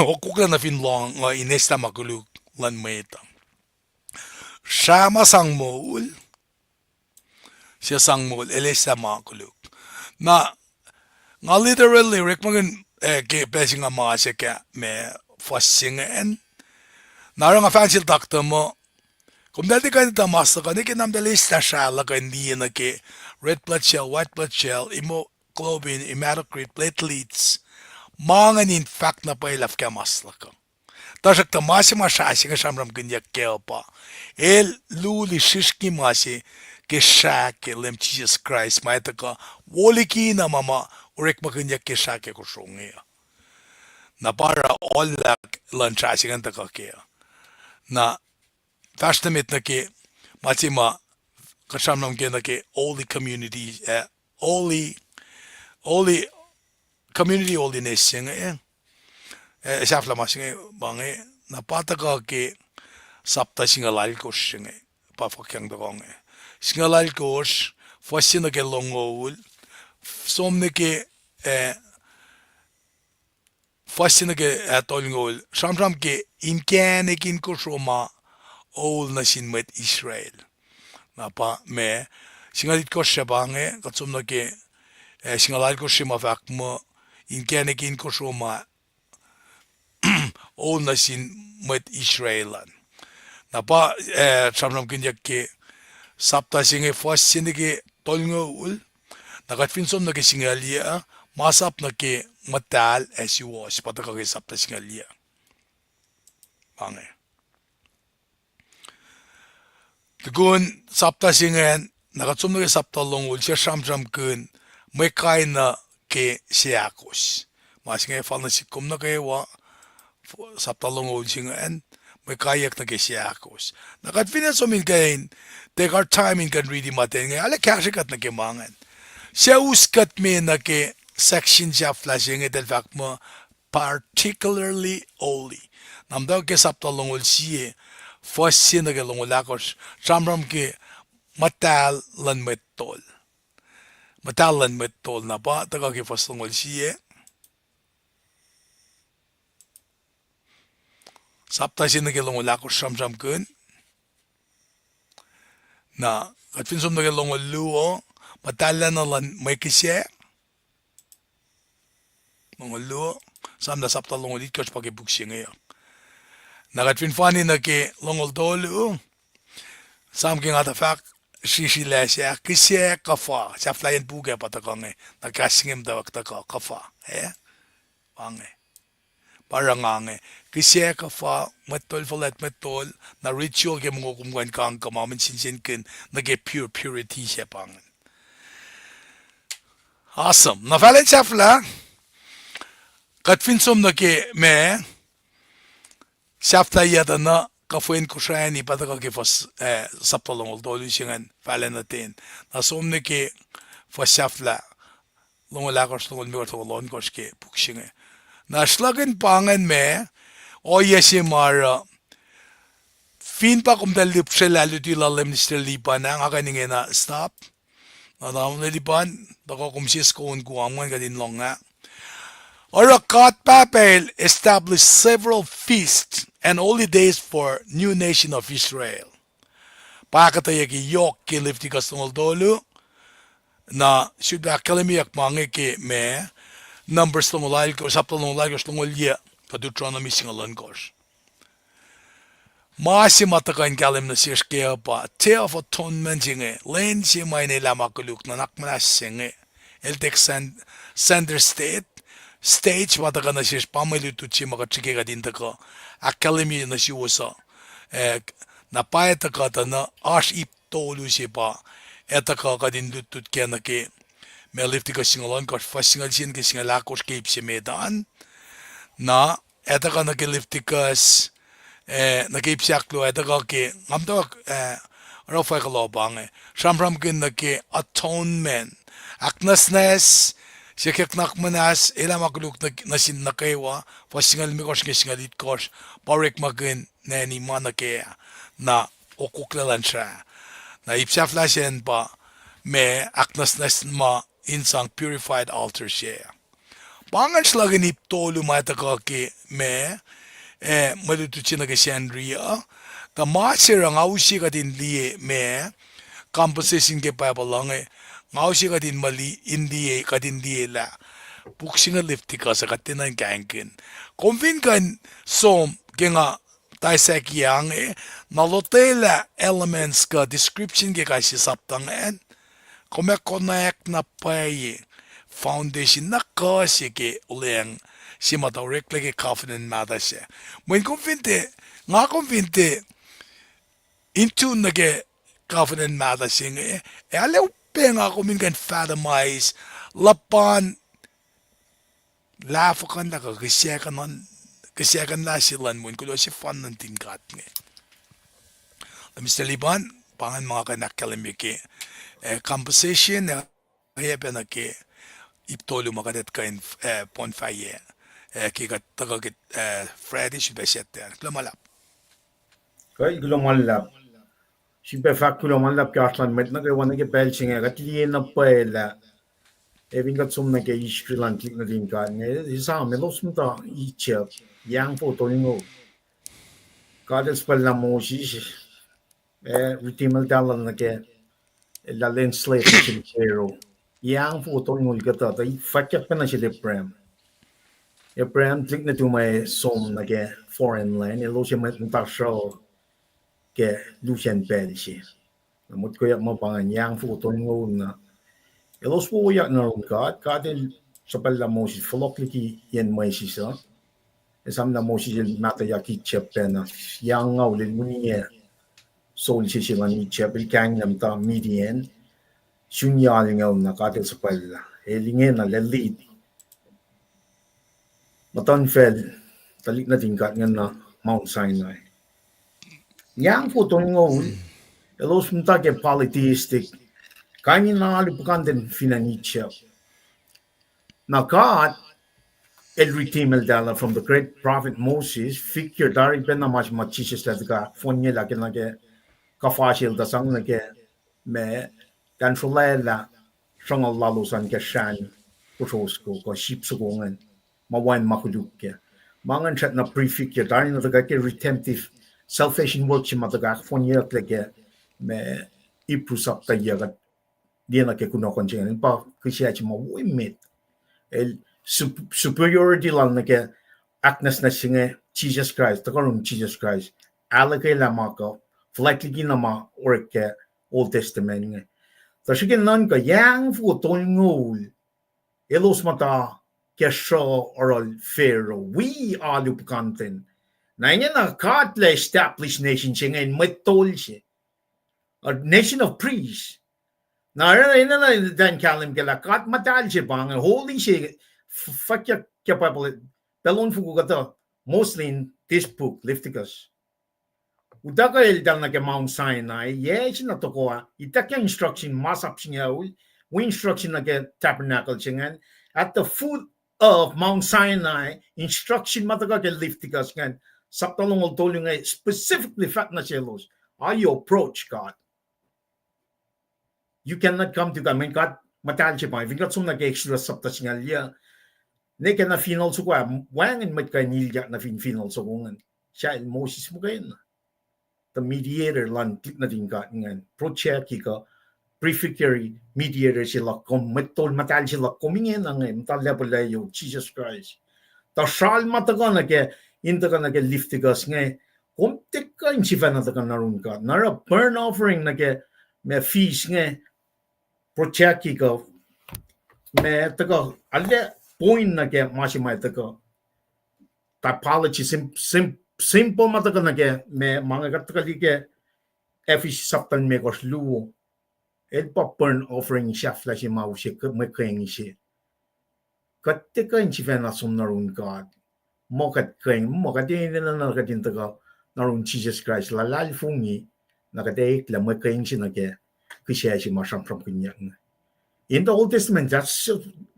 o kukla na fin long inesta makuluk lan mweta Shama sang mol siya sang mol elesa makuluk na nga literally rek magan ke pesing nga mga siya ka me fasingen nara nga fancy doctor mo kung dati ka nita master ka niki namdalista siya laka hindi na ke red blood cell white blood cell hemoglobin hematocrit platelets mga in fact na pa ilaf ka masla ka Taşak da masi maşasi ka shamram kinyak kelpa. El luli shishki masi Kisac lem Jesus Christ maita ka woliki na mama urek makinyak Kisac ko shongia. Na para ollak lanchasi kan ta ka kya. Na fashtamit na ke matima ka shamram na ke holy community holy community holiness singa Safla masinge bange na pataka ke sapta singalal kos singe pa fakyang dogonge singalal kos fasina ke longol somne ke fasina ke tolngol shamram ke inkane kin kosoma ol na sin met Israel na pa me singalit kos bange katsumna ke singalal kos ma fakmo inkane kin kosoma oana sin met Israelan. Na pa shamram kinyak ke sapta singe first sinige tolngol nakatfinsom na ke singalia masap na ke matal as you was pataka ke sapta singalia. Bange. Tukun sapta singen nakatsom na ke sapta longol siya shamram kun may kain na ke siyakos. Masinge falna sikum na ke wa saptalong singan may kayak na Kisac nakatfina somin kain take our time in kan reading maten nga ala kaksakat na kemangan siya uskat me na ke section siya flashing del fact mo particularly holy namdaw ke saptalong siye first sin na ke longolakos samram ke matal lan metol na pa taga ke first longol siye sapta sin na kelong wala ko shamsham kun na kat fin som na long luo matala na lan may kisye long luo sam na sapta long lit kos pake buksing ya na kat fin fani na ke long dolu sam ke ngata fak shishi la sya kisye kafa sa flyen buke patakange na kasingem da wakta ka kafa bange parangange kisye kafa matol folet matol na ritual ke mo kumgan kang kamamin sinsin kin na ke pure purity siya pangen awesome na falen safla kat fin som na ke me safla yada na kafuen Kosrae ni pataka ke fas sapalong dolu singan falen natin na som na ke fas safla long lagos long mi to lon kos ke buksinge na slagen pangen me o yesi mara fin pa kum dal lip sel alu di la lem nistel lipan ang akaninge na stop na dawn na lipan bako kum sis ko un kuamwan kadin long nga or a cut papel established several feasts and holidays for new nation of Israel pakatayak yok ke liftikas tungol dolu na should ba kalamiyak mange ke me numbers tungol lail ko sapto tungol lail ko tungol ye ka Deuteronomy singalan kos Maasi matakan kalim na siya kaya pa Day of Atonement singe len si may nila makuluk na nakmanas singe eltek center stage matakan na siya pamaluto siya makachike ka din taka academy na siya wasa napaya taka ta na ash ip tolu siya pa etaka ka din lutut kaya na ke may lifti ka singalan ka fasingal siya ka singalakos ka ipsi medan na etaka na ke lifti ka nakipsiaklo etaka ke ngamto rofay kalobange shamram kin na ke atonement aknasnes sikeknak manas ila makuluk na sin nakewa fasingal mikos ke singalit kos parek magin nani manake na okuklalensha na ipsiaflashen pa me aknasnes ma insang purified altar siya pangan slagin iptolu mataka ke me malutuchi na Sandria ka masira ngausi ka din liye me composition ke pa lang ngausi ka din mali indie ka din liye la buksinga lifti ka sa katinan kankin konvin kan som ke nga taisek yang nalotela elements ka description ke kasi saptang kome connect na pay foundation na kasi ke uleng si mutawaek lagi covenant mata siya. When convinte, nga convinte, into nage covenant mata siya alaw pe nga kumin kan fathamize, lapan, lafakan na kasiyakan na silan mo, kulo si fan ng tingkat nga. Mr. Liban, pangan mga kanakalimiki, composition, kaya pa na ke, iptolo makadat kain ponfaye. Kikat tagagit Freddy should be set there. Klumalap. Kay glumalap. Simpe fak glumalap kaslan met na kay wana ke pelching katli na pela. Evin kat sum na ke Sri Lanka na din ka ne isa me los mta iche yang photo ningo. Kades pala mo si ultimal dalan na ke la lenslate sin zero. Yang photo ningo kata ta fakya pa na si prem. Abraham klik na tumay som na ke foreign land elo siya matasyo ke Lucian Belsi. Namut ko yak mo pangan yang foto ngo na elo spo yak na ron ka del sa pala mo si flok liki yen may sisa. Esam na mo si mata yaki chep na yang ngaw lil muni so si si mani chep kang nam ta median sunya ngaw na ka del sa pala. Elingen na lelit Matan fell, talik na tingkat nga na Mount Sinai. Yang foto ngon, elos mta ke polytheistic, kanya na alipukan din finanicha. Na God, el retimel dala from the great prophet Moses, figure dari ben na mas machisis la ka, fonye la ke kafasil da sang na ke, me, dan fulela, sangal lalusan ke shan, kusosko, ko shipsugongan. Mawan makuluk ya. Mangan chat na prefigure dahil na taga ke redemptive salvation work si mataga fonye lagi me ipusap tayagat dia na ke kuno konjengan pa kisiachi mo wimit el superiority lang na ke aknas na singe Jesus Christ takarong Jesus Christ alakay lama ko flatly nama or ke Old Testament nge tashikin nan ka yang fu tongul elos mata ke sho oral pharaoh we are the content na ina na katle established nation singe metol siya a nation of priests. Na dan kalim gala kat matal siya bang holy siya fakya capable talon fugu gata mostly in this book Leviticus. Udaka el dal na ke Mount Sinai yes na to ko itakya instruction masap siya we instruction na ke tabernacle siya at the foot of Mount Sinai instruction mataga ke Leviticus ngan saptalong tolong specifically fat na siya how you approach God. You cannot come to God. I mean, God, matalje pa. Vingat sum nag-extra sapta singal ya. Ne ka na final so kwa. Wangin mat ka nilya na final so kungan. Siya Moses mo kayo na. The mediator lang na din ka ngan. Project ka. Prefectory mediator sila kom matol matalje sila komingen na ngayon. Matala pala yung Jesus Christ. Ta shal mataga na ke inta ka na ke Leviticus ngay. Kung tika yung sifa na taka narun ka. Nara burn offering na ke may feast ngay. Project ko me taga alle point na ke masimay taga typology simple mataga na ke me mga katakali ke effish saptan me kos luo el pa burn offering siya flash ma usi me keng siya katika in siya na sum narun God mo kat keng mo kat din na katin taga narun Jesus Christ la lal fungi na kadek la me keng siya na ke kisya siya masam from kunyang. In the Old Testament, that's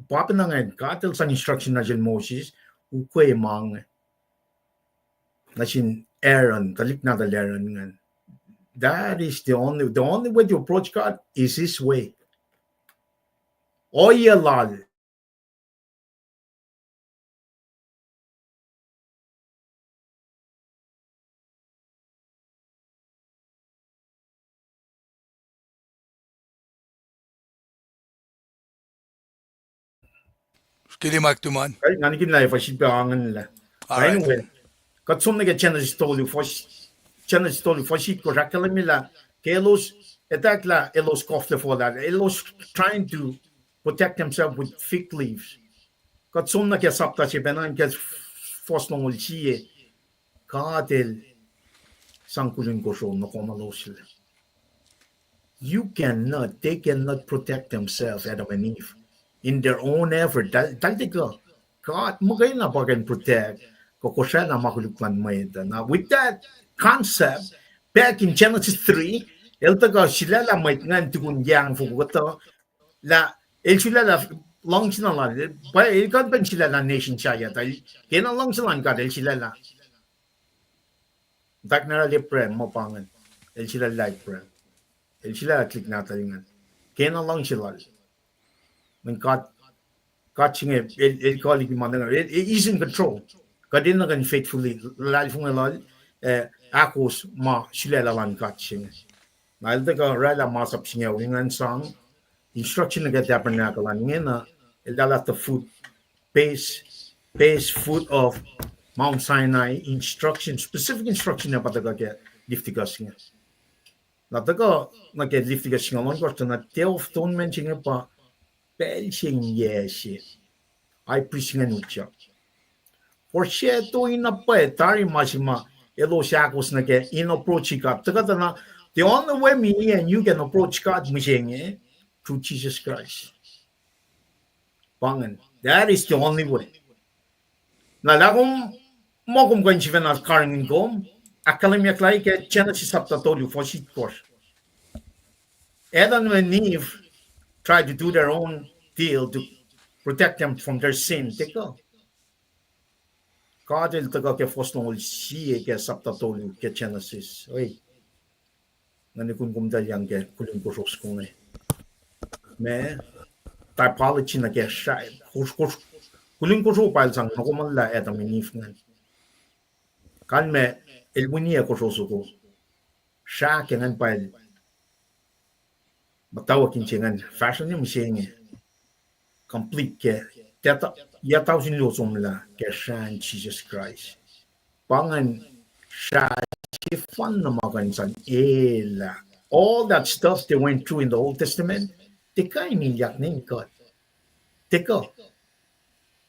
papa na ngayon. God tells an instruction na dyan Moses, ukwe mang na sin Aaron, talik na dal Aaron ngayon. That is the only way to approach God is His way. Oya lal. Kilimak tuman. Kaya nga naging life, ay sipahangan nila. Kaya anyway, katsum na kaya stoli for shit ko rakalam nila, kelos, etakla, elos kofle for that, elos trying to protect themselves with fig leaves. Katsum na kaya sapta siya, benan kaya fosnong ulsiye, katil, sangkulin ko siya, nakomalo sila. They cannot protect themselves, Adam and Eve, in their own effort. God, magay na ba can protect? Kosrae na makuluklan mo ito. Now, with that concept, back in Genesis 3, eltaga sila la may ngan tukun yang fuguto la sila la long sila la ba ikan ben sila la nation siya ta kena long sila ka sila la tak na la pre mo pangan sila like pre sila click na talingan kena long sila man catching it calling man it is in control kadin na kan faithfully lal fung lal akos ma sila la lan catching Nal ka rala masap siya wingan sang instruction na get tabernacle an ngena ilala the foot base foot of Mount Sinai specific instruction na pataga get Leviticus nga. Na taga na get Leviticus nga lon ko na teof ton mention nga pa pelsing yeshi. Ay priest nga nutya. For siya to inapa tari masima elo shakos na ke inapproach ka. Taga na the only way me and you can approach God through Jesus Christ. Pangan. That is the only way. Na lagom mo kung kung siya na KahsInKol, akollah like Genesis chapter 2 for sheet course. Adam and Eve tried to do their own deal to protect them from their sin. Teka. God will taga ke fosnong siye ke chapter 2 ke Genesis. Oy. Nanikun kumdalyang ke kulin kuros kung me typology na ke siya. Kulin kuros pal sang nakumala Adam and Eve nga. Kan me ilmunia kuros ko. Siya kenan pal matawa kincengan fashion yung msenge complete ke teta ya tausin lo somla ke shan Jesus Christ pangan sha si fun na magansan ela all that stuff they went through in the Old Testament tika iniyak ning God tika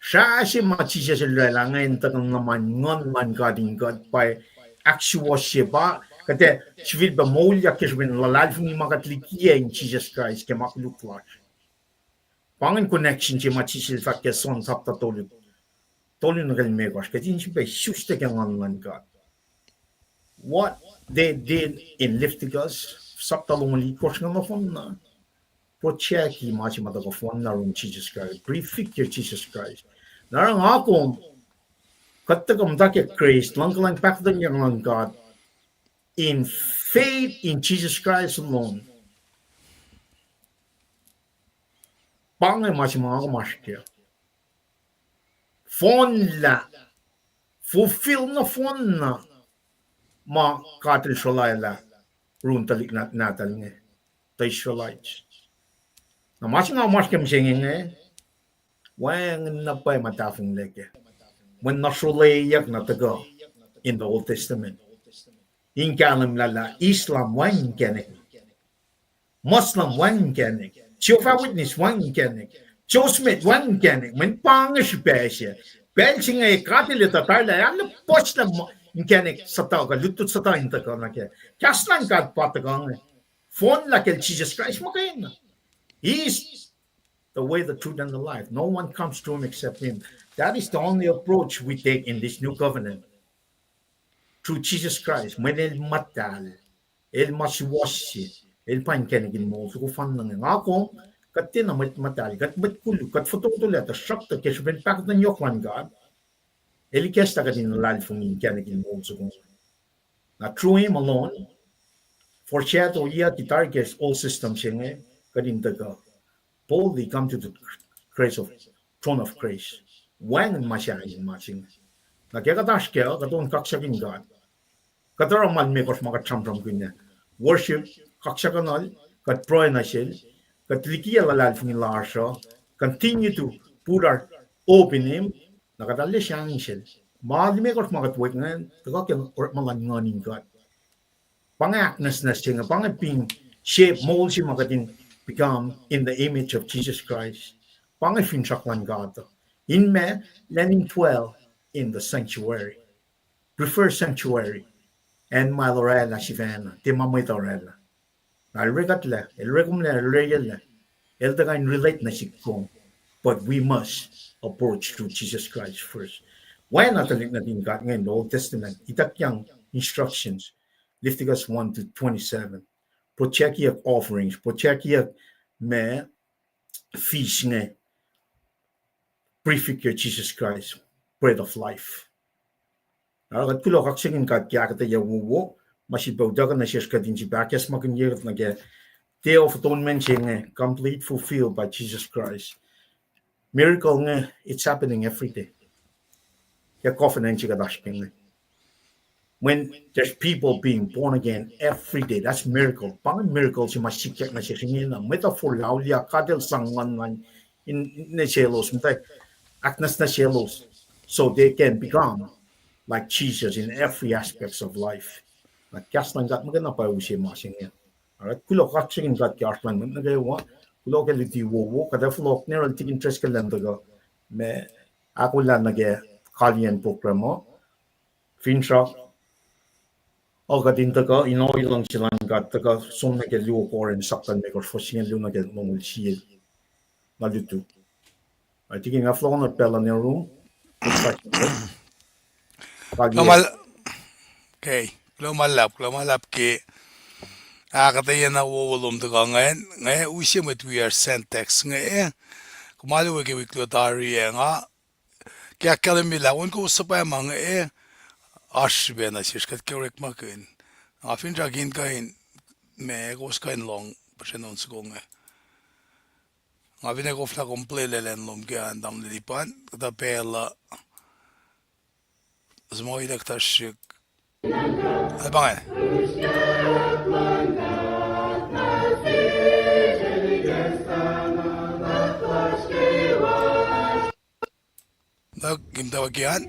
sha si ma Jesus la ngayon takang naman ngon man gading God by actual siya kate sivil ba molya kesben lalal ni makatlikiya in Jesus Christ ke makluklar pangan connection si ma sifac ke son tapta tolu na kalmegos kati hindi ba susta ke ngon God what they did in Leviticus sapta lumalikos nga mafon na procheki ma si matagafon na rin Jesus Christ prefigure Jesus Christ narang ako katagam dake Christ lang pakdan yang lang God in faith in Jesus Christ alone pangay ma si mga kumaskya fon la fulfill na fon na ma katil shalayla run talik natal nge tay shalaych na mas nga mas kem singing nge wang na pay matafing leke when na shalayak na taga in the Old Testament in kalam lala Islam wang kenek Muslim wang kenek Jehovah Witness wang kenek Joe Smith wang kenek men pangish pesya Belching ay katil ito tarla ano poch na kenek sa tao ka lutut sa tao inta ka na ke kaslan ka patagang phone la kel Jesus Christ mo kayo na He's the way, the truth, and the life. No one comes to him except him. That is the only approach we take in this new covenant. Through Jesus Christ. When el matal, el masiwasi, el pankenigin mo, so fan nang ako, katin na matal, kat matkulu, kat fototulat, a shakta, kesben pak na yokwan God, el kesta katin lal fungin kenigin mo, so na through him alone, foreshadow yet the targets all systems yung katin taga. Boldly come to the grace of throne of grace. When masyahin matching. Nakikatash kaya katong kaksakin God. Katara man may kos makatram-tram kunya. Worship kaksakanal, kat proy na siya, kat likiyac lalal fungin larsha, continue to put our hope in him, nakatali siya ang siya. Mahal may kos makatwek ngayon, takakyan or malanganin God. Pangaknas na siya nga, pangaping shape, mold siya makatin become in the image of Jesus Christ. Pangifin sakwan God. In me, let him dwell in the sanctuary. Prefer sanctuary. And my Lorella Shivana, Timamoy Torella. Alregatla, Elregumla, Regala, Eldagan relate na sikong. But we must approach through Jesus Christ first. Why not natin God ngayon, the Old Testament, itakyang instructions, Leviticus 1 to 27. Pochekiak offerings, pochekiak me feast nge prefigure Jesus Christ, bread of life. Kat kulo kaksakin kat akketeyac wo masibawdagan na siya kadin si bakas makanyerat na ke Day of Atonement nge complete fulfilled by Jesus Christ. Miracle nge it's happening every day. Ya covenant siya kadashkin nge. When there's people being born again every day, that's miracle. Pang miracle si masikyak na siya na metaphor laulia kadel sangan man in shelos, aknas na shelos, so they can become like Jesus in every aspects of life. At kaslan gat magana pa usi masing yan. Alright, kulo katsingin gat kaslan man nagawa, kulo ka liti wo kada flok neral tikin tres ka landaga me akollah nage kalian programo finshak din taga inoy lang sila gat taga som na gelu ko rin saktan me ko fosingen lu na gel mongol siel malutu. I think nga flow na pela ni room. Klamal, okay, klamalap ke akketeyac na wowolom taga ngayon usiya met we are syntax ngayon kumalo ke wiklotari nga kaya kalamila on ko sa pa mga Ashbe na siya kat korek makin. Afin jagin kain me kos kain long pasenon sugong. Ngavine ko fla komplele len lom ke andam lipan kada pela zmoy daktash. Abangan. kim tawakian.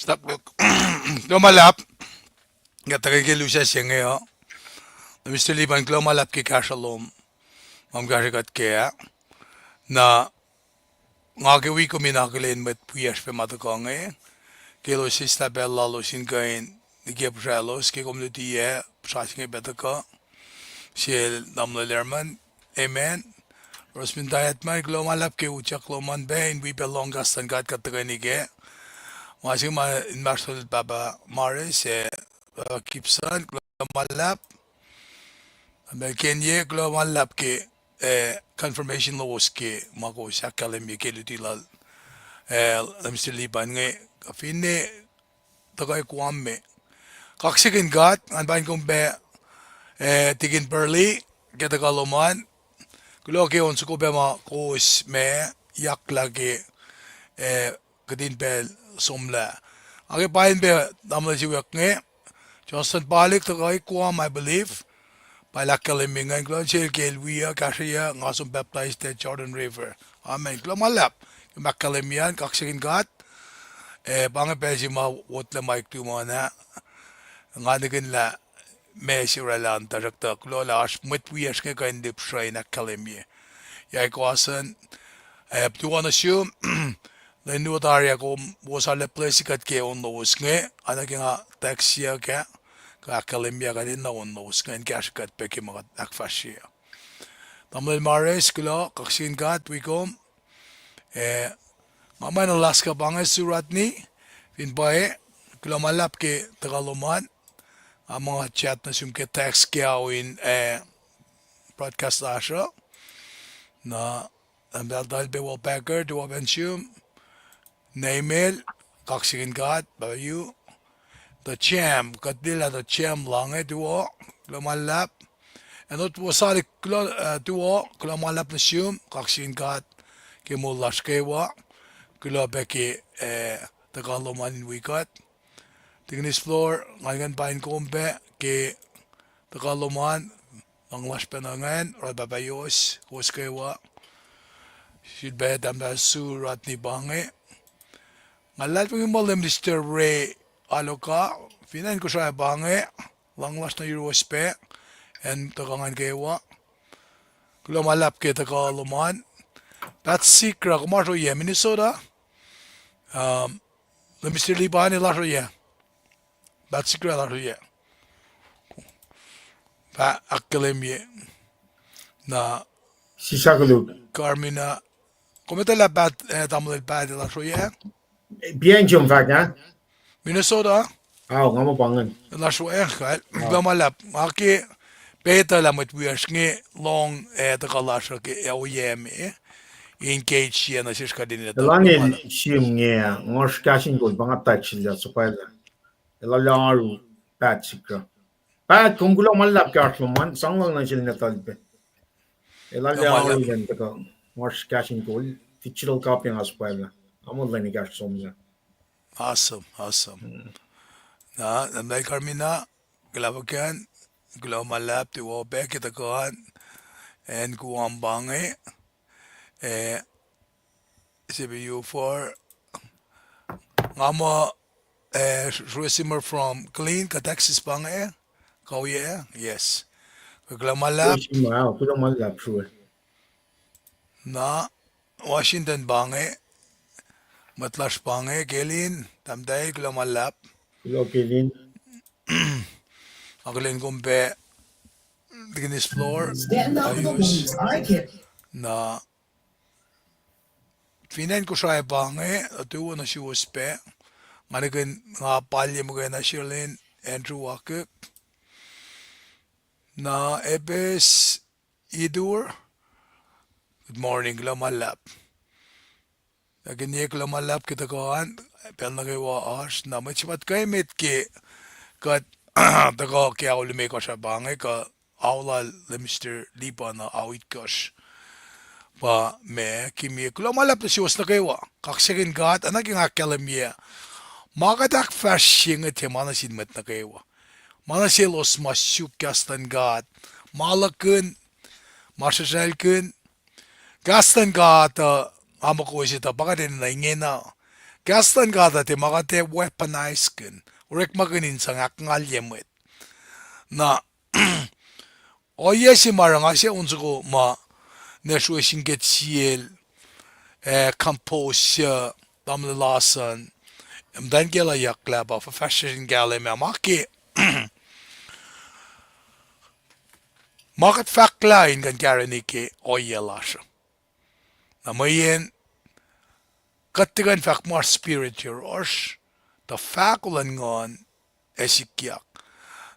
Stop. Lumalap. Gatagay lusa singe ho. Mr. Liban lumalap ki kashalom. Mam garigat kaya na ngagawi ko minakilin met puyas pe matakonge. Kilo sista bella lo singain nigepjalos ki community e psasinge betaka. Siel namle lerman. Amen. Rosmin diet man lumalap ki uchak loman bein we belong gastan gat katagay nige. Masing ma inmarsul baba Maris Kipsan lumalap. Kenye lumalap ki confirmation lowos ke mako sa kalemi ke lutilal Mr. Liban nge kafine tagay kuamme kaksakin gat an bain kong be tigin perli kita kaloman kulo ke on suko be ma kos me yak lagi kadin bel somla age bain be namla jiwak nge Johnson balik tagay kuam I believe Paila kaliming ang klon sil kelwiya kasya ngasong baptized at Jordan River. Amen. Klon malap. Yung makalimian kaksakin gat. Banga pesi ma wot la maik tu mo na. Nga nagin la mesi ralan tarakta. Klon la as mwet ke kain dip shrine na kalimye. Yay kwasan. Tuwan assume. La nuot area ko wasa le place kat ke on lowos nge. Ana nga taxia ka. Akalimia ka din na unos ngayon kaya sikat peki mga akfasya. Tamil mares kulo kaksin kat wikom mamay na laska bangas surat ni pinbae kulo malap ke tagaluman ang mga chat na sumke text kaya in broadcast asya na ang dahil be wallpacker do abensum na email kaksin kat bayu the cham katila the cham lang duo lumalap and it was sari duo lumalap na siyum kaksin kat kimulas kewa kulabeki tagaluman wikat tignis floor ngayon pain kombe ke tagaluman ang las penangan or babayos kos kewa should be damda surat ni bange ngalat pang malem Mr. Ray aloka finan ko siya bange langlas na euros pe and takangan kewa kulomalap ke takaluman that's secret kumato ye Minnesota the Mr. Libani lato ye that's secret lato ye pa akelem ye na Sisac Carmina come te la bat tamil bat lato ye bien jom vaga. Minnesota Ngamo bangan. lato ye kulomalap aki beta la met wiasnge long takalasha ke yem engage ye na shishka dineta kulomalap Elani sim nge ngos KahsInKol bangat tachilla supaya. Elalu patchikra. Pat kungkulo malap KahsInKol sanglang na sila natalbe. kulomalap Elalu yan taka ngos KahsInKol digital copy ng supaya. Amo lang ni KahsInKol. awesome na namdai Carmina galawakan kulomalap ti wo be kitakan and kuambange CPU4 ngamo Srui from clean ka Texas bange kauye yes kulomalap Kulo malap sure. na Washington bange matlash bange gelin tamdai kulomalap Kulo kilin. akalin kumbe Guinness floor ayos na finan ko siya bange atuwa na siya uspe nganagan nga palye mo na Shirlene Andrew Walker na EPS idur good morning lamalap naginyek lamalap kita kawan pel na kayo as na machipat kay met ke kat tako kaya ulime ko siya bange ka awla le Mr. Lipa na awit kosh pa me kimi kulomalap na siwas na kayo kaksakin God anak yung akketeyac makadak fashing at mana sinmet na kayo mana silos masyukastan God malakun masasalkun gastan God amako isita baka din na inge na gastan God at makate weaponize kun urek maganin sa ngakngal yemwet na oye si marang asya unsuko ma nesho singet siel compose damle lasan dan gela yaklaba for fashion gale me maki market fakla in gan garanike oye lasha na mayen katigan fak more spiritual osh the fakulan ngon esikiyak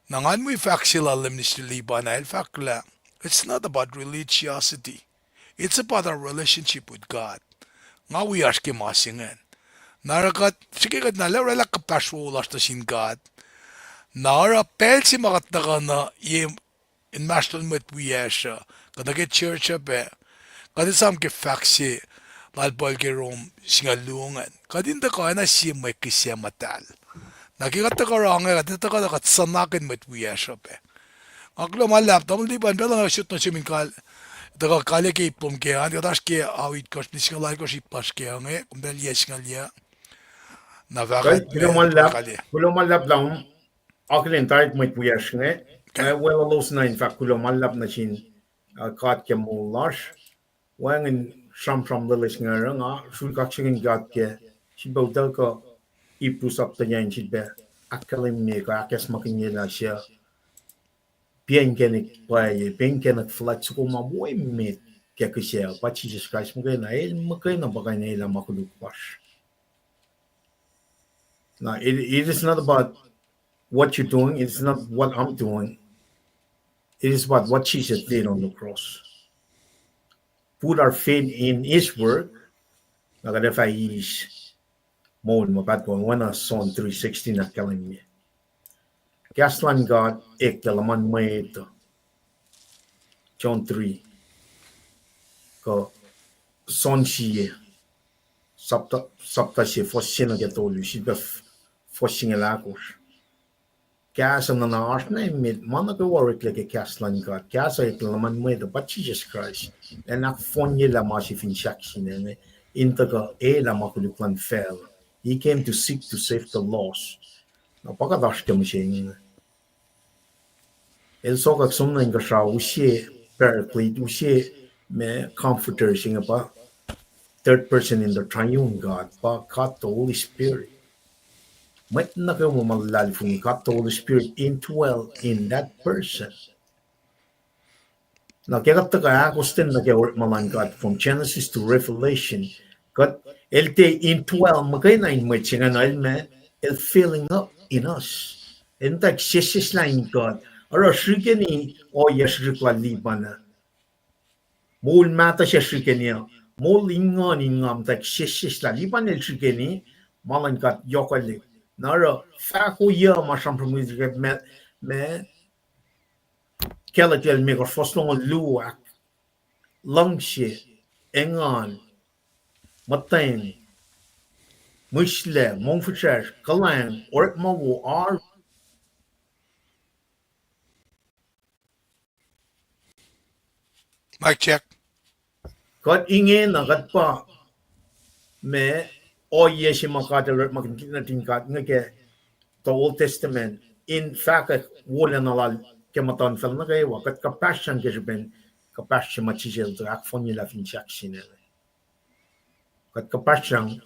nangan mo fak sila limnis liban el fakla it's not about religiosity it's about our relationship with God nga we ask him masingen narakat sige kat na lera la kapaswo ulas ta sin God nara pelsi makat na yem in maston met we asha kada get church be kada sam ke faksi lal bol ke rom singa lungan kadin ta ka na si me kisya matal nakikat ka rang ka ta ka sanakin met we asha be aklo malap tam di ban bela shoot no simin kal daga kale ke ipom ke an dash ke awit kosh ni singa lai kosh ipas ke ange kumbel yesingalia na vagat me kale Kulo malap lang. Aklin tayo may puyas nga. Well, los na in fact kulo malap na sin kat ke mulash. Wangin from lilis nga nga. Sulkaksakin gat ke. Si bawdal ko ipusap ta yan si be. Akalim me ko akes makinila siya. Bien kenek play, bien kenek flat ko mabuhay me. Kaya kasi pa Jesus Christ mo kayo na makay na baka na ilang makulukwas. Now it is not about what you're doing. It's not what I'm doing. It is about what Jesus did on the cross. Put our faith in His word. Nagadefa is more mabat ko wana Psalm 3:16 na kalim niya. Kaslan God ek kalaman may ito. John 3 ko son siya sapta siya for sin na gatolu siya for singalakos. Kasa na naarna mit mana ko warik leke kaslan God. Kasa iklaman mo ito but Jesus Christ. En ak fonye la masi fin shaksin intaga la makuluklan fell. He came to seek to save the lost. Napakadashka mo siya. El sokak sumna inga siya usye paraclete usye me comforter siya pa third person in the triune God pa kat the Holy Spirit. Might na kayo mamalal kung kat the Holy Spirit indwell in that person. Now, kaya taka akustin na kaya work malang God from Genesis to Revelation. God, el te indwell magay na in which nga na el filling up in us. En tak sisis line God. Aro shrikeni o yashrikwa libana. Mul mata siya shrikeni. Mul ingon ingam tak sisis la liban el shrikeni. Malang God yokali. Naro fako ya masam pramudika me kelakel me ko foslong luwak. Langshe, engan, matang, musle, mongfuchesh, kalang, or mawo ar. Mic check. Kat inge na kat pa me o yeshi makata rat makintina tingkat ngake the Old Testament. In fact, wala na lal kematan fel na kayo kat kapasyan kesben kapasyan machijel to akfoni la finchak sinele. Kat kapasyan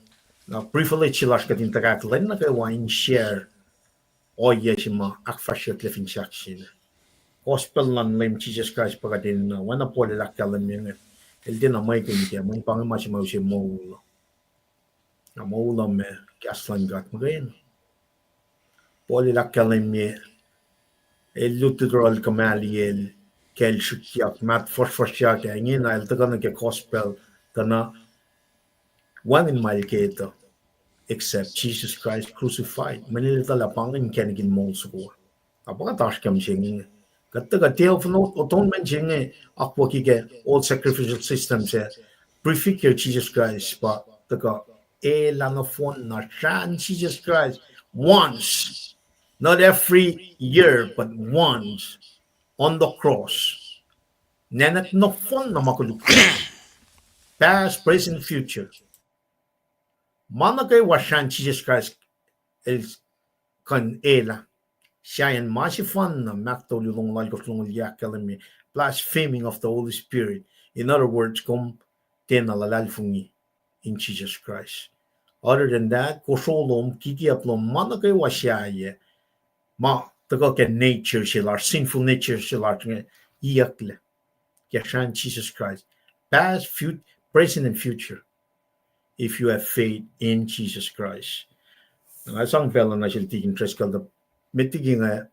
na privilege lash katin tagak len na kayo in share o yeshi ma akfasyak le finchak sinele. Gospel lan lem Jesus Christ pagatin na wana pole lakkalan mi el din na may kaya may pangama si mausi maulo na maulo me kaslan gat magayin pole lakkalan mi el lutudrol kamali el kel shukyak mat forsyak ngin na el tagan ke gospel tana one in my keto except Jesus Christ crucified manilita la pangin kenigin molsuko apaka tashkam singing Kataga Day of Atonement jinge akwa kige all sacrificial systems prefigure Jesus Christ pa taga lanafon na shan Jesus Christ once, not every year but once on the cross. Nenak no fon na makulukya. Past, present, future. Manakay washan Jesus Christ is kan Shayan Mashifan Maktolung Lagoflung Yakalemi, blaspheming of the Holy Spirit. In other words, come tenalalfungi in Jesus Christ. Other than that, kosolom kikiaplom manakay wasyaye ma taga nature shilar, sinful nature shilar yakle. Yashan Jesus Christ. Past, future, present, and future. If you have faith in Jesus Christ. Ang asang pela na siya tiging tres kalda mitiging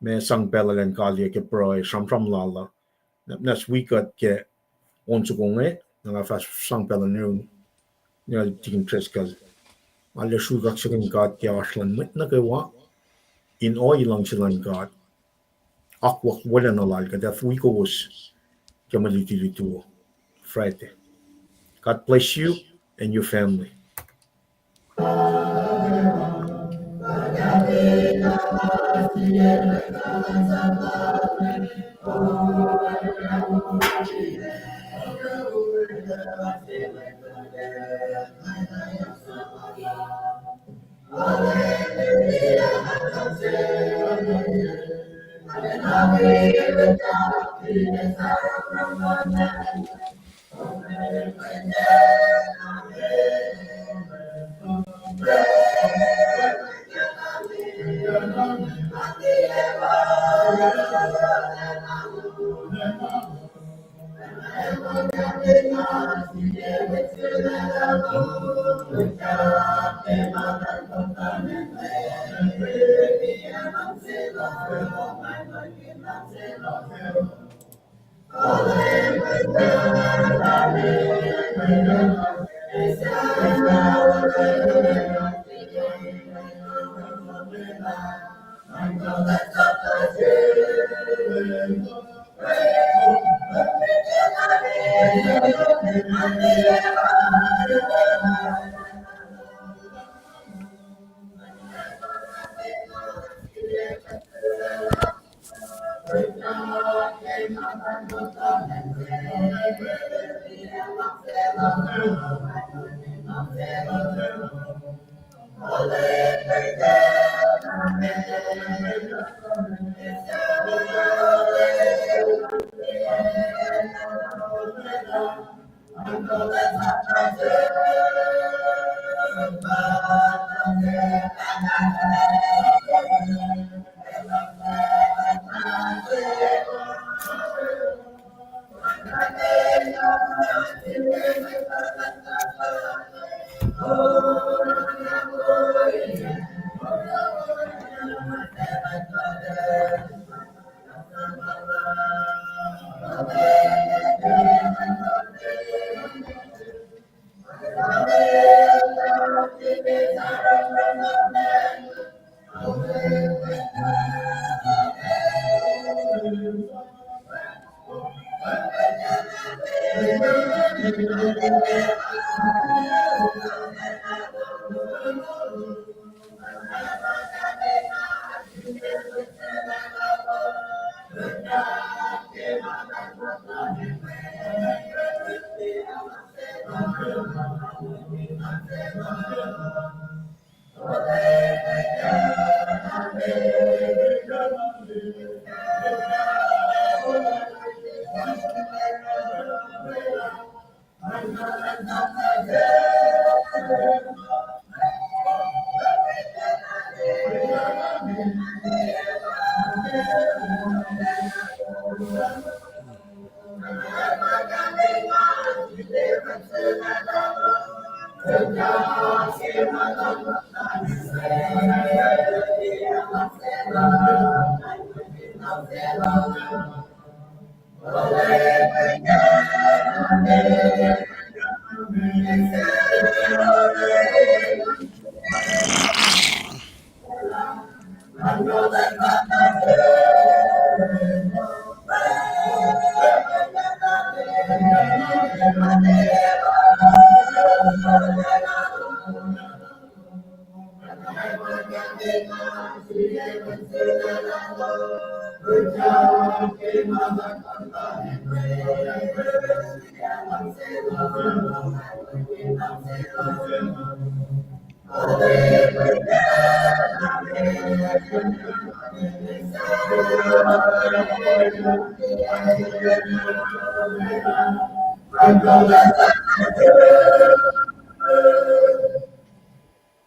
me sang pelagan kalye ke proy from lala nas wikat ke onsukonge nga fas sang pelan ni tikin treskal alle shugak sikin kat ke aslan mit na ke wa in oil lang silan kat akwak wala na lal ka that wiowos ke maliti Friday. God bless you and your family.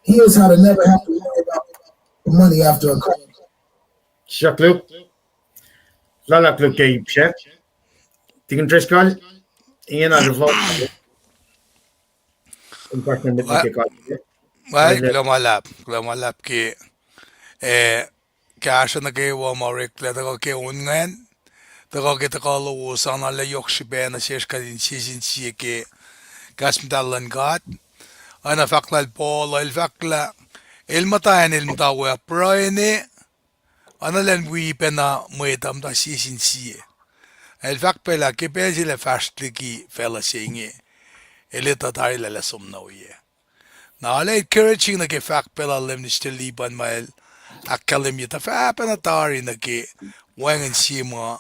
Here's how to never have to worry about money after a crash. Siakluk, lalakluk kay ipsek. Tingin treskal, ingen ariflo. Unpartner mit nuke kalite. Well, glamalap ki kasha na ke wa marik le da ke ungan da ke ta lowos ana le yokshi be na shesh kadin sizin si ke kasmdallan god ana fakla el polo el fakla el matayan el mutawaek proene ana len wi pena mwet da sizin si el fakpela ke pesi le fastli ki fela singe el tatari le somnoye na le encouraging na ke fakpela lem ni liban mail akkalem yata fa penatari na ke wangan sima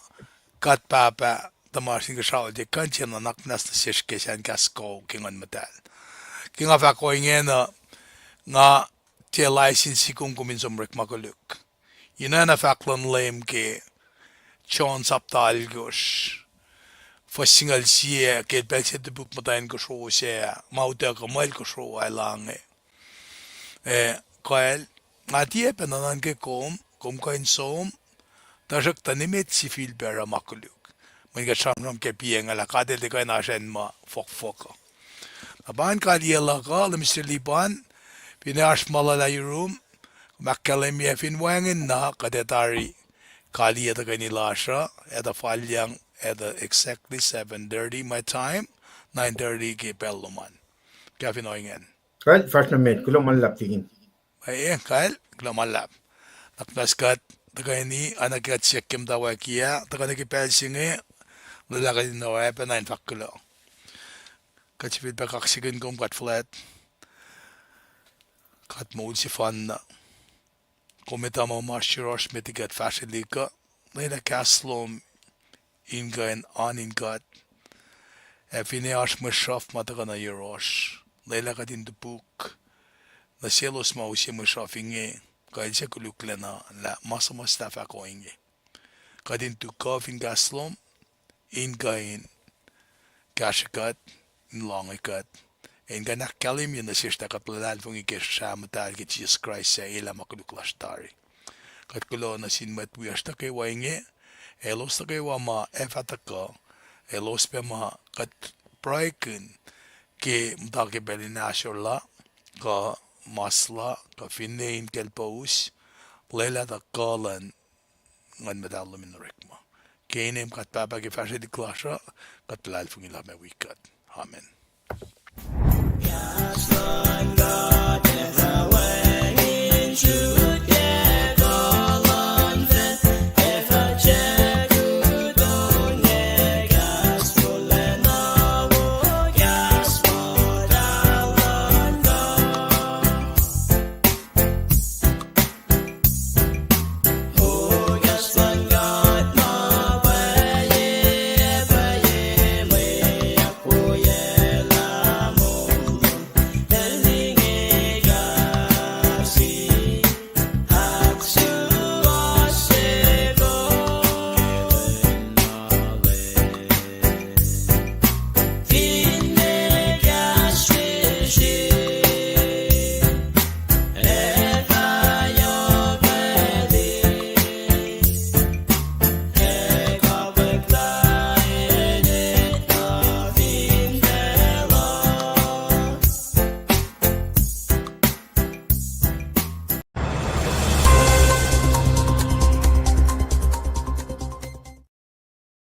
kat papa the marching shao de kanchen na naknas the shish ke shan kasko king on metal king of a going in nga te license kung kumin somrek makuluk ina na faklan lem ke chon saptal gosh for single sie ke belche de book matain ko sho se mauta ko mal ko sho alang koel ngatie penanan ke kom ko in som tajak tanimet sifil bera makuluk mga shamram ke pieng ala kadel de ko na shen ma fok aban kadiela ka le Mr. Liban pinash malala yurum makkalem yefin wangen na kadetari kalia de gani lasha at the falyang at exactly 7:30 my time 9:30 ke pelloman kafin oingen Kal, partner mit, kulo man lap tingin. ay kal glamalap naknaskat tagani anagat siyakim dawakia tagani ki pelsinge lalaki no pa nine fakkulo kachipit pa kaksakin kom kat flat kat mo si fan na kometa mo marshirosh metigat fashion lika leila kaslom inge en anin god fine ash mashaf matagana yerosh leila kadin de book na selos ma usi mashaf inge kaisa kulacna la masama stafa ko inge kadin tu kofin gaslom inge en kashakat in longikat en ganak kalim yun na sista katlal fung ike shamatal ke Jesus Christ sa ila makuluklashtari kat kulo na sinmat wiyasta kay wainge elos ta kay wama efataka elos pe ma kat praikin ke mtake belinashola ka masla ka finein kelpous lela ta kalan ngan medalum in rikma kenem kat papa ke fashe di klasha kat lal fung ila me wikat amen. God, never went into